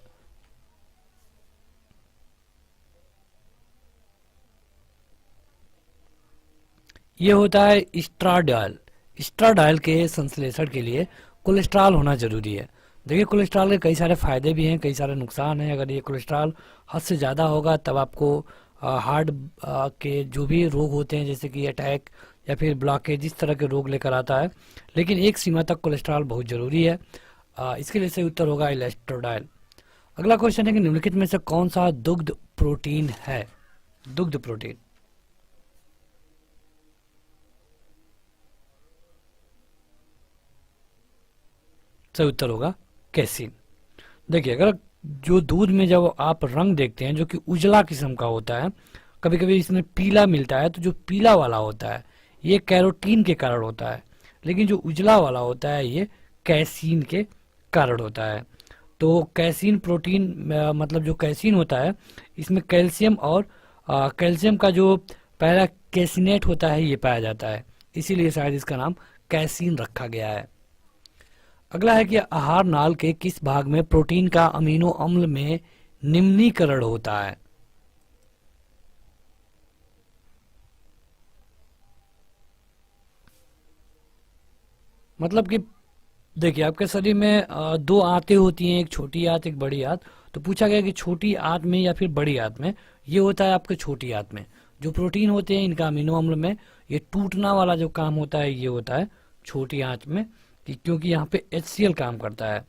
ये होता है एस्ट्राडायल। एस्ट्राडायल के संश्लेषण के लिए कोलेस्ट्रॉल होना जरूरी है। देखिए, कोलेस्ट्रॉल के कई सारे फायदे भी हैं, कई सारे नुकसान हैं। अगर ये कोलेस्ट्रॉल हद से ज़्यादा होगा तब आपको हार्ट के जो भी रोग होते हैं जैसे कि अटैक या फिर ब्लॉकेज, इस तरह के रोग लेकर आता है। लेकिन एक सीमा तक कोलेस्ट्रॉल बहुत जरूरी है। इसके लिए सही उत्तर होगा इलेस्ट्रोडाइल। अगला क्वेश्चन है कि निम्नलिखित में से कौन सा दुग्ध प्रोटीन है? दुग्ध प्रोटीन। सही उत्तर होगा कैसीन। देखिए, अगर जो दूध में जब आप रंग देखते हैं जो कि उजला किस्म का होता है, कभी कभी इसमें पीला मिलता है, तो जो पीला वाला होता है ये कैरोटीन के कारण होता है, लेकिन जो उजला वाला होता है ये कैसीन के कारण होता है। तो कैसीन प्रोटीन मतलब जो कैसीन होता है इसमें कैल्शियम और कैल्शियम का जो पहला कैसिनेट होता है ये पाया जाता है, इसीलिए शायद इसका नाम कैसीन रखा गया है। अगला है कि आहार नाल के किस भाग में प्रोटीन का अमीनो अम्ल में निम्नीकरण होता है? मतलब कि देखिए, आपके शरीर में दो आंतें होती हैं, एक छोटी आंत एक बड़ी आंत। तो पूछा गया कि छोटी आंत में या फिर बड़ी आंत में, ये होता है आपके छोटी आंत में। जो प्रोटीन होते हैं इनका अमीनो अम्ल में ये टूटना वाला जो काम होता है ये होता है छोटी आंत में, क्योंकि यहाँ पे HCl काम करता है।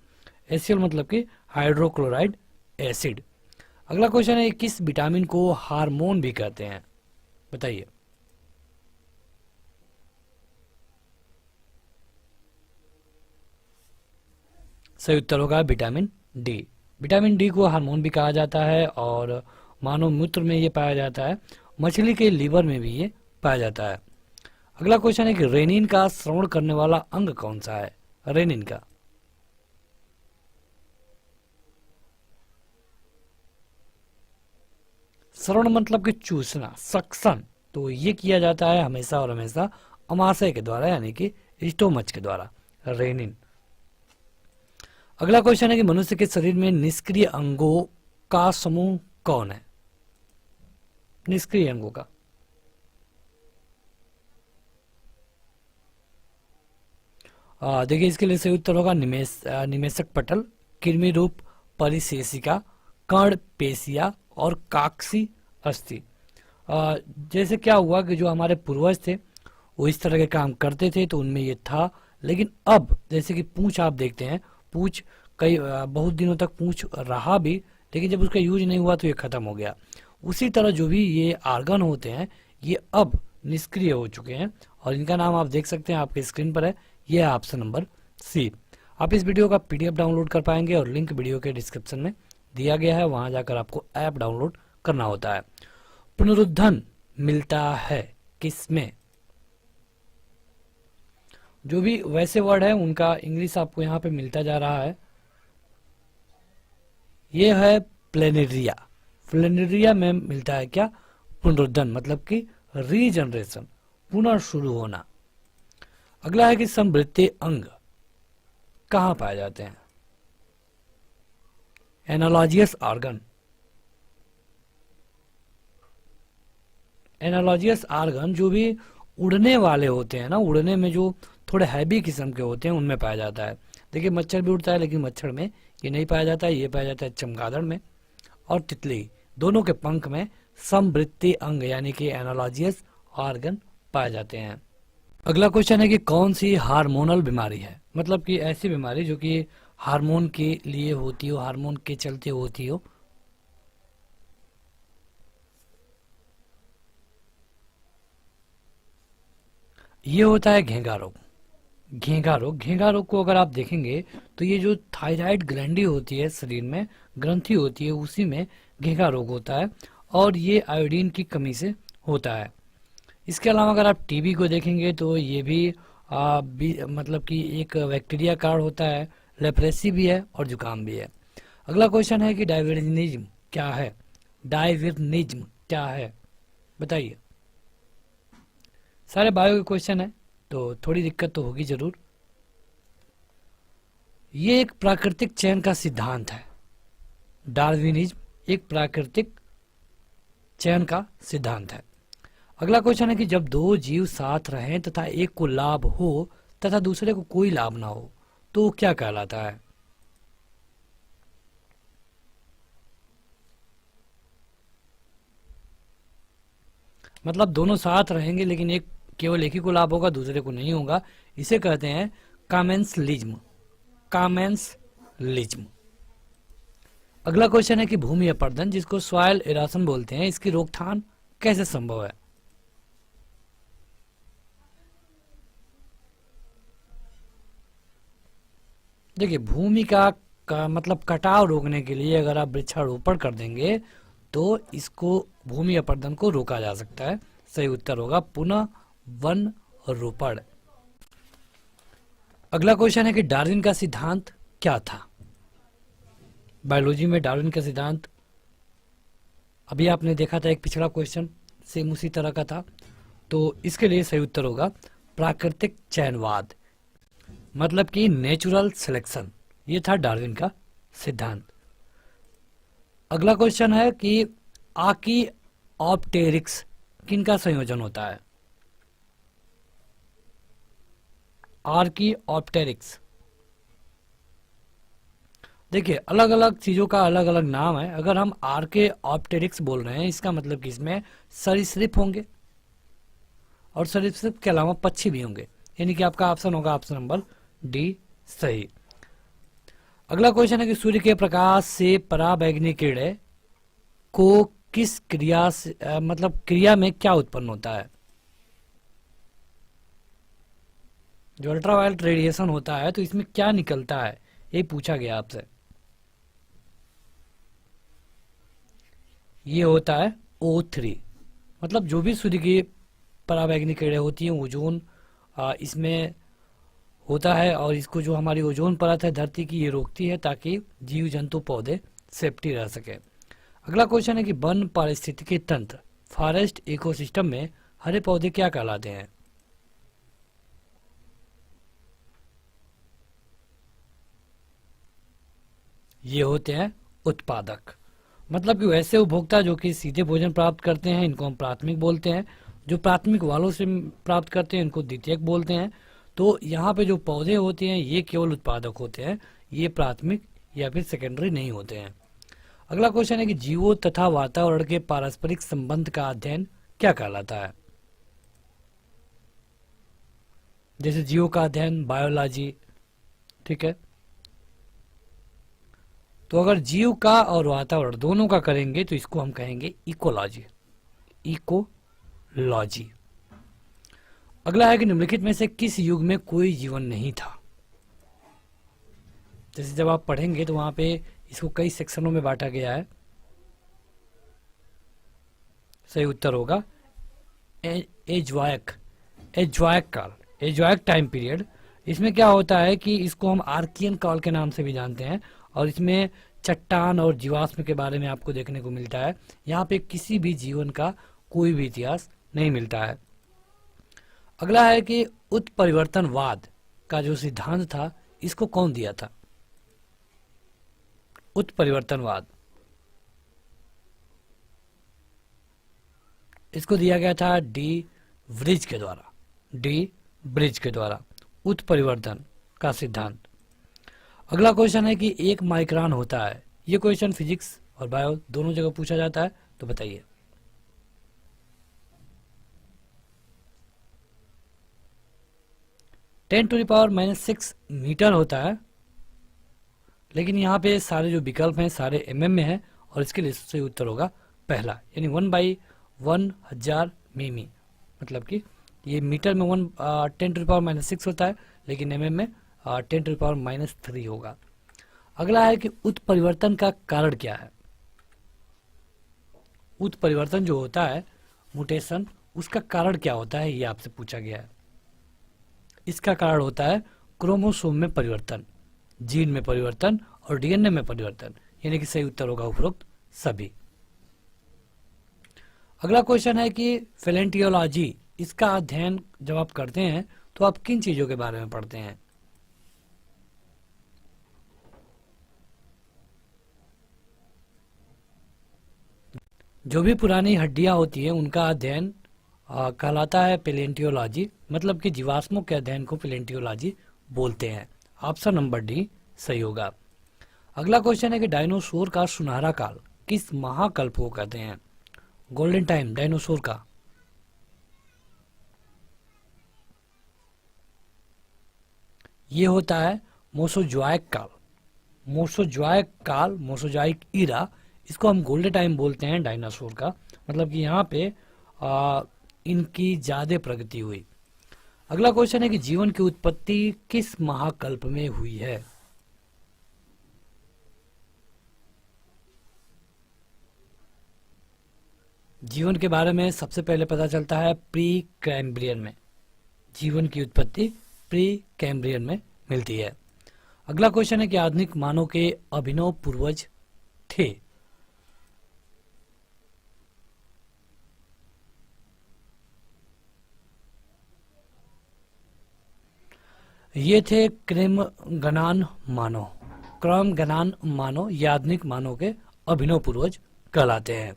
HCl मतलब कि हाइड्रोक्लोराइड एसिड। अगला क्वेश्चन है, किस विटामिन को हार्मोन भी कहते हैं? बताइए। सही उत्तर होगा विटामिन डी। विटामिन डी को हार्मोन भी कहा जाता है और मानव मूत्र में ये पाया जाता है, मछली के लीवर में भी ये पाया जाता है। अगला क्वेश्चन है कि रेनिन का श्रवण करने वाला अंग कौन सा है? रेनिन का। श्रवण मतलब कि चूसना, सक्शन। तो ये किया जाता है हमेशा और हमेशा अमाशय के द्वारा, यानी कि स्टोमच के द्वारा, रेनिन। अगला क्वेश्चन है कि मनुष्य के शरीर में निष्क्रिय अंगों का समूह कौन है? निष्क्रिय अंगों का। देखिए, इसके लिए सही उत्तर होगा निमेषक पटल, कृमि रूप परिशेषिका, कर्ण पेशिया और काक्षी अस्थि। जैसे क्या हुआ कि जो हमारे पूर्वज थे वो इस तरह के काम करते थे तो उनमें ये था, लेकिन अब जैसे कि पूंछ आप देखते हैं, पूंछ कई बहुत दिनों तक पूंछ रहा भी, लेकिन जब उसका यूज नहीं हुआ तो ये खत्म हो गया। उसी तरह जो भी ये आर्गन होते हैं ये अब निष्क्रिय हो चुके हैं और इनका नाम आप देख सकते हैं आपके स्क्रीन पर है, ये है ऑप्शन नंबर सी। आप इस वीडियो का PDF डाउनलोड कर पाएंगे और लिंक वीडियो के डिस्क्रिप्शन में दिया गया है, वहां जाकर आपको ऐप डाउनलोड करना होता है। पुनरुत्थान मिलता है किसमें? जो भी वैसे वर्ड है उनका इंग्लिश आपको यहाँ पे मिलता जा रहा है। ये है प्लेनेरिया। प्लेनेरिया में मिलता है क्या? पुनरुत्थान मतलब कि रीजनरेशन, पुनः शुरू होना। अगला है कि समवृत्तीय अंग कहाँ पाए जाते हैं? एनालॉजियस ऑर्गन। एनालॉजियस ऑर्गन जो भी उड़ने वाले होते हैं ना, उड़ने में जो थोड़े हैवी किस्म के होते हैं उनमें पाया जाता है। देखिए, मच्छर भी उड़ता है लेकिन मच्छर में ये नहीं पाया जाता है, ये पाया जाता है चमगादड़ में और तितली, दोनों के पंख में समवृत्तीय अंग यानी कि एनालॉजियस ऑर्गन पाए जाते हैं। अगला क्वेश्चन है कि कौन सी हार्मोनल बीमारी है? मतलब कि ऐसी बीमारी जो कि हार्मोन के लिए होती हो, हार्मोन के चलते होती हो। ये होता है घेंघा रोग। घेंघा रोग, घेंघा रोग को अगर आप देखेंगे तो ये जो थायराइड ग्लैंडी होती है शरीर में, ग्रंथि होती है, उसी में घेंघा रोग होता है और ये आयोडीन की कमी से होता है। इसके अलावा अगर आप टीबी को देखेंगे तो ये भी मतलब कि एक बैक्टीरिया कारण होता है, लेप्रेसी भी है और जुकाम भी है। अगला क्वेश्चन है कि डायवर्निज्म क्या है? डायवर्निज्म क्या है? बताइए। सारे बायो के क्वेश्चन है तो थोड़ी दिक्कत तो होगी जरूर। ये एक प्राकृतिक चयन का सिद्धांत है। डार्विनिज्म एक प्राकृतिक चयन का सिद्धांत है। अगला क्वेश्चन है कि जब दो जीव साथ रहें तथा एक को लाभ हो तथा दूसरे को कोई लाभ ना हो तो क्या कहलाता है? मतलब दोनों साथ रहेंगे लेकिन एक केवल एक ही को लाभ होगा, दूसरे को नहीं होगा। इसे कहते हैं कामेंसलिज्म। कामेंसलिज्म। अगला क्वेश्चन है कि भूमि अपरदन, जिसको सॉइल इरोशन बोलते हैं, इसकी रोकथाम कैसे संभव है? देखिए, भूमि का मतलब कटाव रोकने के लिए अगर आप वृक्षारोपण कर देंगे तो इसको भूमि अपरदन को रोका जा सकता है। सही उत्तर होगा पुनः वन रोपण। अगला क्वेश्चन है कि डार्विन का सिद्धांत क्या था? बायोलॉजी में डार्विन का सिद्धांत अभी आपने देखा था, एक पिछला क्वेश्चन सेम उसी तरह का था, तो इसके लिए सही उत्तर होगा प्राकृतिक चयनवाद, मतलब कि नेचुरल सिलेक्शन। ये था डार्विन का सिद्धांत। अगला क्वेश्चन है कि आर्कियोप्टेरिक्स किनका संयोजन होता है? आर्कियोप्टेरिक्स। देखिए, अलग अलग चीजों का अलग अलग नाम है। अगर हम आर्कियोप्टेरिक्स बोल रहे हैं, इसका मतलब कि इसमें सरीसृप होंगे और सरीसृप के अलावा पक्षी भी होंगे, यानी कि आपका ऑप्शन होगा ऑप्शन नंबर डी सही। अगला क्वेश्चन है कि सूर्य के प्रकाश से पराबैंगनी किरणें को किस क्रिया से मतलब क्रिया में क्या उत्पन्न होता है? जो अल्ट्रावायलेट रेडिएशन होता है तो इसमें क्या निकलता है, ये पूछा गया आपसे। ये होता है O3, मतलब जो भी सूर्य की पराबैंगनी किरणें होती हैं, ओजोन इसमें होता है, और इसको जो हमारी ओजोन परत है धरती की, ये रोकती है ताकि जीव जंतु पौधे सेफ्टी रह सके। अगला क्वेश्चन है कि वन पारिस्थितिकी तंत्र, फॉरेस्ट इकोसिस्टम में हरे पौधे क्या कहलाते हैं? ये होते हैं उत्पादक, मतलब कि वैसे उपभोक्ता जो कि सीधे भोजन प्राप्त करते हैं, इनको हम प्राथमिक बोलते हैं। जो प्राथमिक वालों से प्राप्त करते हैं इनको द्वितीयक बोलते हैं। तो यहाँ पे जो पौधे होते हैं ये केवल उत्पादक होते हैं, ये प्राथमिक या फिर सेकेंडरी नहीं होते हैं। अगला क्वेश्चन है कि जीवों तथा वातावरण के पारस्परिक संबंध का अध्ययन क्या कहलाता है? जैसे जीवों का अध्ययन बायोलॉजी, ठीक है। तो अगर जीव का और वातावरण दोनों का करेंगे तो इसको हम कहेंगे इकोलॉजी। इकोलॉजी। अगला है कि निम्नलिखित में से किस युग में कोई जीवन नहीं था? जैसे जब आप पढ़ेंगे तो वहां पे इसको कई सेक्शनों में बांटा गया है। सही उत्तर होगा एजवायक। एजवायक काल, एजवायक टाइम पीरियड। इसमें क्या होता है कि इसको हम आर्कियन काल के नाम से भी जानते हैं, और इसमें चट्टान और जीवाश्म के बारे में आपको देखने को मिलता है। यहाँ पे किसी भी जीवन का कोई भी इतिहास नहीं मिलता है। अगला है कि उत्परिवर्तनवाद का जो सिद्धांत था इसको कौन दिया था? उत्परिवर्तनवाद, इसको दिया गया था डी ब्रिज के द्वारा। डी ब्रिज के द्वारा उत्परिवर्तन का सिद्धांत। अगला क्वेश्चन है कि एक माइक्रोन होता है। ये क्वेश्चन फिजिक्स और बायो दोनों जगह पूछा जाता है, तो बताइए। (10⁻⁻6 मीटर होता है, लेकिन यहाँ पे सारे जो विकल्प हैं सारे mm में हैं, और इसके लिए सही उत्तर होगा पहला, यानी 1/1000 मिमी। मतलब कि ये मीटर में 10⁻⁻6 होता है, लेकिन mm में 10⁻⁻3 होगा। अगला है कि उत्परिवर्तन का कारण क्या है? उत्परिवर्तन जो होता है, म्यूटेशन, उसका कारण क्या होता है, ये आपसे पूछा गया है। इसका कारण होता है क्रोमोसोम में परिवर्तन, जीन में परिवर्तन और डीएनए में परिवर्तन, यानी कि सही उत्तर होगा उपरोक्त सभी। अगला क्वेश्चन है कि पैलेंटियोलॉजी, इसका अध्ययन जब आप करते हैं तो आप किन चीजों के बारे में पढ़ते हैं? जो भी पुरानी हड्डियां होती हैं उनका अध्ययन कहलाता है पैलेंटियोलॉजी, मतलब कि जीवाश्मों के अध्ययन को पैलेंटियोलॉजी बोलते हैं। ऑप्शन नंबर डी सही होगा। अगला क्वेश्चन है कि डायनासोर का सुनहरा काल किस महाकल्प को कहते हैं? गोल्डन टाइम डायनासोर का, ये होता है मोसोजोइक काल। मोसोजोइक काल, मोसोजोइक ईरा, इसको हम गोल्डन टाइम बोलते हैं डायनासोर का। मतलब कि यहाँ पे इनकी ज्यादा प्रगति हुई। अगला क्वेश्चन है कि जीवन की उत्पत्ति किस महाकल्प में हुई है? जीवन के बारे में सबसे पहले पता चलता है प्री कैम्ब्रियन में। जीवन की उत्पत्ति प्री कैम्ब्रियन में मिलती है। अगला क्वेश्चन है कि आधुनिक मानव के अभिनव पूर्वज थे। ये थे क्रमगनान मानव। क्रमगनान मानव ये आधुनिक मानव के अभिनव पूर्वज कहलाते हैं।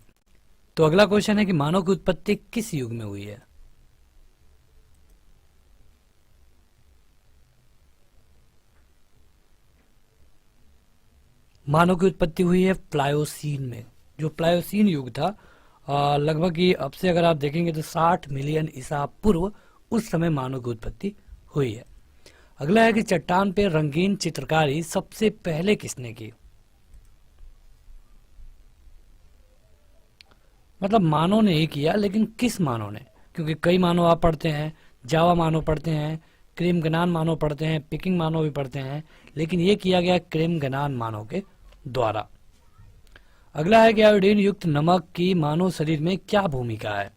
तो अगला क्वेश्चन है कि मानव की उत्पत्ति किस युग में हुई है? मानव की उत्पत्ति हुई है प्लायोसीन में। जो प्लायोसीन युग था, लगभग ये अब से अगर आप देखेंगे तो 60 मिलियन ईसा पूर्व, उस समय मानव की उत्पत्ति हुई है। अगला है कि चट्टान पे रंगीन चित्रकारी सबसे पहले किसने की? मतलब मानव ने ही किया, लेकिन किस मानव ने? क्योंकि कई मानव आप पढ़ते हैं, जावा मानव पढ़ते हैं, क्रेमगनान मानव पढ़ते हैं, पिकिंग मानव भी पढ़ते हैं, लेकिन ये किया गया क्रेमगनान मानव के द्वारा। अगला है कि आयोडीन युक्त नमक की मानव शरीर में क्या भूमिका है?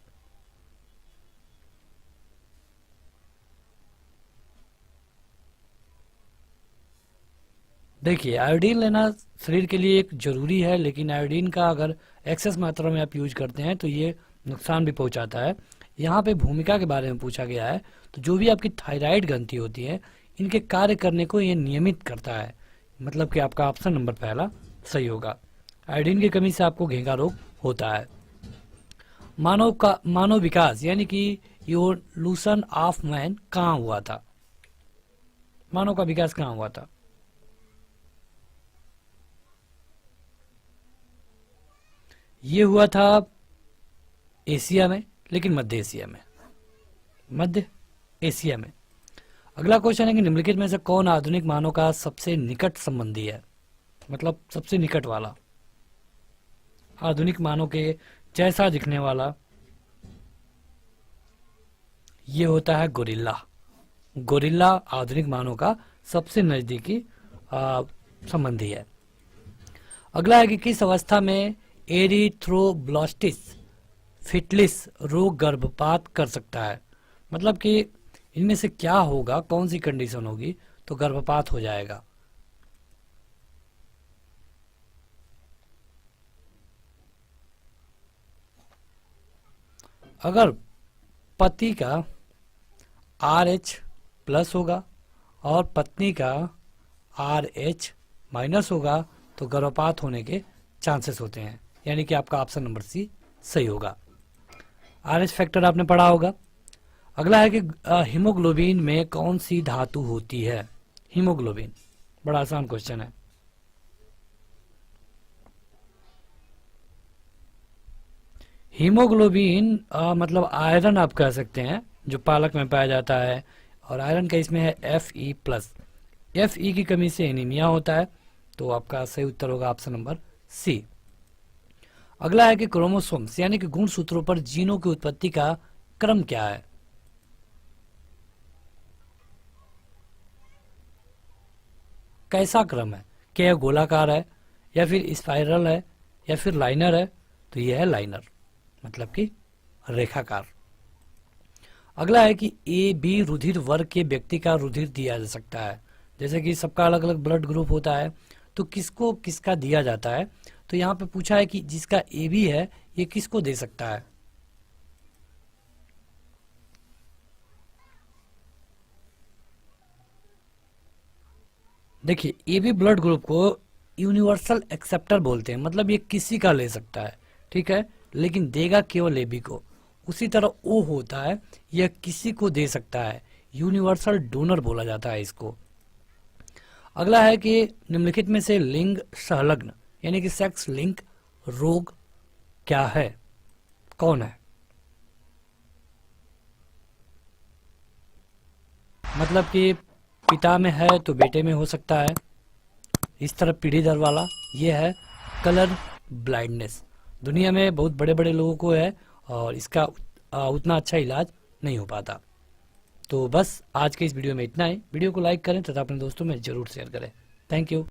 देखिए, आयोडीन लेना शरीर के लिए एक जरूरी है, लेकिन आयोडीन का अगर एक्सेस मात्रा में आप यूज करते हैं तो ये नुकसान भी पहुंचाता है। यहाँ पे भूमिका के बारे में पूछा गया है, तो जो भी आपकी थायराइड ग्रंथि होती है, इनके कार्य करने को ये नियमित करता है। मतलब कि आपका ऑप्शन नंबर पहला सही होगा। आयोडीन की कमी से आपको घेंघा रोग होता है। मानव विकास यानी कि इवोल्यूशन ऑफ मैन कहाँ हुआ था? मानव का विकास कहाँ हुआ था? ये हुआ था एशिया में, लेकिन मध्य एशिया में। मध्य एशिया में। अगला क्वेश्चन है कि निम्नलिखित में से कौन आधुनिक मानव का सबसे निकट संबंधी है? मतलब सबसे निकट वाला, आधुनिक मानव के जैसा दिखने वाला। ये होता है गोरिल्ला। गोरिल्ला आधुनिक मानव का सबसे नजदीकी संबंधी है। अगला है कि किस अवस्था में एरिथ्रोब्लास्टिस फिटलिस रोग गर्भपात कर सकता है? मतलब कि इनमें से क्या होगा, कौन सी कंडीशन होगी तो गर्भपात हो जाएगा? अगर पति का RH प्लस होगा और पत्नी का RH माइनस होगा तो गर्भपात होने के चांसेस होते हैं। यानी कि आपका ऑप्शन नंबर सी सही होगा। RH फैक्टर आपने पढ़ा होगा। अगला है कि हीमोग्लोबिन में कौन सी धातु होती है? हीमोग्लोबिन बड़ा आसान क्वेश्चन है। हीमोग्लोबिन मतलब आयरन आप कह सकते हैं, जो पालक में पाया जाता है, और आयरन का इसमें है Fe प्लस। Fe की कमी से एनीमिया होता है, तो आपका सही उत्तर होगा ऑप्शन नंबर सी। अगला है कि क्रोमोसोम्स यानी कि गुणसूत्रों पर जीनों की उत्पत्ति का क्रम क्या है? कैसा क्रम है? क्या यह गोलाकार है, या फिर स्पाइरल है, या फिर लाइनर है? तो यह है लाइनर, मतलब कि रेखाकार। अगला है कि ए बी रुधिर वर्ग के व्यक्ति का रुधिर दिया जा सकता है। जैसे कि सबका अलग अलग ब्लड ग्रुप होता है, तो किसको किसका दिया जाता है? तो यहाँ पे पूछा है कि जिसका ए बी है ये किसको दे सकता है? देखिए, ए बी ब्लड ग्रुप को यूनिवर्सल एक्सेप्टर बोलते हैं, मतलब ये किसी का ले सकता है, ठीक है, लेकिन देगा केवल ए बी को। उसी तरह ओ होता है, यह किसी को दे सकता है, यूनिवर्सल डोनर बोला जाता है इसको। अगला है कि निम्नलिखित में से लिंग संलग्न यानी कि सेक्स लिंक रोग क्या है? कौन है? मतलब कि पिता में है तो बेटे में हो सकता है। इस तरफ पीढ़ी दर वाला ये है कलर ब्लाइंडनेस, दुनिया में बहुत बड़े बड़े लोगों को है और इसका उतना अच्छा इलाज नहीं हो पाता। तो बस आज के इस वीडियो में इतना ही। वीडियो को लाइक करें तथा अपने दोस्तों में जरूर शेयर करें। Thank you.